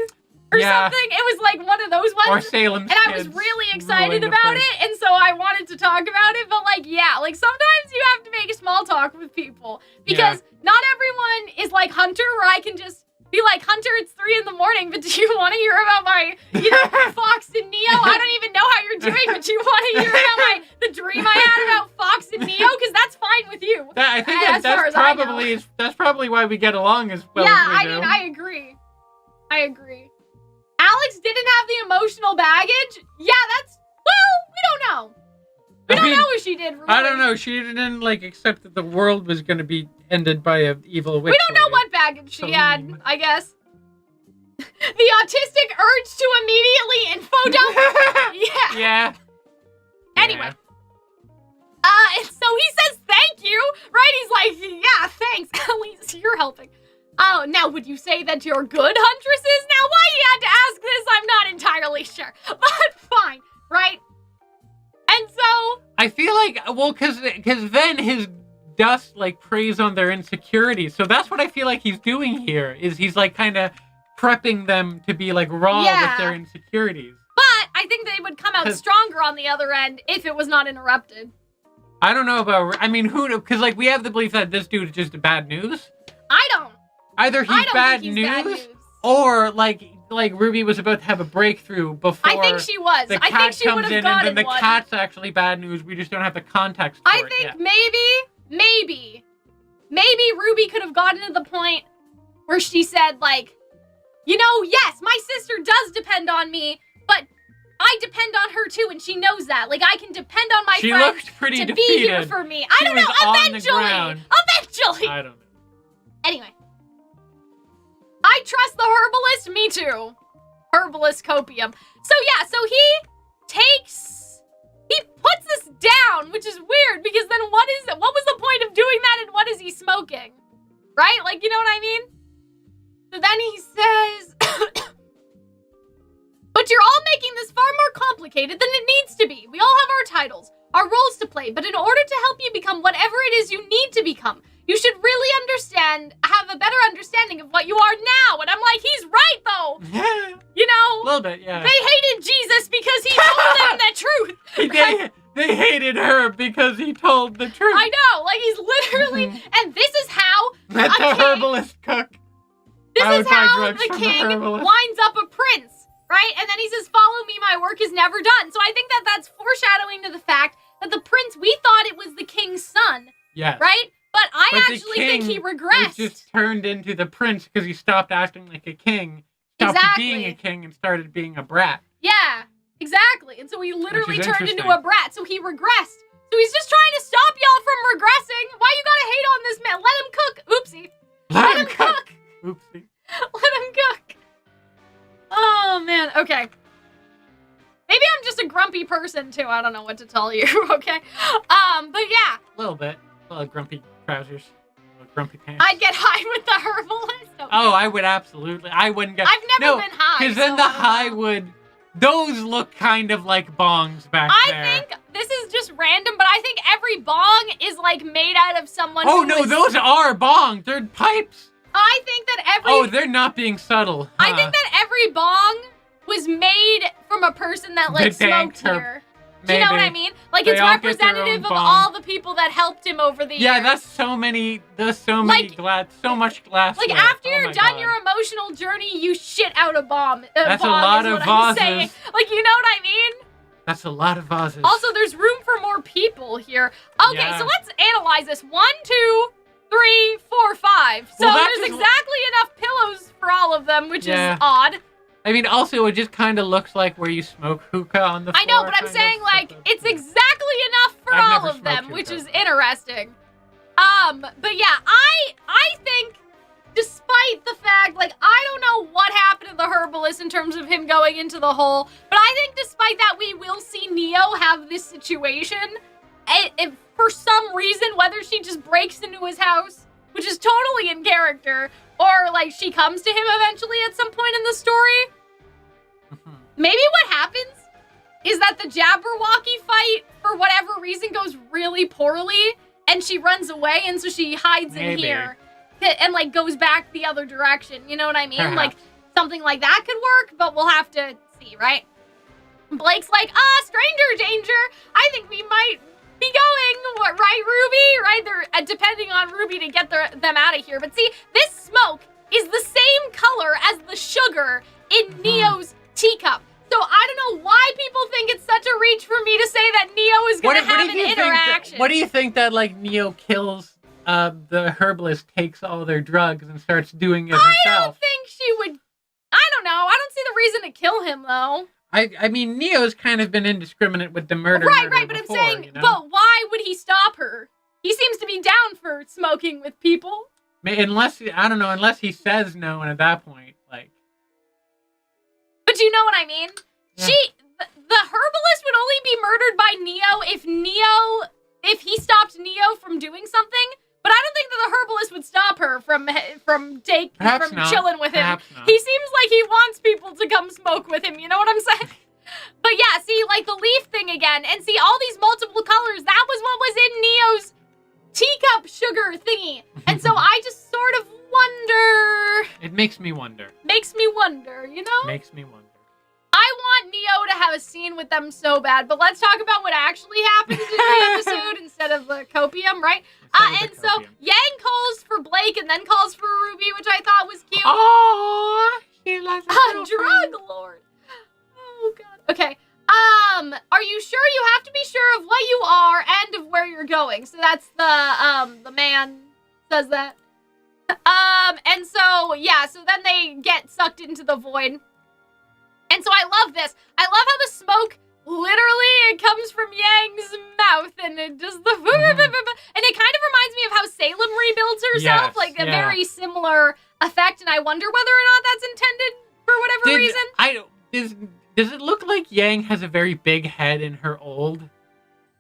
Or something. It was like one of those ones. Or Salem's And I was really excited about it, and so I wanted to talk about it. But like, yeah, like sometimes you have to make small talk with people. Because not everyone is like Hunter, where I can just be like, Hunter, it's 3 a.m, but do you want to hear about my, you know, Fox and Neo? I don't even know how you're doing, but do you want to hear about the dream I had about Fox and Neo? Because that's fine with you. I think that's probably why we get along as well. Yeah, I mean, I agree. Alex didn't have the emotional baggage. Yeah, we don't know. We don't know if she did, really. I don't know. She didn't, like, accept that the world was going to be ended by an evil witch. We don't know what baggage she had, I guess. The autistic urge to immediately info dump? Yeah. Anyway. So he says thank you, right? He's like, yeah, thanks. At least you're helping. Oh, now would you say that you're good huntresses? Now, why you had to ask this, I'm not entirely sure. But fine, right? And so... I feel like, well, because then his dust, like, preys on their insecurities. So that's what I feel like he's doing here, is he's, like, kind of prepping them to be, like, raw with their insecurities. But I think they would come out stronger on the other end if it was not interrupted. I don't know about... I mean, because, like, we have the belief that this dude is just bad news. I don't. Either he's bad news, or like Ruby was about to have a breakthrough before. I think she was. I think she would have gotten and then the cat's actually bad news. We just don't have the context for it. I think maybe Ruby could have gotten to the point where she said, like, you know, yes, my sister does depend on me, but I depend on her too, and she knows that. Like, I can depend on my friends to be here for me. I don't know. Eventually. I don't know. Anyway. I trust the herbalist, me too. Herbalist copium. So yeah, so he puts this down, which is weird, because then what was the point of doing that, and what is he smoking? Right? Like, you know what I mean? So then he says, but you're all making this far more complicated than it needs to be. We all have our titles, our roles to play, but in order to help you become whatever it is you need to become, you should really have a better understanding of what you are now. And I'm like, he's right, though. You know? A little bit, yeah. They hated Jesus because he told them the truth. They hated her because he told the truth. I know. Like, he's literally... And this is how Let the herbalist cook. This is how the king winds up a prince. right? And then he says, follow me, my work is never done. So I think that that's foreshadowing to the fact that the prince, we thought it was the king's son. Yes. Right? But I But actually think he regressed. He just turned into the prince because he stopped acting like a king, stopped being a king, and started being a brat. Yeah, exactly. And so he literally turned into interesting. a brat. So he regressed. So he's just trying to stop y'all from regressing. Why you gotta hate on this man? Let him cook. Oopsie. Let him cook. Oopsie. Let him cook. Oh, man. Okay. Maybe I'm just a grumpy person, too. I don't know what to tell you, okay? But yeah. A little bit. A little grumpy trousers. A little grumpy pants. I'd get high with the herbalist. Okay. Oh, I would absolutely. I wouldn't get... I've never been high. Because then so the high would... Those look kind of like bongs back there. I think this is just random, but I think every bong is, like, made out of someone Oh, who no, those are bongs. They're pipes. I think that every... Oh, they're not being subtle. Huh? I think that every bong was made from a person that, like, smoked here. Do you know what I mean? Like, They it's all get their representative own of bong. all the people that helped him over the years. Yeah, that's so many. There's so many glass. So much glass. Like, after you're done your emotional journey, you shit out a bomb. That's bong a lot is of what I'm vases. saying. Like, you know what I mean? That's a lot of vases. Also, there's room for more people here. Okay, Yeah. so let's analyze this. 1, 2, 3, 4, 5. So Well, there's exactly enough pillows for all of them, which is odd. I mean, also, it just kind of looks like where you smoke hookah on the floor. I know, but I'm saying, like, it's exactly enough for I've all never of them, smoked which hookah. is interesting. But yeah, I think, despite the fact, like, I don't know what happened to the herbalist in terms of him going into the hole, but I think despite that, we will see Neo have this situation. If for some reason, whether she just breaks into his house, which is totally in character, or, like, she comes to him eventually at some point in the story. Maybe what happens is that the Jabberwocky fight, for whatever reason, goes really poorly, and she runs away, and so she hides in here, and, like, goes back the other direction. You know what I mean? Perhaps. Like, something like that could work, but we'll have to see, right? Blake's like, stranger danger. I think we might be going, right, Ruby? Right? They're depending on Ruby to get them out of here. But see, this smoke is the same color as the sugar in Neo's teacup. So I don't know why people think it's such a reach for me to say that Neo is going to have an interaction. What do you think that, like, Neo kills the herbalist, takes all their drugs, and starts doing it herself? I don't think she would. I don't know. I don't see the reason to kill him, though. I mean, Neo's kind of been indiscriminate with the murder. Right, but before, I'm saying, but why would he stop her? He seems to be down for smoking with people. Unless, I don't know, unless he says no, and at that point, like... But you know what I mean? Yeah. The herbalist would only be murdered by if he stopped Neo from doing something. But I don't think that the herbalist would stop her from chilling with him. He seems like he wants people to come smoke with him. You know what I'm saying? But yeah, see, like the leaf thing again, and see all these multiple colors. That was what was in Neo's teacup sugar thingy, and so I just sort of wonder. It makes me wonder. Makes me wonder, you know? Makes me wonder. I want Neo to have a scene with them so bad, but let's talk about what actually happens in the episode instead of the copium, right? And so Yang calls for Blake and then calls for Ruby, which I thought was cute. Oh, she loves a drug lord. Oh god. Okay. Are you sure? You have to be sure of what you are and of where you're going. So that's the man says that. And so yeah, so then they get sucked into the void. And so I love this. I love how the smoke, literally, it comes from Yang's mouth, and it does the... And it kind of reminds me of how Salem rebuilds herself, a very similar effect, and I wonder whether or not that's intended for whatever reason. Does it look like Yang has a very big head in her old?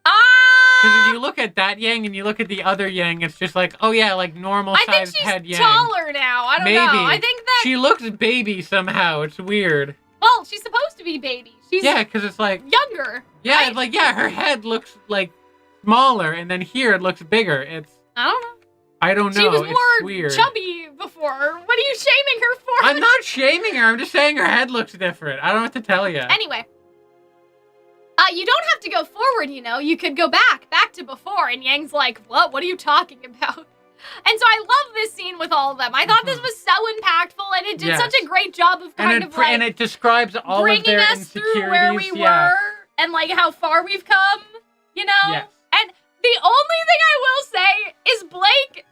Because if you look at that Yang and you look at the other Yang, it's just like, oh yeah, like normal-sized head Yang. I think she's taller now. I don't know. I think that... She looks baby somehow. It's weird. Well, she's supposed to be baby. She's because it's like... younger. Yeah, right? Her head looks, like, smaller, and then here it looks bigger. I don't know. I don't know. She was it's more weird. chubby before. What are you shaming her for? I'm not shaming her. I'm just saying her head looks different. I don't know what to tell you. Anyway. You don't have to go forward, you know. You could go back to before. And Yang's like, what? What are you talking about? And so I love this scene with with all of them. I thought this was so impactful, and it did such a great job of and it describes all of their us through where we were and like how far we've come, you know? Yes. And the only thing I will say is Blake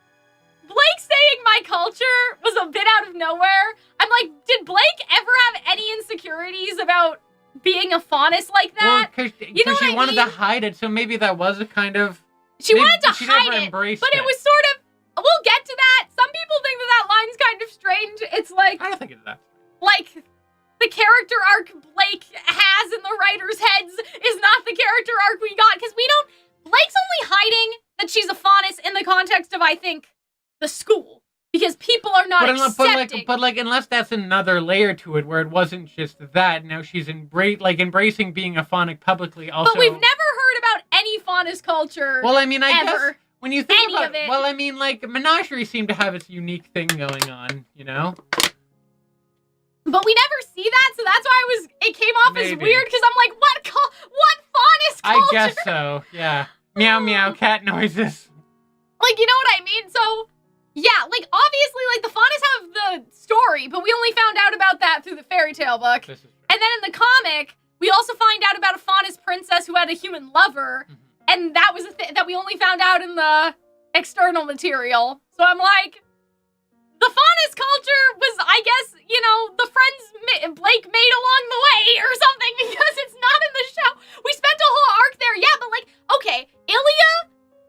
saying my culture was a bit out of nowhere. I'm like, did Blake ever have any insecurities about being a Faunus like that? Well, because she wanted to hide it, so maybe that was a kind of... She wanted to hide it, but it was sort of... We'll get to that. Some people think that line's kind of strange. It's like... I don't think it's that. Like, the character arc Blake has in the writers' heads is not the character arc we got, because we don't... Blake's only hiding that she's a Faunus in the context of, I think, the school. Because people are not accepting. But unless that's another layer to it, where it wasn't just that, now she's embracing being a Faunic publicly also... But we've never heard about any Faunus culture. Well, I mean, I ever. guess when you think Any about of it. well, I mean, like, Menagerie seemed to have its unique thing going on, you know? But we never see that, so that's why it came off as Maybe. weird, because I'm like, what Faunus culture? I guess so, yeah. Meow meow cat noises. Like, you know what I mean? So, yeah, like, obviously, like, the Faunus have the story, but we only found out about that through the fairy tale book. This is true. And then in the comic, we also find out about a Faunus princess who had a human lover, and that was a thing that we only found out in the external material. So I'm like, the Faunus culture was, I guess, you know, the friends Blake made along the way or something, because it's not in the show. We spent a whole arc there, yeah, but like, okay, Ilya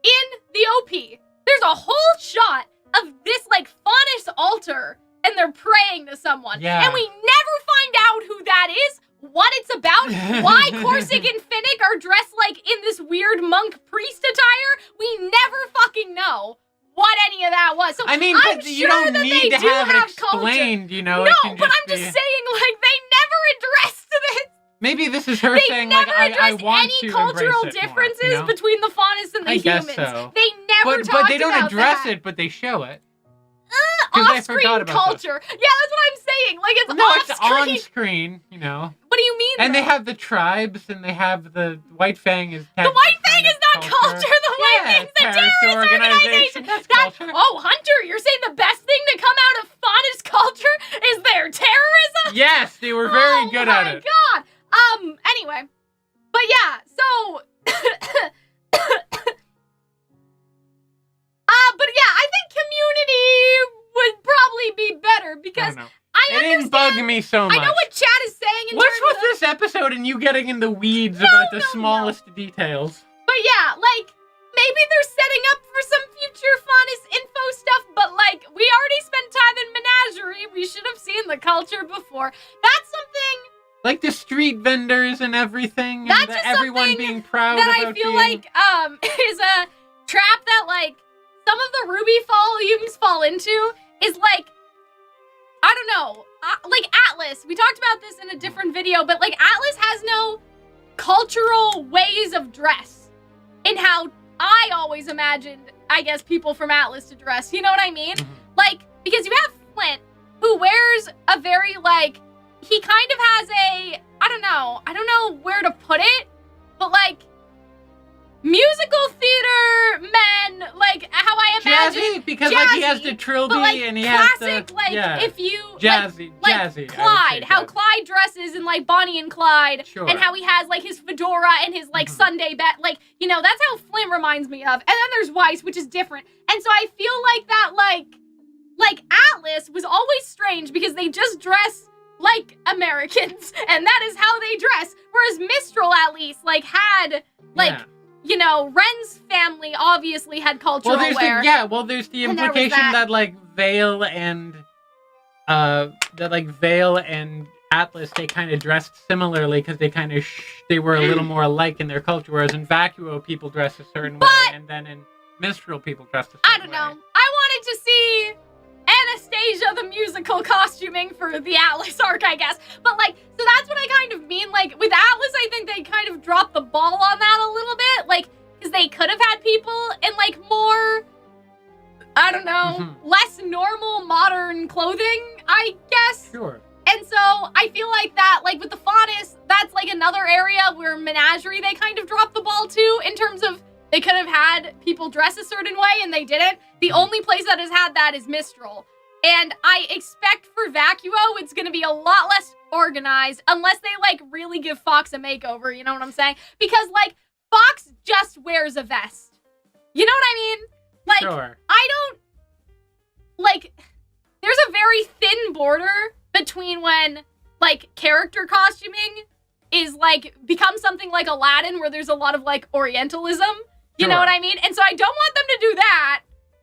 in the OP, there's a whole shot of this, like, Faunus altar, and they're praying to someone. Yeah. And we never find out who that is, what it's about, why Corsic and Finnick are dressed, like, in this weird monk priest attire. We never fucking know what any of that was. So I mean, I'm but sure you don't that need they to do have it explained, culture. you know? No, it can but just I'm just be... saying, like, they never addressed this. Maybe this is her They saying, never like, I addressed want any to cultural embrace it differences more, you know? between the Faunus and the I guess humans. so. They never talked But they don't about address that. it, but they show it. 'Cause I Off-screen forgot about culture. Yeah, that's what I'm saying. Like, it's No, it's off-screen. on screen, you know. What do you mean? And though? they have the tribes, and they have the White Fang is... The White Fang is not culture. The White Fang's a terrorist organization. That's culture. Oh, Hunter, you're saying the best thing to come out of Faunus culture is their terrorism? Yes, they were very good at it. Oh my god. Anyway. But yeah, so... but yeah, I think Community would probably be better, because It didn't bug me so much. I know what chat is saying in What's terms with of... this episode and you getting in the weeds about the smallest details? But yeah, like, maybe they're setting up for some future Faunus info stuff, but like, we already spent time in Menagerie. We should have seen the culture before. That's something... Like the street vendors and everything, That's and just everyone something being proud that about I feel being... like is a trap that like some of the RWBY volumes fall into, is like, I don't know, like Atlas. We talked about this in a different video, but like Atlas has no cultural ways of dress in how I always imagined, I guess, people from Atlas to dress. You know what I mean? Like, because you have Flint, who wears a very like, he kind of has a, I don't know where to put it, but like, musical theater men, like how I imagine Jazzy, because like he has the trilby, but, like, and he classic, has the like if you jazzy, like jazzy. Clyde, how Clyde dresses in like Bonnie and Clyde, Sure. and how he has like his fedora and his like Sunday bet, like, you know, that's how Flint reminds me of. And then there's Weiss, which is different, and so I feel like that like Atlas was always strange because they just dress like Americans, and that is how they dress. Whereas Mistral, at least, like had like, you know, Ren's family obviously had cultural wear. There's the implication that like Vale and Atlas, they kind of dressed similarly because they kind of they were a little more alike in their culture. Whereas in Vacuo, people dress a certain way, and then in Mistral, people dressed a certain way. I don't know. I wanted to see Anastasia the musical costuming for the Atlas arc, I guess. But like, so that's what I kind of mean. Like with Atlas, I think they kind of dropped the ball on that a little bit. Like, because they could have had people in like more, I don't know, less normal modern clothing, I guess. Sure. And so I feel like that, like with the Faunus, that's like another area where Menagerie, they kind of dropped the ball too, in terms of They could have had people dress a certain way and they didn't. The only place that has had that is Mistral. And I expect for Vacuo, it's going to be a lot less organized unless they, like, really give Fox a makeover, you know what I'm saying? Because, like, Fox just wears a vest. You know what I mean? Like, Sure. I don't, like, there's a very thin border between when, like, character costuming is, like, becomes something like Aladdin where there's a lot of, like, Orientalism. You know Sure. what I mean? And so I don't want them to do that.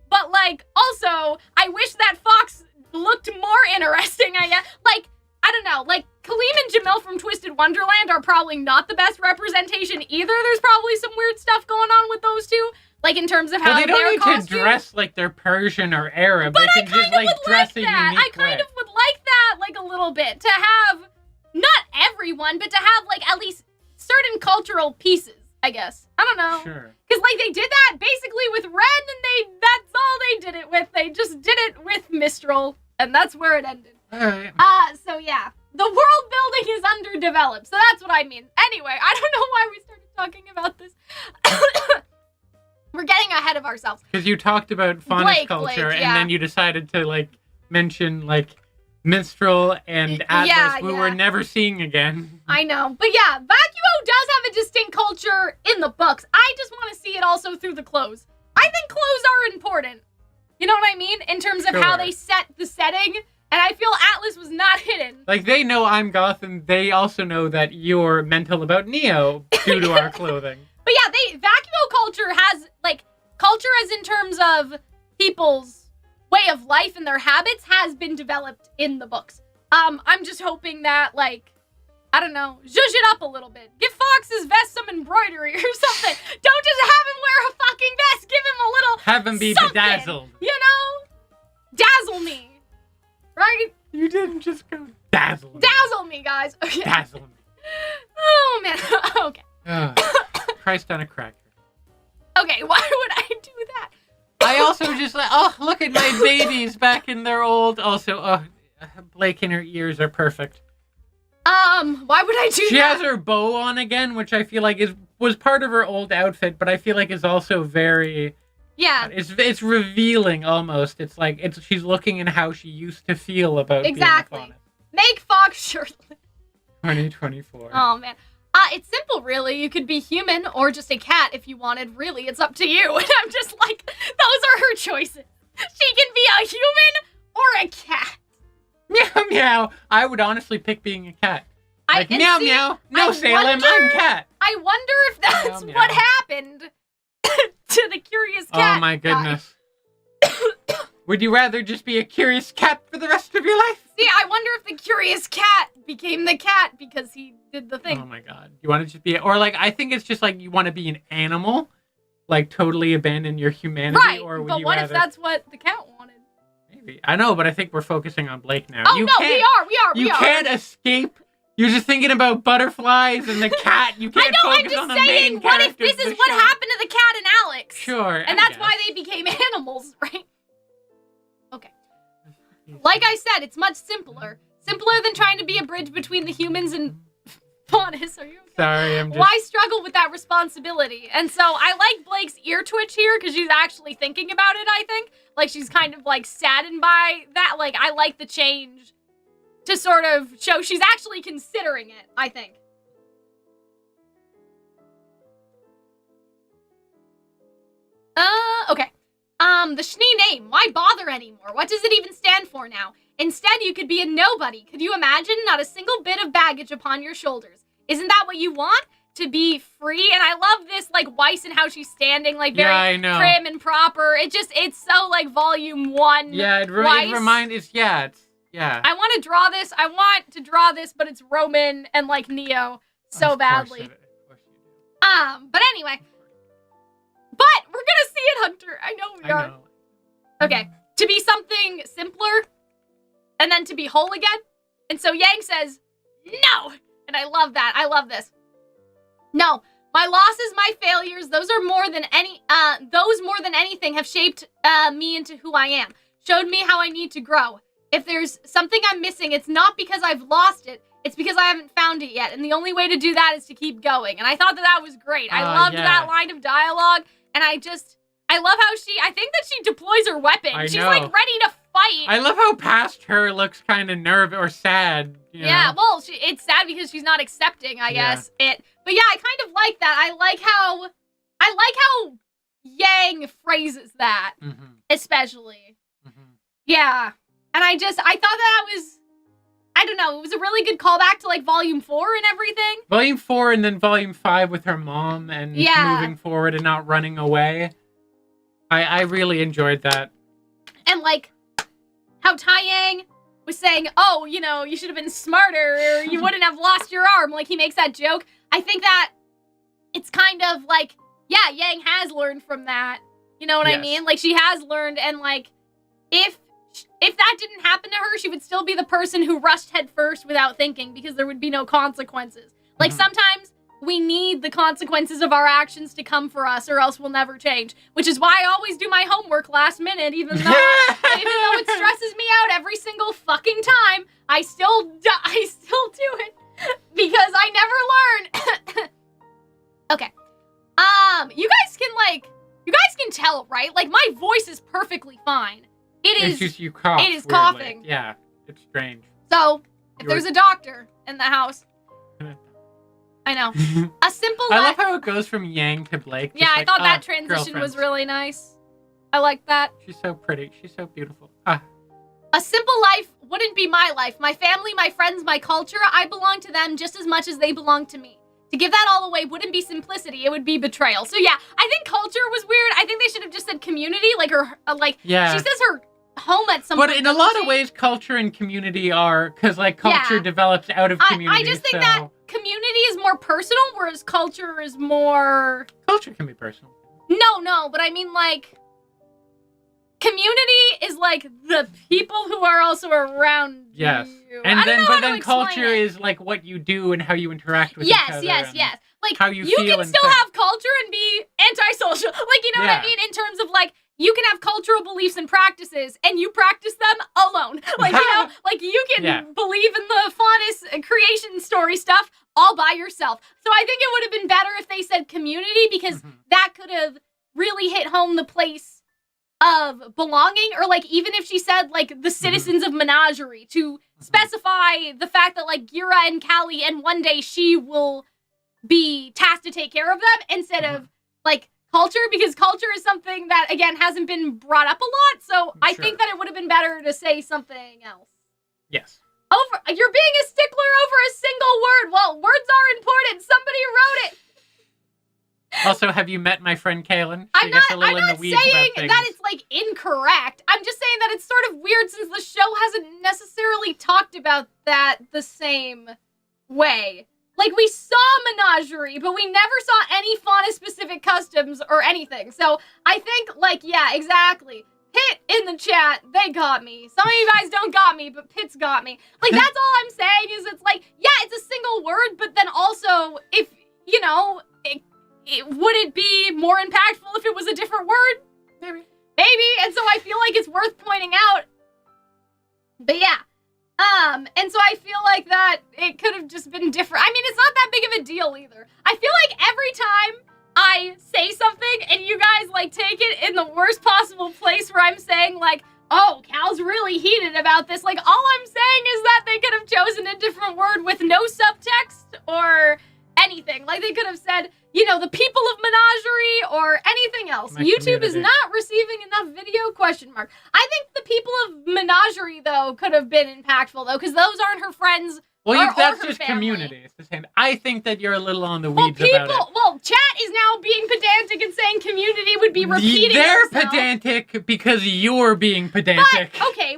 But, like, also, I wish that Fox looked more interesting, I guess. Like, I don't know. Like, Kaleem and Jamil from Twisted Wonderland are probably not the best representation either. There's probably some weird stuff going on with those two. Like, in terms of how Well, they don't need costumes. to dress like they're Persian or Arab. But they I can kind just, of like, would dress like a that. unique I kind way. of would like that, like, a little bit. To have, not everyone, but to have, like, at least certain cultural pieces, I guess. I don't know. Sure. Because, like, they did that basically with Ren, and that's all they did it with. They just did it with Mistral, and that's where it ended. All right. So yeah. The world building is underdeveloped, so that's what I mean. Anyway, I don't know why we started talking about this. We're getting ahead of ourselves. Because you talked about Faunus Blake, culture, yeah. and then you decided to, like, mention, like, Minstrel and Atlas, yeah, who yeah. we're never seeing again. I know. But yeah, Vacuo does have a distinct culture in the books. I just want to see it also through the clothes. I think clothes are important. You know what I mean? In terms of how Sure. they set the setting. And I feel Atlas was not hidden. Like, they know I'm goth, and they also know that you're mental about Neo due to our clothing. But yeah, Vacuo culture has, like, culture as in terms of people's way of life and their habits has been developed in the books. I'm just hoping that, like, I don't know, zhuzh it up a little bit. Give Fox's vest some embroidery or something. Don't just have him wear a fucking vest. Give him a little Have him be something, bedazzled. you know? Dazzle me. Right? You didn't just go dazzle me. Dazzle me, guys. Okay. Dazzle me. Oh, man. Okay. Christ on a cracker. Okay, why would I do that? I also just like, oh, look at my babies back in their old. Also, Blake and her ears are perfect. Why would I do She that? has her bow on again, which I feel like was part of her old outfit, but I feel like is also very. Yeah. It's revealing almost. It's like she's looking in how she used to feel about Exactly. being a Faunus. Make Fox shirtless. 2024. Oh, man. It's simple, really. You could be human or just a cat if you wanted. Really, it's up to you. And I'm just like, those are her choices. She can be a human or a cat. Meow meow. I would honestly pick being a cat. Like and meow see, meow. No, I Salem, wonder- I'm cat. I wonder if that's Meow, what meow. happened to the curious cat. Oh my guy. goodness. Would you rather just be a curious cat for the rest of your life? See, I wonder if the curious cat became the cat because he did the thing. Oh my god. You want to just be, or like, I think it's just like you want to be an animal, like totally abandon your humanity, Right, or would but you what rather? if that's what the cat wanted? Maybe. I know, but I think we're focusing on Blake now. Oh, you no, can't, we You are. can't escape. You're just thinking about butterflies and the cat. You I can't know, I'm focus on just the saying, main what if character this of is the what show. happened to the cat and Alex? Sure. And that's why they became animals, right? Okay. Like I said, it's much simpler. Simpler than trying to be a bridge between the humans and Faunus. Are you okay? Sorry, I'm just. Why struggle with that responsibility? And so I like Blake's ear twitch here because she's actually thinking about it, I think. Like she's kind of like saddened by that. Like I like the change to sort of show she's actually considering it, I think. Okay. The Schnee name, why bother anymore? What does it even stand for now? Instead, you could be a nobody. Could you imagine? Not a single bit of baggage upon your shoulders. Isn't that what you want? To be free? And I love this, like, Weiss and how she's standing, like, very Yeah, I know. prim and proper. It's so, like, volume 1. Yeah, it Weiss. reminds. It's yeah. I want to draw this. I want to draw this, but it's Roman and, like, Neo so Of course badly. Of course you do. But anyway. But we're gonna see it, Hunter. I know we are. I know. Okay. To be something simpler, and then to be whole again. And so Yang says, no! And I love that. I love this. No. My losses, my failures, those more than anything have shaped me into who I am. Showed me how I need to grow. If there's something I'm missing, it's not because I've lost it. It's because I haven't found it yet, and the only way to do that is to keep going. And I thought that was great. I loved that line of dialogue, and I love how I think that she deploys her weapon. She's like ready to fight. I love how past her looks kind of nervous or sad. Yeah, well, it's sad because she's not accepting, I guess, it. But yeah, I kind of like that. I like how Yang phrases that, especially. Yeah, and I thought that was, I don't know, it was a really good callback to like Volume 4 and everything. Volume 4 and then Volume 5 with her mom and moving forward and not running away. I really enjoyed that. And like how Taiyang was saying, oh, you know, you should have been smarter or you wouldn't have lost your arm. Like he makes that joke. I think that it's kind of like, yeah, Yang has learned from that. You know what I mean? Like she has learned, and like if that didn't happen to her, she would still be the person who rushed head first without thinking because there would be no consequences. Like sometimes we need the consequences of our actions to come for us or else we'll never change. Which is why I always do my homework last minute, even though it stresses me out every single fucking time. I still do it because I never learn. Okay. You guys can tell, right? Like my voice is perfectly fine. It's just you cough. It is weirdly. Coughing. Yeah, it's strange. So, if there's a doctor in the house, I know. A simple I love how it goes from Yang to Blake. Yeah, I thought that transition was really nice. I like that. She's so pretty. She's so beautiful. A simple life wouldn't be my life. My family, my friends, my culture, I belong to them just as much as they belong to me. To give that all away wouldn't be simplicity, it would be betrayal. So yeah, I think culture was weird. I think they should have just said community, like her, she says her home at some point. But in a lot of ways, culture and community are, because like culture develops out of community. I just think that community is more personal, whereas culture is more... Culture can be personal. No, but I mean like... Community is like the people who are also around you. And then culture is like what you do and how you interact with each other. Yes. Like how you can still have culture and be antisocial. Like, you know what I mean? In terms of like, you can have cultural beliefs and practices and you practice them alone. Like, you know, like you can believe in the Faunus creation story stuff all by yourself. So I think it would have been better if they said community because that could have really hit home the place of belonging, or like even if she said like the citizens of Menagerie to specify the fact that like Gira and Callie and one day she will be tasked to take care of them instead of like culture, because culture is something that again hasn't been brought up a lot. So I think that it would have been better to say something else. Yes. You're being a stickler over a single word. Well, words are important. Somebody wrote it. Also, have you met my friend Kaylin? I'm not saying that it's, like, incorrect. I'm just saying that it's sort of weird since the show hasn't necessarily talked about that the same way. Like, we saw Menagerie, but we never saw any Fauna-specific customs or anything. So, I think, like, yeah, exactly. Pit in the chat, they got me. Some of you guys don't got me, but Pit's got me. Like, that's all I'm saying is it's like, yeah, it's a single word, but then also, if, you know... would it be more impactful if it was a different word? Maybe. And so I feel like it's worth pointing out. But yeah. And so I feel like that it could have just been different. I mean, it's not that big of a deal either. I feel like every time I say something and you guys like take it in the worst possible place where I'm saying like, oh, Cal's really heated about this. Like, all I'm saying is that they could have chosen a different word with no subtext or anything. Like, they could have said, you know, the people of Menagerie or anything else. YouTube is not receiving enough video, question mark. I think the people of Menagerie, though, could have been impactful, though, because those aren't her friends. Well, that's just family. Community. It's the same. I think that you're a little on the weeds about it. Well, chat is now being pedantic and saying community would be repeating They're pedantic because you're being pedantic. But, okay,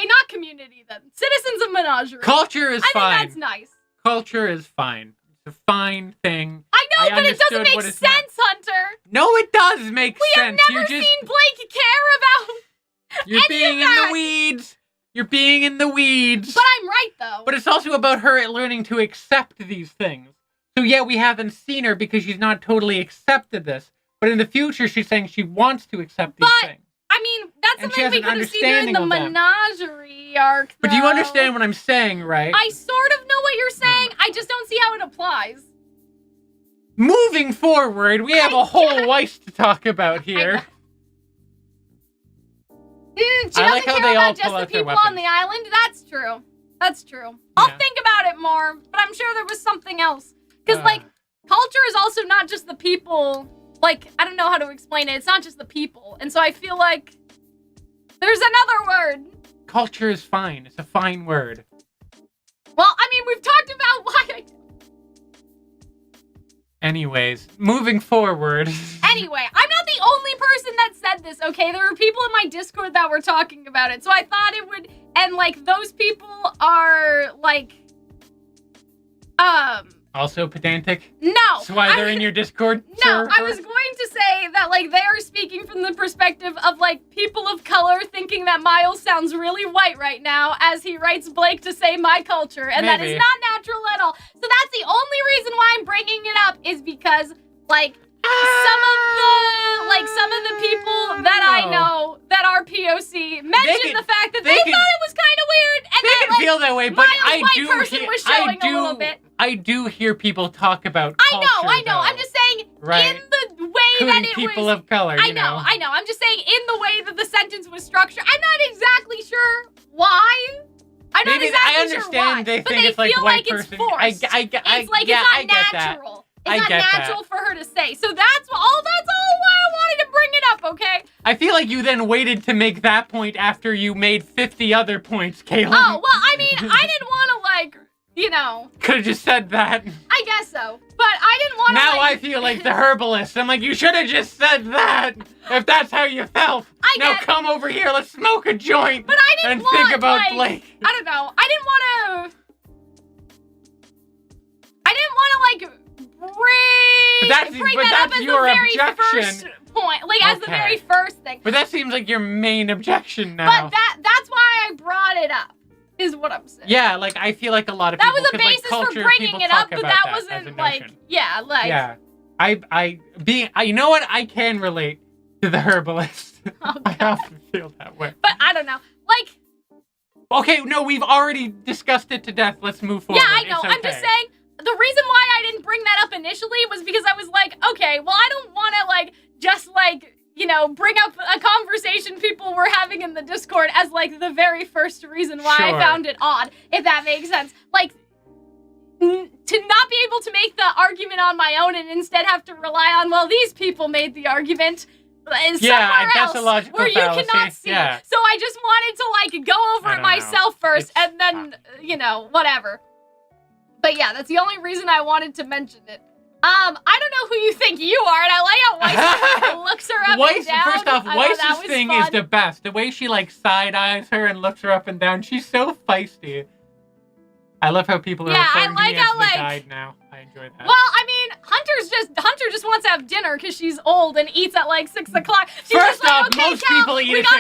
not community, then. Citizens of Menagerie. Culture is fine. I think that's nice. Culture is fine. It's a fine thing. I know, but it doesn't make sense, Hunter. No, it does make sense. We have never seen Blake care about You're being in the weeds. You're being in the weeds. But I'm right, though. But it's also about her learning to accept these things. So yeah, we haven't seen her because she's not totally accepted this. But in the future, she's saying she wants to accept these things. I mean, that's something we could have seen her in the Menagerie arc, though. But do you understand what I'm saying, right? I sort of know what you're saying. I just don't see how it applies. Moving forward, we have a whole Weiss to talk about here. She doesn't care about just the people on the island. That's true. That's true. I'll think about it more, but I'm sure there was something else. Because, like, culture is also not just the people. Like, I don't know how to explain it. It's not just the people. And so I feel like there's another word. Culture is fine. It's a fine word. Well, I mean, we've talked about why Anyways, moving forward. Anyway, I'm not the only person that said this, okay? There were people in my Discord that were talking about it, so I thought it would, and, like, those people are, like, Also pedantic? No. That's why they're in your Discord server? No, I was going to say that, like, they are speaking from the perspective of, like, people of color thinking that Miles sounds really white right now as he writes Blake to say my culture, and that is not natural at all. So that's the only reason why I'm bringing it up is because, like, some of the people that I know that are POC mentioned the fact that they thought it was kind of weird, and they that, can like, feel that way, but I do hear people talk about culture, I know. I'm just saying, in the way that it people was... of color, I know. I'm just saying, in the way that the sentence was structured, I'm not exactly sure why. I'm not exactly I understand sure why, they but think they it's like feel white like person. it's forced. It's like it's not natural. It's not natural for her to say. So that's all why I wanted to bring it up, okay? I feel like you then waited to make that point after you made 50 other points, Kaylin. Oh, well, I mean, I didn't want to, like, you know. Could have just said that. I guess so. But I didn't want to, Now I feel like the herbalist. I'm like, you should have just said that if that's how you felt. Now come over here, let's smoke a joint. But I didn't want, think about like, Blake. I don't know. I didn't want to, like, bring that up as the very first point. Like, as the very first thing. But that seems like your main objection now. But that's why I brought it up, is what I'm saying. Yeah, like, I feel like a lot of people... That was the basis for bringing it up, but that wasn't, like... Yeah, like... Yeah. You know what? I can relate to the herbalist. Oh, I often feel that way. But I don't know. Like... Okay, no, we've already discussed it to death. Let's move forward. Yeah, I know. Okay. I'm just saying... The reason why I didn't bring that up initially was because I was like, okay, well, I don't want to, like, just, like, you know, bring up a conversation people were having in the Discord as, like, the very first reason why I found it odd, if that makes sense. Like, to not be able to make the argument on my own and instead have to rely on, well, these people made the argument somewhere else a logical where fallacy. You cannot see. Yeah. So I just wanted to, like, go over it myself first and then, you know, whatever. But yeah, that's the only reason I wanted to mention it. I don't know who you think you are, and I like how Weiss looks her up and down. First off, Weiss's thing is the best. The way she, like, side-eyes her and looks her up and down. She's so feisty. I love how people are referring to me as the guide now. I enjoy that. Well, I mean, Hunter just wants to have dinner because she's old and eats at, like, 6 o'clock. First off, most people eat at 6.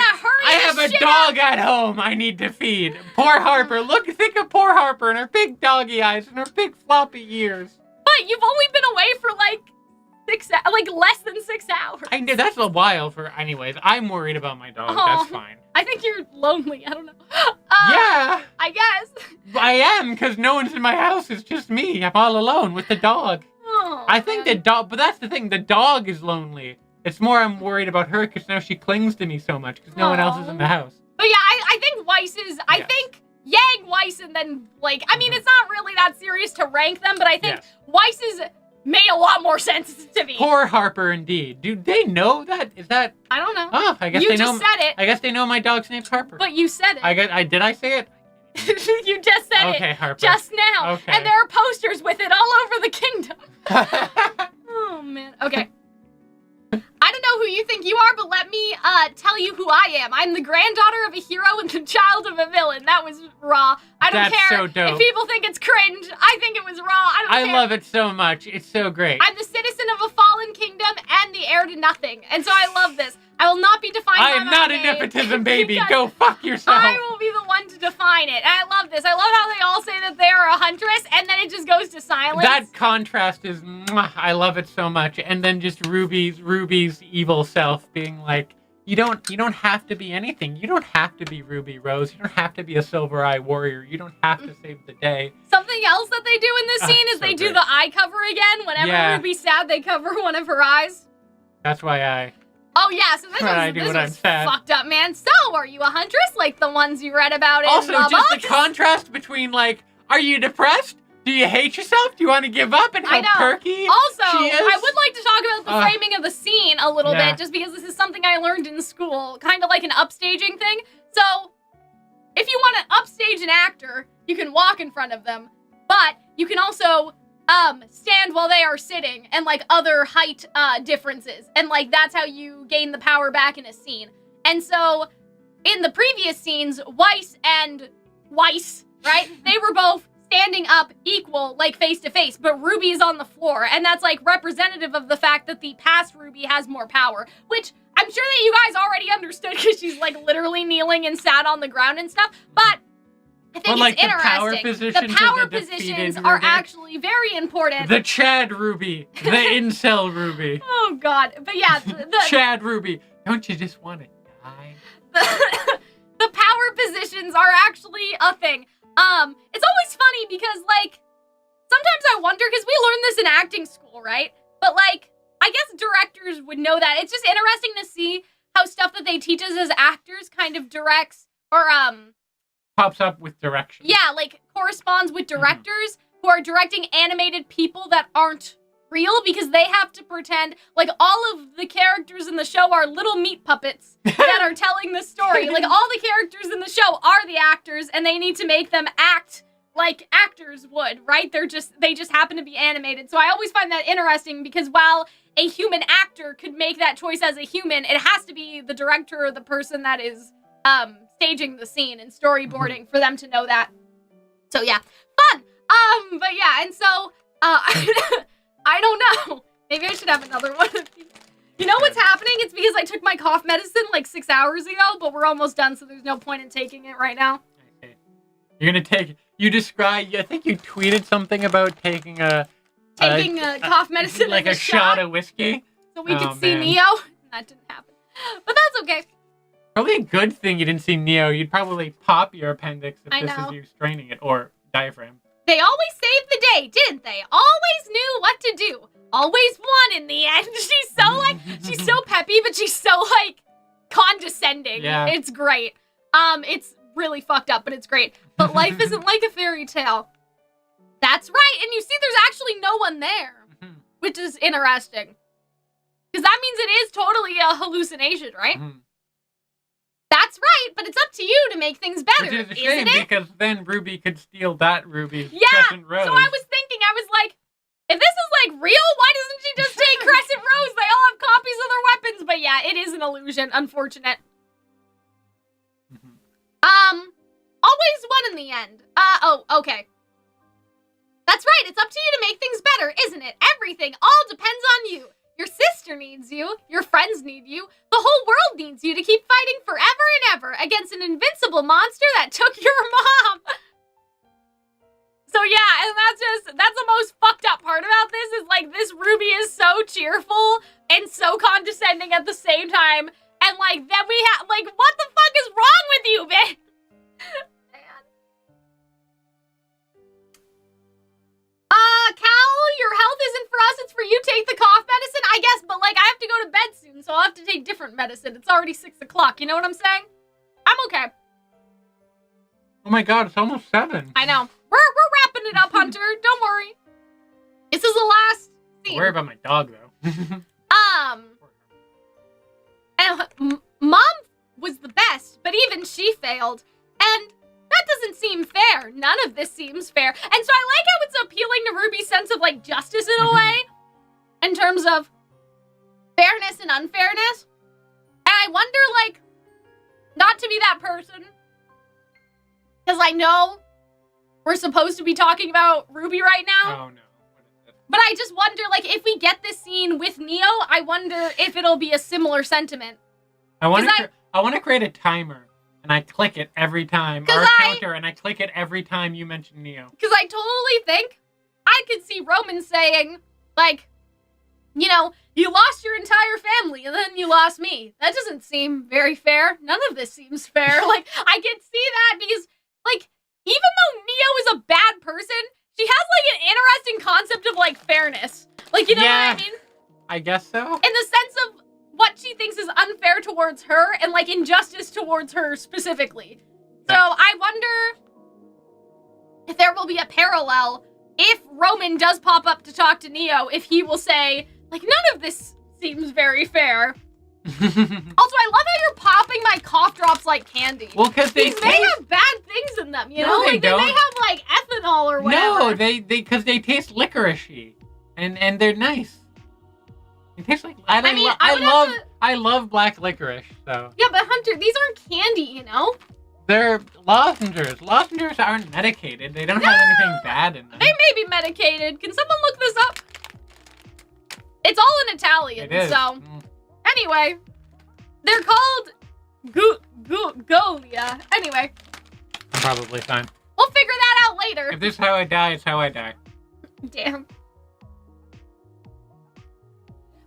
I have a dog at home I need to feed. Poor Harper. Think of poor Harper and her big doggy eyes and her big floppy ears. But you've only been away for, like, less than 6 hours. I know, that's a while for... Anyways, I'm worried about my dog. That's fine. I think you're lonely. I don't know. Yeah. I guess. I am, because no one's in my house. It's just me. I'm all alone with the dog. Oh, I think the dog... But that's the thing. The dog is lonely. It's more I'm worried about her, because now she clings to me so much, because no one else is in the house. But yeah, I think Weiss is... I think Yang, Weiss, and then Blake. I mean, it's not really that serious to rank them, but I think Weiss is... made a lot more sense to me. Poor Harper, indeed. Do they know that? Is that... I don't know. Oh, I guess they know... You just said it. I guess they know my dog's name's Harper. But you said it. Did I say it? You just said it. Okay, Harper. Just now. Okay. And there are posters with it all over the kingdom. Oh, man. Okay. I don't know who you think you are, but let me tell you who I am. I'm the granddaughter of a hero and the child of a villain. That was raw. I don't care so dope. if people think it's cringe. I think it was raw. I don't care. I love it so much. It's so great. I'm the citizen of a fallen kingdom and the heir to nothing. And so I love this. I will not be defined by my name. I am not a nepotism baby. Go fuck yourself. I will be the one to define it. And I love this. I love how they all say that they are a huntress, and then it just goes to silence. That contrast is, mwah, I love it so much. And then just Ruby's evil self being like, you don't have to be anything. You don't have to be Ruby Rose. You don't have to be a Silver Eye Warrior. You don't have to save the day. Something else that they do in this scene is so they do great. the eye cover again. Whenever Ruby's sad, they cover one of her eyes. That's why I... Oh yeah, so this was fucked up, man. So, are you a huntress like the ones you read about in Also, the just books? the contrast between, like, are you depressed? Do you hate yourself? Do you want to give up? And how perky also, she is? I would like to talk about the framing of the scene a little bit, just because this is something I learned in school, kind of like an upstaging thing. So, if you want to upstage an actor, you can walk in front of them, but you can also stand while they are sitting, and like other height differences, and like that's how you gain the power back in a scene. And so in the previous scenes, Weiss, right, they were both standing up equal, like face to face, but Ruby is on the floor, and that's like representative of the fact that the past Ruby has more power, which I'm sure that you guys already understood because she's like literally kneeling and sat on the ground and stuff, but I think it's interesting. The power positions are actually very important. The Chad Ruby. The incel Ruby. Oh, God. But yeah, the Chad Ruby. Don't you just want to die? The power positions are actually a thing. It's always funny because, like, sometimes I wonder, because we learned this in acting school, right? But, like, I guess directors would know that. It's just interesting to see how stuff that they teach us as actors kind of directs, or, pops up with direction. Yeah, like, corresponds with directors who are directing animated people that aren't real, because they have to pretend, like, all of the characters in the show are little meat puppets that are telling the story. Like, all the characters in the show are the actors, and they need to make them act like actors would, right? They just happen to be animated. So I always find that interesting, because while a human actor could make that choice as a human, it has to be the director or the person that is, staging the scene and storyboarding for them to know that. So yeah, fun. But yeah, and so, I don't know. Maybe I should have another one of these. You know what's happening? It's because I took my cough medicine like 6 hours ago, but we're almost done, so there's no point in taking it right now. Okay. You're gonna take, I think you tweeted something about taking a cough medicine like a shot of whiskey. So we could see Neo. That didn't happen. But that's okay. Probably a good thing you didn't see Neo. You'd probably pop your appendix if this is you straining it, or diaphragm. They always saved the day, didn't they? Always knew what to do. Always won in the end. She's so peppy, but she's so, like, condescending. Yeah. It's great. It's really fucked up, but it's great. But life isn't like a fairy tale. That's right, and you see there's actually no one there, which is interesting. Because that means it is totally a hallucination, right? That's right, but it's up to you to make things better, which is a shame, isn't it? because then Ruby could steal that Ruby. Yeah, Crescent Rose. So I was thinking, I was like, if this is, like, real, why doesn't she just take Crescent Rose? They all have copies of their weapons. But yeah, it is an illusion. Unfortunate. Always won in the end. Oh, okay. That's right, it's up to you to make things better, isn't it? Everything all depends on you. Your sister needs you, your friends need you, the whole world needs you to keep fighting forever and ever against an invincible monster that took your mom. So yeah, and that's the most fucked up part about this, is like, this Ruby is so cheerful and so condescending at the same time, and like, then we have, like, what the fuck is wrong with you, man? Cal, your health isn't for us, it's for you. Take the cough medicine, I guess, but, like, I have to go to bed soon, so I'll have to take different medicine. It's already 6 o'clock, you know what I'm saying? I'm okay. Oh my god, it's almost 7. I know. We're wrapping it up, Hunter. Don't worry. This is the last scene. Don't worry about my dog, though. And Mom was the best, but even she failed. And that doesn't seem fair. None of this seems fair. And so I like how it's appealing to Ruby's sense of, like, justice in a way, in terms of fairness and unfairness. And I wonder, like, not to be that person, because I know we're supposed to be talking about RWBY right now. Oh, no. What is it? But I just wonder, like, if we get this scene with Neo, I wonder if it'll be a similar sentiment. I want to create a timer, and I click it every time. Or a counter, and I click it every time you mention Neo. Because I totally think I could see Roman saying, like, you know, you lost your entire family and then you lost me. That doesn't seem very fair. None of this seems fair. Like, I can see that because, like, even though Neo is a bad person, she has, like, an interesting concept of, like, fairness. Like, you know what I mean? I guess so. In the sense of what she thinks is unfair towards her and, like, injustice towards her specifically. So I wonder if there will be a parallel if Roman does pop up to talk to Neo, if he will say, like, none of this seems very fair. Also, I love how you're popping my cough drops like candy. Well, because they have bad things in them, you know? They like, don't. They may have, like, ethanol or whatever. No, because they taste licoricey. And they're nice. It tastes like... I love black licorice, so... Yeah, but Hunter, these aren't candy, you know? They're lozenges. Lozenges aren't medicated. They don't have anything bad in them. They may be medicated. Can someone look this up? It's all in Italian, It is. so... Anyway, they're called Golia. Anyway. I'm probably fine. We'll figure that out later. If this is how I die, it's how I die. Damn.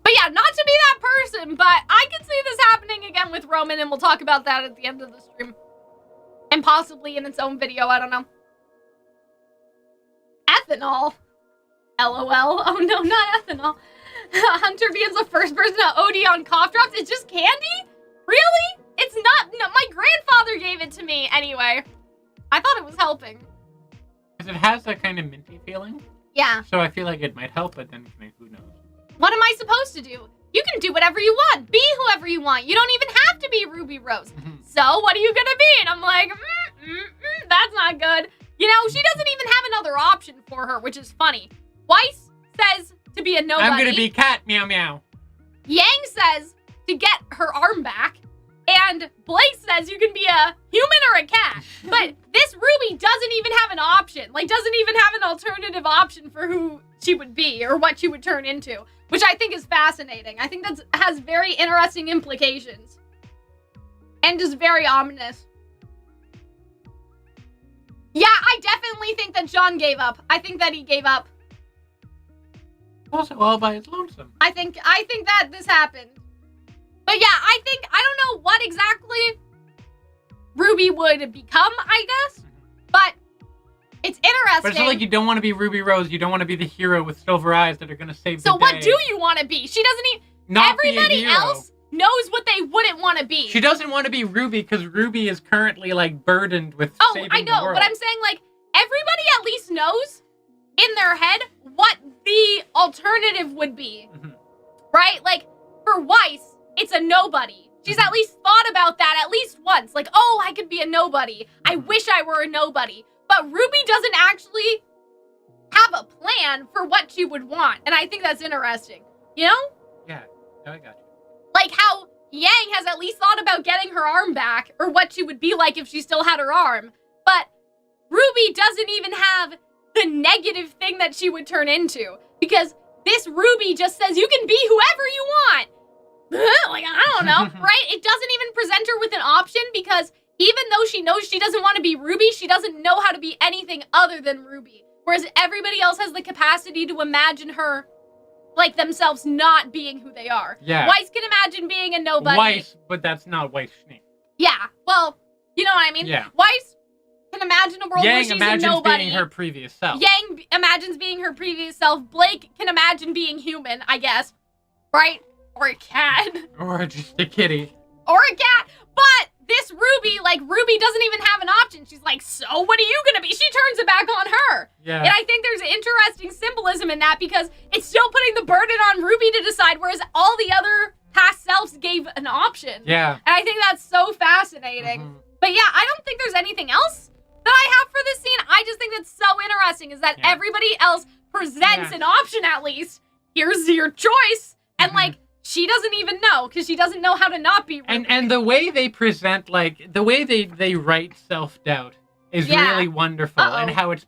But yeah, not to be that person, but I can see this happening again with Roman, and we'll talk about that at the end of the stream. And possibly in its own video, I don't know. Ethanol. LOL. Oh no, not ethanol. Hunter being the first person to OD on cough drops. It's just candy? Really? It's not. No, my grandfather gave it to me anyway. I thought it was helping. Because it has that kind of minty feeling. Yeah. So I feel like it might help, but then who knows? What am I supposed to do? You can do whatever you want. Be whoever you want. You don't even have to be Ruby Rose. So what are you gonna be? And I'm like, that's not good. You know, she doesn't even have another option for her, which is funny. Weiss says to be a nobody. I'm gonna be cat, meow meow. Yang says to get her arm back. And Blake says you can be a human or a cat. But this Ruby doesn't even have an option. Like, doesn't even have an alternative option for who she would be or what she would turn into. Which I think is fascinating. I think that has very interesting implications. And is very ominous. Yeah, I definitely think that John gave up. I think that he gave up. Also all by his lonesome. I think that this happened. But yeah, I don't know what exactly Ruby would become, I guess. But it's interesting. But it's not like you don't want to be Ruby Rose. You don't want to be the hero with silver eyes that are going to save the day. So what do you want to be? She doesn't even... Everybody else knows what they wouldn't want to be. She doesn't want to be Ruby because Ruby is currently, like, burdened with saving the world. Oh, I know, but I'm saying, like, everybody at least knows in their head what the alternative would be. Right? Like, for Weiss, it's a nobody. She's at least thought about that at least once. Like, oh, I could be a nobody. I wish I were a nobody. But Ruby doesn't actually have a plan for what she would want. And I think that's interesting. You know? Yeah, I got you. Like how Yang has at least thought about getting her arm back, or what she would be like if she still had her arm. But Ruby doesn't even have the negative thing that she would turn into. Because this Ruby just says, you can be whoever you want. Like, I don't know, right? It doesn't even present her with an option because even though she knows she doesn't want to be Ruby, she doesn't know how to be anything other than Ruby. Whereas everybody else has the capacity to imagine her, like, themselves not being who they are. Yeah. Weiss can imagine being a nobody. Weiss, but that's not Weiss Schnee. Yeah, well, you know what I mean? Yeah. Weiss can imagine a world where she's a nobody. Yang imagines being her previous self. Yang imagines being her previous self. Blake can imagine being human, I guess. Right? Or a cat. Or just a kitty. Or a cat. But this Ruby, like, Ruby doesn't even have an option. She's like, so what are you gonna be? She turns it back on her. Yeah. And I think there's interesting symbolism in that because it's still putting the burden on Ruby to decide, whereas all the other past selves gave an option. Yeah. And I think that's so fascinating. But yeah, I don't think there's anything else that I have for this scene. I just think that's so interesting is that everybody else presents an option at least. Here's your choice. And like, she doesn't even know because she doesn't know how to not be Ruby. And the way they present, like, the way they write self-doubt is really wonderful. And how it's,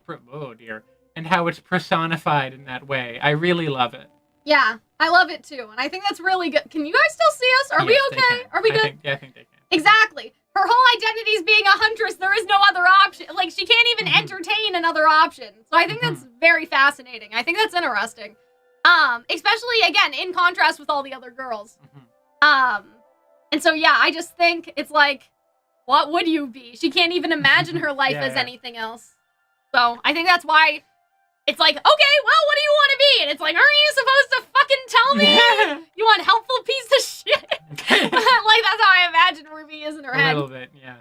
and how it's personified in that way. I really love it. Yeah, I love it too. And I think that's really good. Can you guys still see us? Are we okay? Are we good? I think they can. Exactly. Her whole identity is being a huntress. There is no other option. Like, she can't even entertain another option. So I think that's very fascinating. I think that's interesting. Especially, again, in contrast with all the other girls. Mhm. And so, yeah, I just think it's like, what would you be? She can't even imagine her life Yeah, as yeah. anything else. So, I think that's why it's like, okay, well, what do you want to be? And it's like, aren't you supposed to fucking tell me? You want helpful piece of shit? Like, that's how I imagine Ruby is in her A head. little bit, yeah.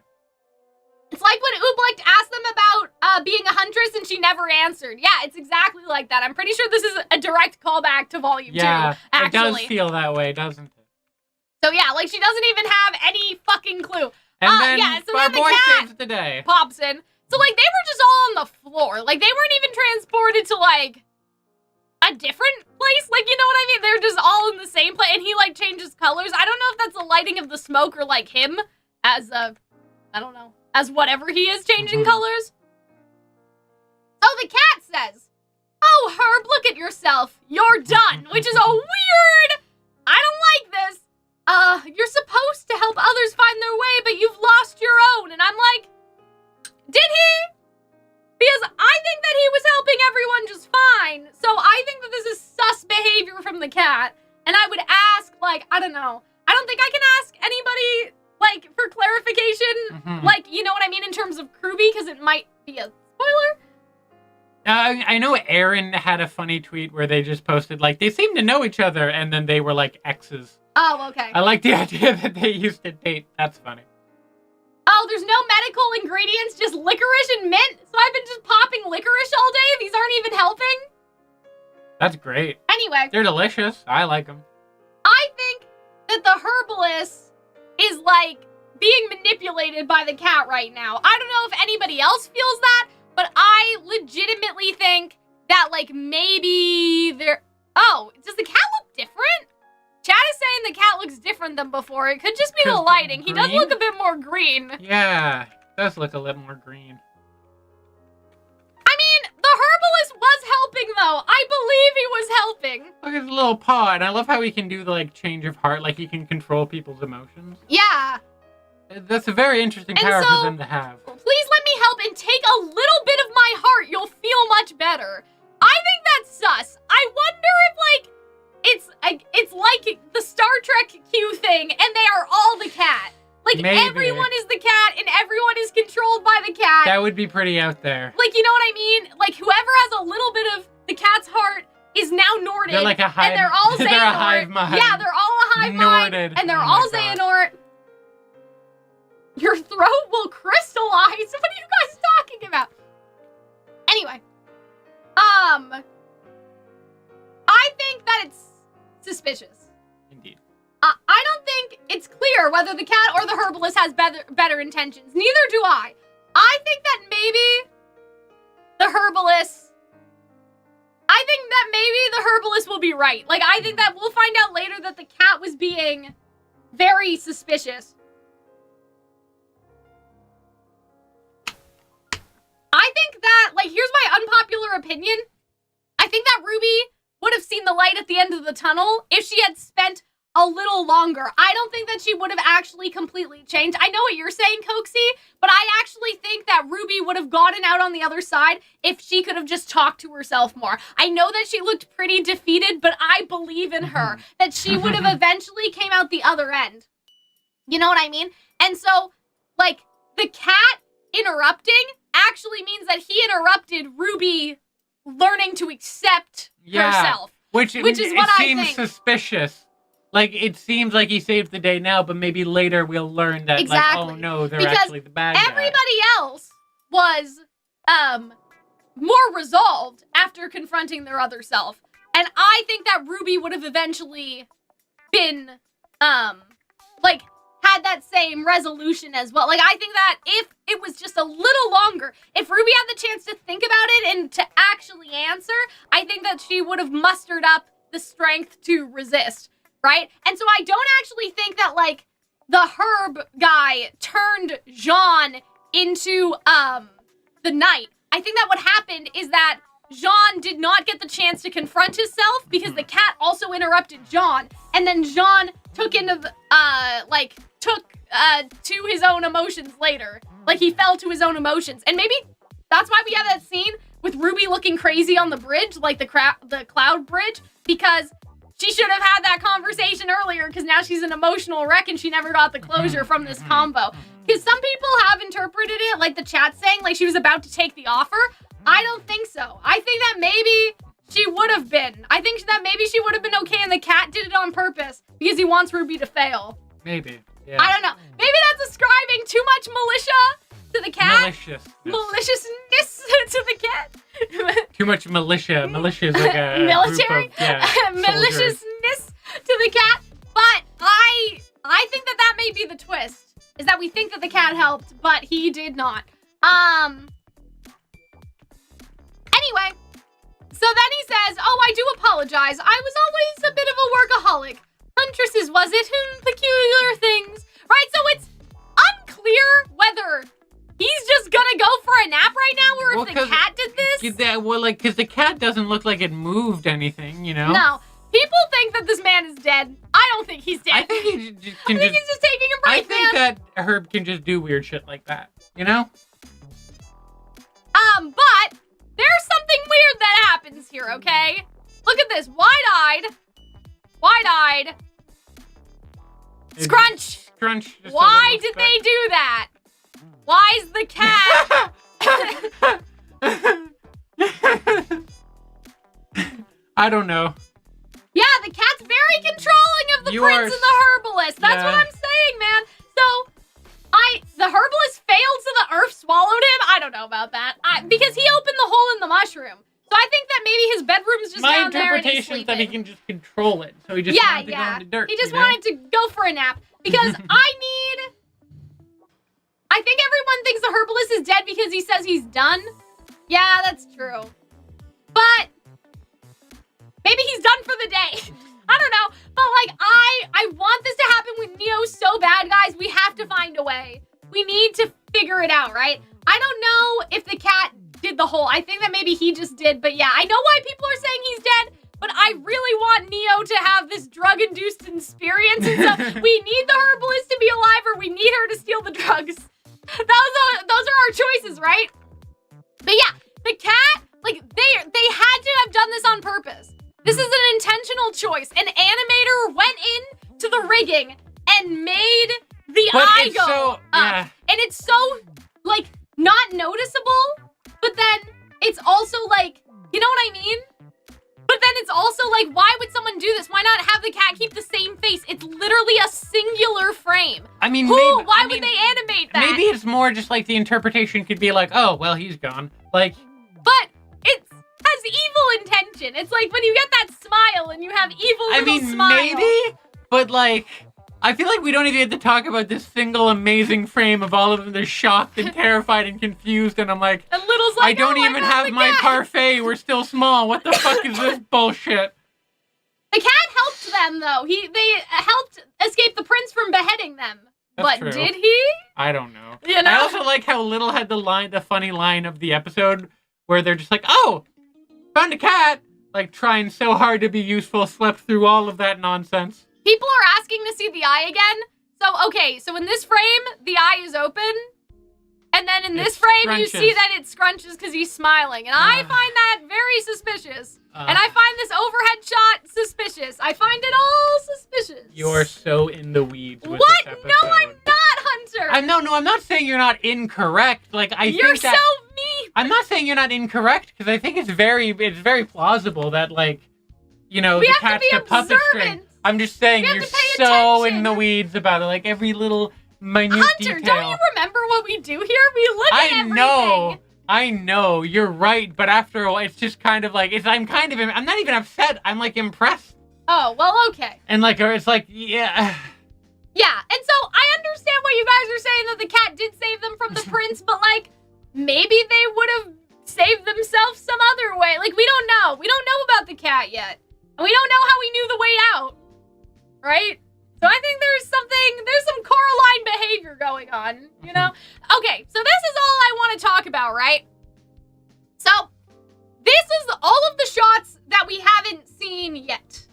It's like when Ooblecht asked them about being a huntress and she never answered. Yeah, it's exactly like that. I'm pretty sure this is a direct callback to Volume 2, Yeah, actually. it does feel that way, doesn't it? So yeah, like she doesn't even have any fucking clue. And then yeah, so our then the boy cat saves the day. pops in. So like they were just all on the floor. Like they weren't even transported to like a different place. Like, you know what I mean? They're just all in the same place and he like changes colors. I don't know if that's the lighting of the smoke or like him as I don't know, as whatever he is changing colors. So the cat says, "Oh, Herb, look at yourself. You're done," which is a weird, I don't like this. You're supposed to help others find their way, but you've lost your own. And I'm like, did he? Because I think that he was helping everyone just fine. So I think that this is sus behavior from the cat. And I would ask, like, I don't know. I don't think I can ask anybody, like, for clarification. Like, you know what I mean, in terms of RWBY, because it might be a spoiler. I know Aaron had a funny tweet where they just posted, like, they seem to know each other, and then they were, like, exes. Oh, okay. I like the idea that they used to date. That's funny. Oh, there's no medical ingredients, just licorice and mint? So I've been just popping licorice all day? These aren't even helping? That's great. Anyway. They're delicious. I like them. I think that the herbalist is, like, being manipulated by the cat right now. I don't know if anybody else feels that, but I legitimately think that, like, maybe they're... Oh, does the cat look different? Chat is saying the cat looks different than before. It could just be the lighting. He does look a bit more green. Yeah, does look a little more green. I mean, the herbalist was helping, though. I believe he was helping. Look at his little paw, and I love how he can do the, like, change of heart, like he can control people's emotions. Yeah. That's a very interesting power for them to have. Please let me help and take a little bit of my heart. You'll feel much better. I think that's sus. I wonder if, like, it's like the Star Trek Q thing, and they are all the cat. Like, Maybe. Everyone is the cat, and everyone is controlled by the cat. That would be pretty out there. Like, you know what I mean? Like, whoever has a little bit of the cat's heart is now Norded. They're like a hive. And they're all Xehanort. They're a hive mind. Yeah, they're all a hive mind. Norded. And they're Oh all my God. Xehanort. Your throat will crystallize. What are you guys talking about? Anyway. I think that it's suspicious. Indeed. I don't think it's clear whether the cat or the herbalist has better intentions. Neither do I. I think that maybe the herbalist... I think that maybe the herbalist will be right. Like, I think that we'll find out later that the cat was being very suspicious. I think that, like, here's my unpopular opinion. I think that RWBY would have seen the light at the end of the tunnel if she had spent a little longer. I don't think that she would have actually completely changed. I know what you're saying, Coaxy, but I actually think that RWBY would have gotten out on the other side if she could have just talked to herself more. I know that she looked pretty defeated, but I believe in her that she would have eventually came out the other end. You know what I mean? And so, like, the cat interrupting actually means that he interrupted RWBY learning to accept herself. Which is what I think. It seems suspicious. Like, it seems like he saved the day now, but maybe later we'll learn that, exactly. like, oh no, they're because actually the bad guy. Everybody else was, more resolved after confronting their other self. And I think that RWBY would have eventually been, like, had that same resolution as well. Like, I think that if it was just a little longer, if RWBY had the chance to think about it and to actually answer, I think that she would have mustered up the strength to resist, right? And so I don't actually think that, like, the herb guy turned Jean into, the knight. I think that what happened is that Jean did not get the chance to confront himself because the cat also interrupted Jean, and then Jean took into the, to his own emotions later. Like, he fell to his own emotions. And maybe that's why we have that scene with RWBY looking crazy on the bridge, like the cloud bridge, because she should have had that conversation earlier, because now she's an emotional wreck and she never got the closure from this combo. Because some people have interpreted it, like the chat saying, like she was about to take the offer. I don't think so. I think that maybe she would have been. I think that maybe she would have been okay and the cat did it on purpose because he wants RWBY to fail. Maybe. Yeah. I don't know. Maybe that's ascribing too much militia to the cat. Maliciousness to the cat. Too much militia. Militia is like a military. Group of, maliciousness to the cat. But I think that may be the twist. Is that we think that the cat helped, but he did not. Anyway, so then he says, "Oh, I do apologize. I was always a bit of a workaholic. Huntresses, was it? Peculiar things." Right, so it's unclear whether he's just gonna go for a nap right now, or if the cat did this. Because the cat doesn't look like it moved anything, you know? No. People think that this man is dead. I don't think he's dead. I think he's just taking a break, I think that Herb can just do weird shit like that, you know? But there's something weird that happens here, okay? Look at this. Wide-eyed. Scrunch. Why did they do that? Why's the cat? I don't know. Yeah, the cat's very controlling of the prince and the herbalist. That's what I'm saying, man. So, the herbalist failed so the earth swallowed him? I don't know about that. Because he opened the hole in the mushroom. So I think that maybe his bedroom's just down there and he's sleeping. My interpretation is that he can just control it. So he just wanted to go in the dirt. He just wanted to go for a nap. Because I think everyone thinks the herbalist is dead because he says he's done. Yeah, that's true. But maybe he's done for the day. I don't know. But like, I want this to happen with Neo so bad, guys. We have to find a way. We need to figure it out, right? I don't know if the cat did the whole. I think that maybe he just did. But yeah, I know why people are saying he's dead. But I really want Neo to have this drug-induced experience. And so we need the herbalist to be alive, or we need her to steal the drugs. Those are our choices, right? But yeah, the cat, like, they had to have done this on purpose. This is an intentional choice. An animator went in to the rigging and made the eye go up. And it's so, like, not noticeable, but then it's also, like, you know what I mean? But then it's also, like, why would someone do this? Why not have the cat keep the same face? It's literally a singular frame. I mean, why would they animate that? Maybe it's more just, like, the interpretation could be like, oh, well, he's gone. Like... But it has evil intention. It's like when you get that smile and you have evil smile. Maybe, but like, I feel like we don't even get to talk about this single amazing frame of all of them. They're shocked and terrified and confused, and I'm like, and Little's like, I don't even have my parfait. We're still small. What the fuck is this bullshit? The cat helped them, though. They helped escape the prince from beheading them. That's but true. Did he? I don't know. You know? I also like how Little had the funny line of the episode where they're just like, oh, found a cat. Like, trying so hard to be useful, slept through all of that nonsense. People are asking to see the eye again. So, okay, so in this frame, the eye is open. And then in this frame, you see that it scrunches because he's smiling. And I find that very suspicious. And I find this overhead shot suspicious. I find it all suspicious. You're so in the weeds with what? this episode. No, I'm not, Hunter. No, I'm not saying you're not incorrect. Like, You're so mean. I'm not saying you're not incorrect, because I think it's very plausible that, like, you know, the cat's the puppet string. I'm just saying you're so in the weeds about it, like every little minute detail. Hunter, don't you remember what we do here? We look at everything. I know, you're right, but after a while, it's just kind of like, I'm not even upset, I'm like impressed. Oh, well, okay. And like, it's like, yeah. Yeah, and so I understand what you guys are saying, that the cat did save them from the prince, but like, maybe they would have saved themselves some other way. Like, we don't know. We don't know about the cat yet. And we don't know how we knew the way out. Right? So I think there's some Coraline behavior going on, you know? Okay, so this is all I want to talk about, right? So, this is all of the shots that we haven't seen yet.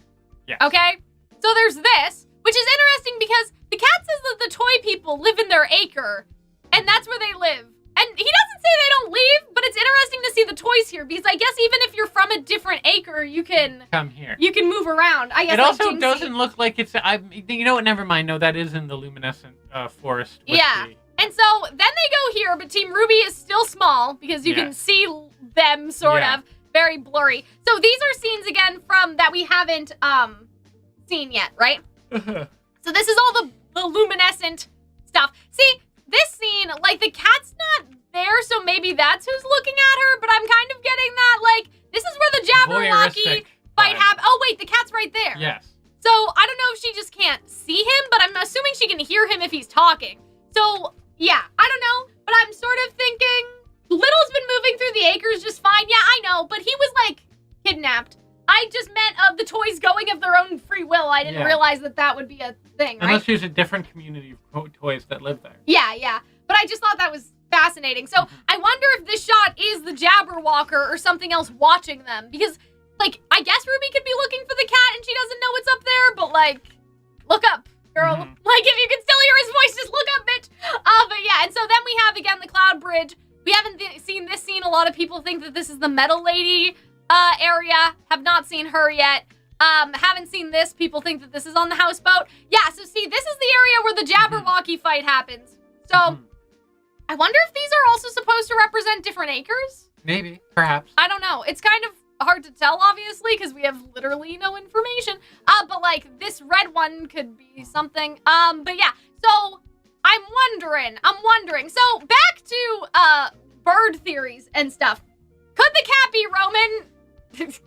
Yeah. Okay? So there's this, which is interesting because the cat says that the toy people live in their acre, and that's where they live. And he doesn't say they don't leave, but it's interesting to see the toy choice here, because I guess even if you're from a different acre, you can come here. You can move around. I guess it also Jinxie. doesn't look like it's. You know what? Never mind. No, that is in the luminescent forest. Yeah. And so then they go here, but Team RWBY is still small because you can see them sort of very blurry. So these are scenes again from that we haven't seen yet, right? So this is all the luminescent stuff. See, this scene, like the cat's not there, so maybe that's who's looking at her, but I'm kind of getting that, like, this is where the Jabberwocky fight happened. Oh, wait, the cat's right there. Yes. So I don't know if she just can't see him, but I'm assuming she can hear him if he's talking. So, yeah, I don't know, but I'm sort of thinking Little's been moving through the acres just fine. Yeah, I know, but he was, like, kidnapped. I just meant of the toys going of their own free will. I didn't realize that would be a thing, right? Unless there's a different community of toys that live there. Yeah. But I just thought that was fascinating. So I wonder if this shot is the Jabberwocker or something else watching them. Because, like, I guess RWBY could be looking for the cat and she doesn't know what's up there. But, like, look up, girl. Like, if you can still hear his voice, just look up, bitch. But yeah, and so then we have, again, the cloud bridge. We haven't seen this scene. A lot of people think that this is the metal lady area. Have not seen her yet. Haven't seen this. People think that this is on the houseboat. Yeah, so see, this is the area where the Jabberwocky fight happens. So, I wonder if these are also supposed to represent different acres? Maybe. Perhaps. I don't know. It's kind of hard to tell, obviously, because we have literally no information. But, like, this red one could be something. But yeah, so I'm wondering. So, back to, bird theories and stuff. Could the cat be Roman?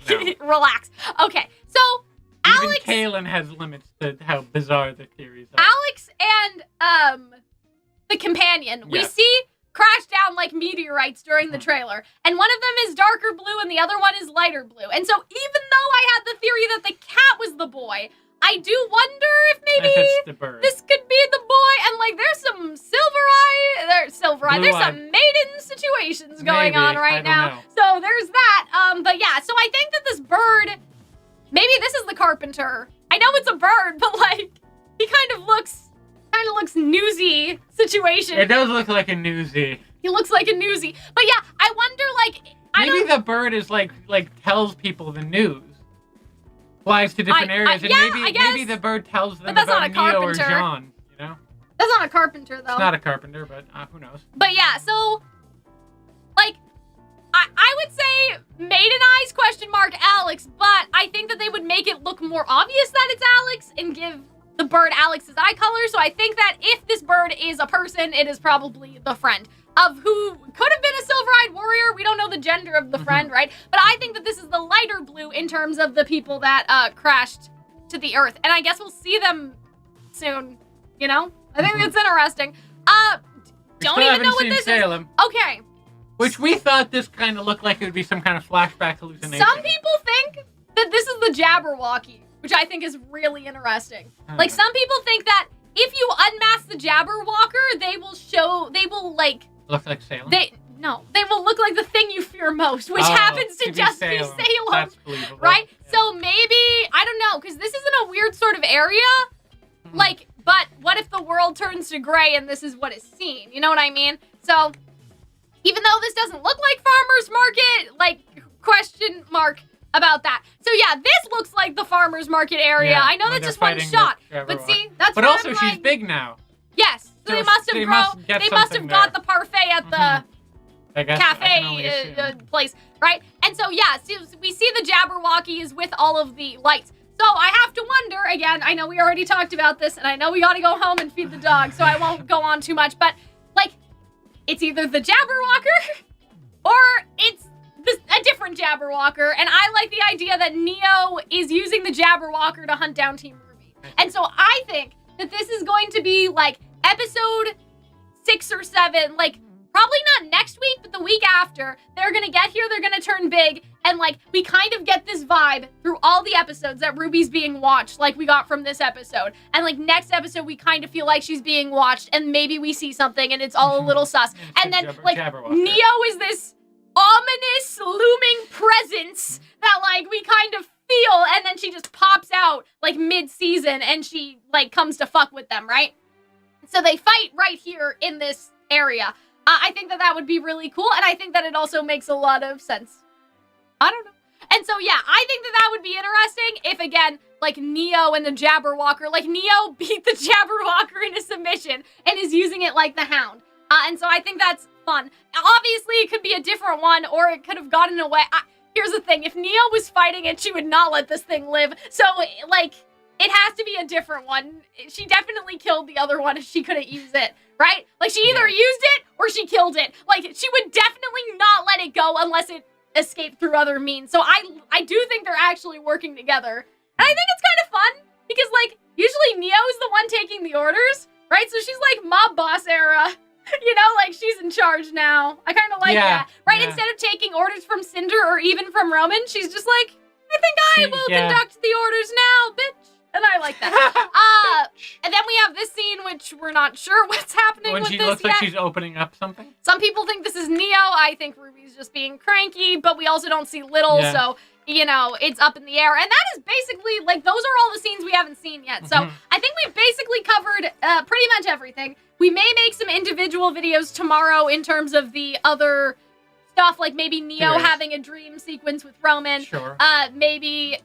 No. Relax. Okay, so Even Alex... Kaylin has limits to how bizarre the theories are. Alex and, the companion, we see crash down like meteorites during the trailer. And one of them is darker blue and the other one is lighter blue. And so even though I had the theory that the cat was the boy, I do wonder if maybe this could be the boy. And like there's some there's some maiden situations going on right now. So there's that. But yeah, so I think that this bird, maybe this is the carpenter. I know it's a bird, but like he kind of looks newsy situation. It does look like a newsie. He looks like a newsie. But yeah, I wonder, like... Maybe the bird is like tells people the news. Flies to different areas, and maybe the bird tells them about Neo or Jean, you know? That's not a carpenter, though. It's not a carpenter, but who knows? But yeah, so... Like, I would say Maiden Eyes Alex, but I think that they would make it look more obvious that it's Alex and give the bird Alex's eye color. So I think that if this bird is a person, it is probably the friend of who could have been a silver-eyed warrior. We don't know the gender of the friend, right? But I think that this is the lighter blue in terms of the people that crashed to the earth. And I guess we'll see them soon, you know? I think that's interesting. Don't even know what this is. Okay. Which we thought this kind of looked like it would be some kind of flashback hallucination. Some people think that this is the Jabberwocky, which I think is really interesting. Like, some people think that if you unmask the Jabberwocker, they will like... Look like Salem? They will look like the thing you fear most, which happens to just be Salem. That's believable. Right? Yeah. So maybe, I don't know, because this is in a weird sort of area. Like, but what if the world turns to gray and this is what is seen? You know what I mean? So, even though this doesn't look like farmer's market, like, question mark about that. So yeah, this looks like the farmer's market area. Yeah, I know that's just one shot, but see, that's but also she's big now. Yes, so they must have grown. They must have got the parfait at the cafe place, right? And so yeah, so we see the Jabberwockies with all of the lights. So I have to wonder again. I know we already talked about this, and I know we got to go home and feed the dog, so I won't go on too much. But like, it's either the Jabberwocker or it's a different Jabberwocker, and I like the idea that Neo is using the Jabberwocker to hunt down Team RWBY. And so I think that this is going to be like episode 6 or 7, like probably not next week, but the week after. They're gonna get here, they're gonna turn big, and like we kind of get this vibe through all the episodes that RWBY's being watched, like we got from this episode. And like next episode, we kind of feel like she's being watched, and maybe we see something, and it's all a little sus. And then like Neo is this ominous looming presence that like we kind of feel, and then she just pops out like mid-season and she like comes to fuck with them, right? So they fight right here in this area. I think that would be really cool, and I think that it also makes a lot of sense. I don't know. And so, yeah, I think that would be interesting if, again, like, Neo and the Jabberwocker, like, Neo beat the Jabberwocker into submission and is using it like the Hound. And so I think that's fun. Obviously, it could be a different one, or it could have gotten away. Here's the thing. If Neo was fighting it, she would not let this thing live. So, like, it has to be a different one. She definitely killed the other one if she couldn't use it, right? Like, she either used it or she killed it. Like, she would definitely not let it go unless it escaped through other means. So I do think they're actually working together. And I think it's kind of fun because, like, usually Neo's the one taking the orders, right? So she's like mob boss era, you know, like she's in charge now. I kind of like that, right? Yeah. Instead of taking orders from Cinder or even from Roman, she's just like, I think I will conduct the orders now, bitch. And I like that. And then we have this scene, which we're not sure what's happening with this yet. When she looks like she's opening up something? Some people think this is Neo. I think Ruby's just being cranky, but we also don't see Little, so, you know, it's up in the air. And that is basically, like, those are all the scenes we haven't seen yet. So I think we've basically covered pretty much everything. We may make some individual videos tomorrow in terms of the other stuff, like maybe Neo having a dream sequence with Roman. Sure. Maybe,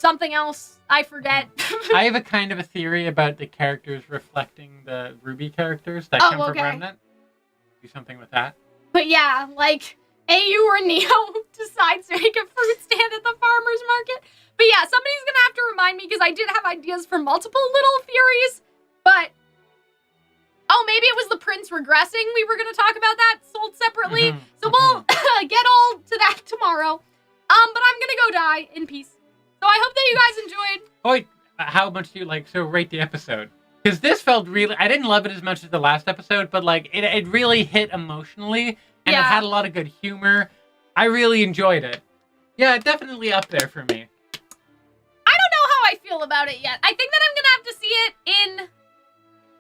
something else, I forget. I have a kind of a theory about the characters reflecting the RWBY characters that come from Remnant. Do something with that. But yeah, like, AU or Neo decides to make a fruit stand at the farmer's market. But yeah, somebody's gonna have to remind me, because I did have ideas for multiple little theories, but... Oh, maybe it was the Prince regressing. We were gonna talk about that, sold separately. So we'll get all to that tomorrow. But I'm gonna go die in peace. So I hope that you guys enjoyed. Oh, wait, how much do you like? So rate the episode, because this felt really. I didn't love it as much as the last episode, but like it really hit emotionally, and it had a lot of good humor. I really enjoyed it. Yeah, definitely up there for me. I don't know how I feel about it yet. I think that I'm gonna have to see it in,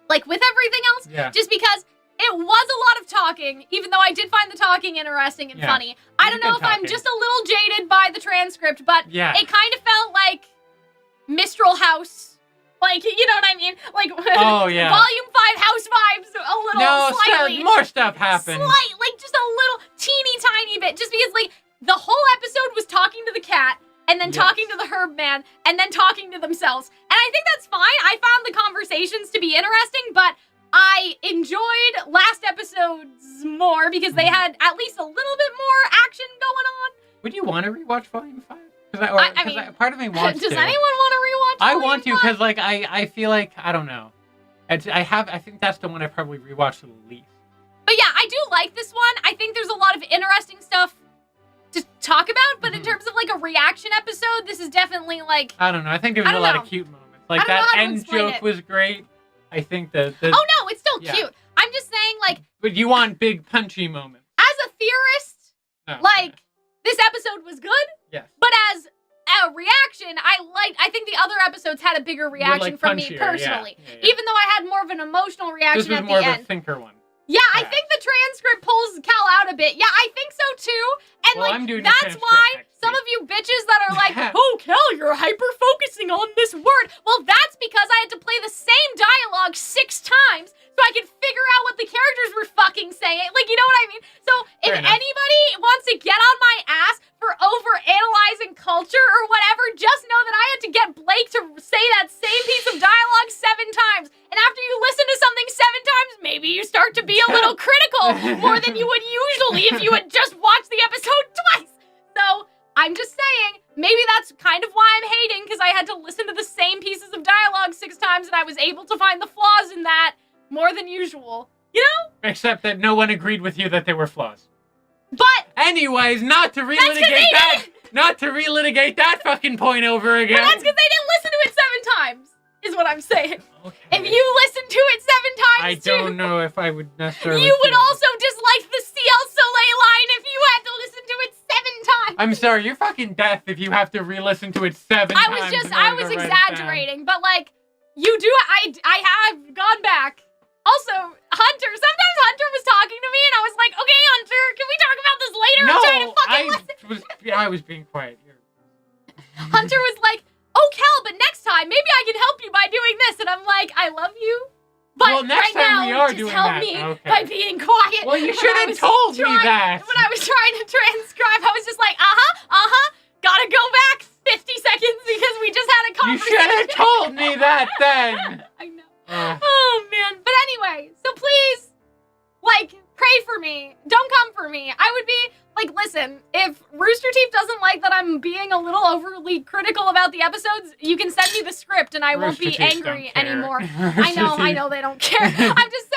like, with everything else. Yeah. Just because it was a lot of talking, even though I did find the talking interesting and funny. I don't know if I'm just a little jaded by the transcript, but it kind of felt like Mistral House. Like, you know what I mean? Like, Volume 5 House vibes a little slightly. More stuff happened. Like, just a little teeny tiny bit. Just because, like, the whole episode was talking to the cat, and then talking to the herb man, and then talking to themselves. And I think that's fine. I found the conversations to be interesting, but I enjoyed last episodes more because they had at least a little bit more action going on. Would you want to rewatch Volume 5? I mean, part of me wants to. Does anyone want to rewatch Volume 5? I want to, because, like, I feel like, I don't know. I think that's the one I probably rewatched the least. But yeah, I do like this one. I think there's a lot of interesting stuff to talk about, but in terms of, like, a reaction episode, this is definitely, like... I don't know. I think there was a lot of cute moments. Like, that end joke was great. I think the oh no, it's still cute. I'm just saying, like... But you want big punchy moments. As a theorist, this episode was good. Yes. But as a reaction, I think the other episodes had a bigger reaction from me personally. Yeah. Even though I had more of an emotional reaction at the end. This was more of a thinker one. Yeah, I think the transcript pulls Cal out a bit. Yeah, I think so too. And that's why some of you bitches that are like, oh, Cal, you're hyper-focusing on this word. Well, that's because I had to play the same dialogue 6 times so I could figure out what the characters were fucking saying. Like, you know what I mean? So if anybody wants to get on my ass for over-analyzing culture or whatever, just know that I had to get Blake to say that same piece of dialogue 7 times. And after you listen to something 7 times, maybe you start to be a little critical more than you would usually if you had just watched the episode twice. So I'm just saying, maybe that's kind of why I'm hating, because I had to listen to the same pieces of dialogue 6 times and I was able to find the flaws in that more than usual. You know? Except that no one agreed with you that there were flaws. But anyways, not to relitigate that fucking point over again. But that's because they didn't listen to it 7 times, is what I'm saying. Okay. If you listened to it 7 times, I don't know if I would necessarily. You would also dislike the CL Soleil line if you had to listen to it 7 times. I'm sorry, you're fucking deaf if you have to re-listen to it 7 times. I was exaggerating, but like, you do. I have gone back. Also, Hunter, sometimes Hunter was talking to me and I was like, okay, Hunter, can we talk about this later? No, I'm trying to fucking listen. I was being quiet here. Hunter was like, oh, Cal, but next time, maybe I can help you by doing this. And I'm like, I love you, But Well, next right time now, we are just doing help that. me Okay. by being quiet. Well, you When should I have was told me trying- that. When I was trying to transcribe, I was just like, gotta go back 50 seconds because we just had a You conversation. should have told me that then. I know. Uh, Oh, man. But anyway, so please, like, pray for me. Don't come for me. I would be, like, listen, if Rooster Teeth doesn't like that I'm being a little overly critical about the episodes, you can send me the script and I won't Rooster be Teeth angry don't care. anymore. Rooster I know Teeth- they don't care. I'm just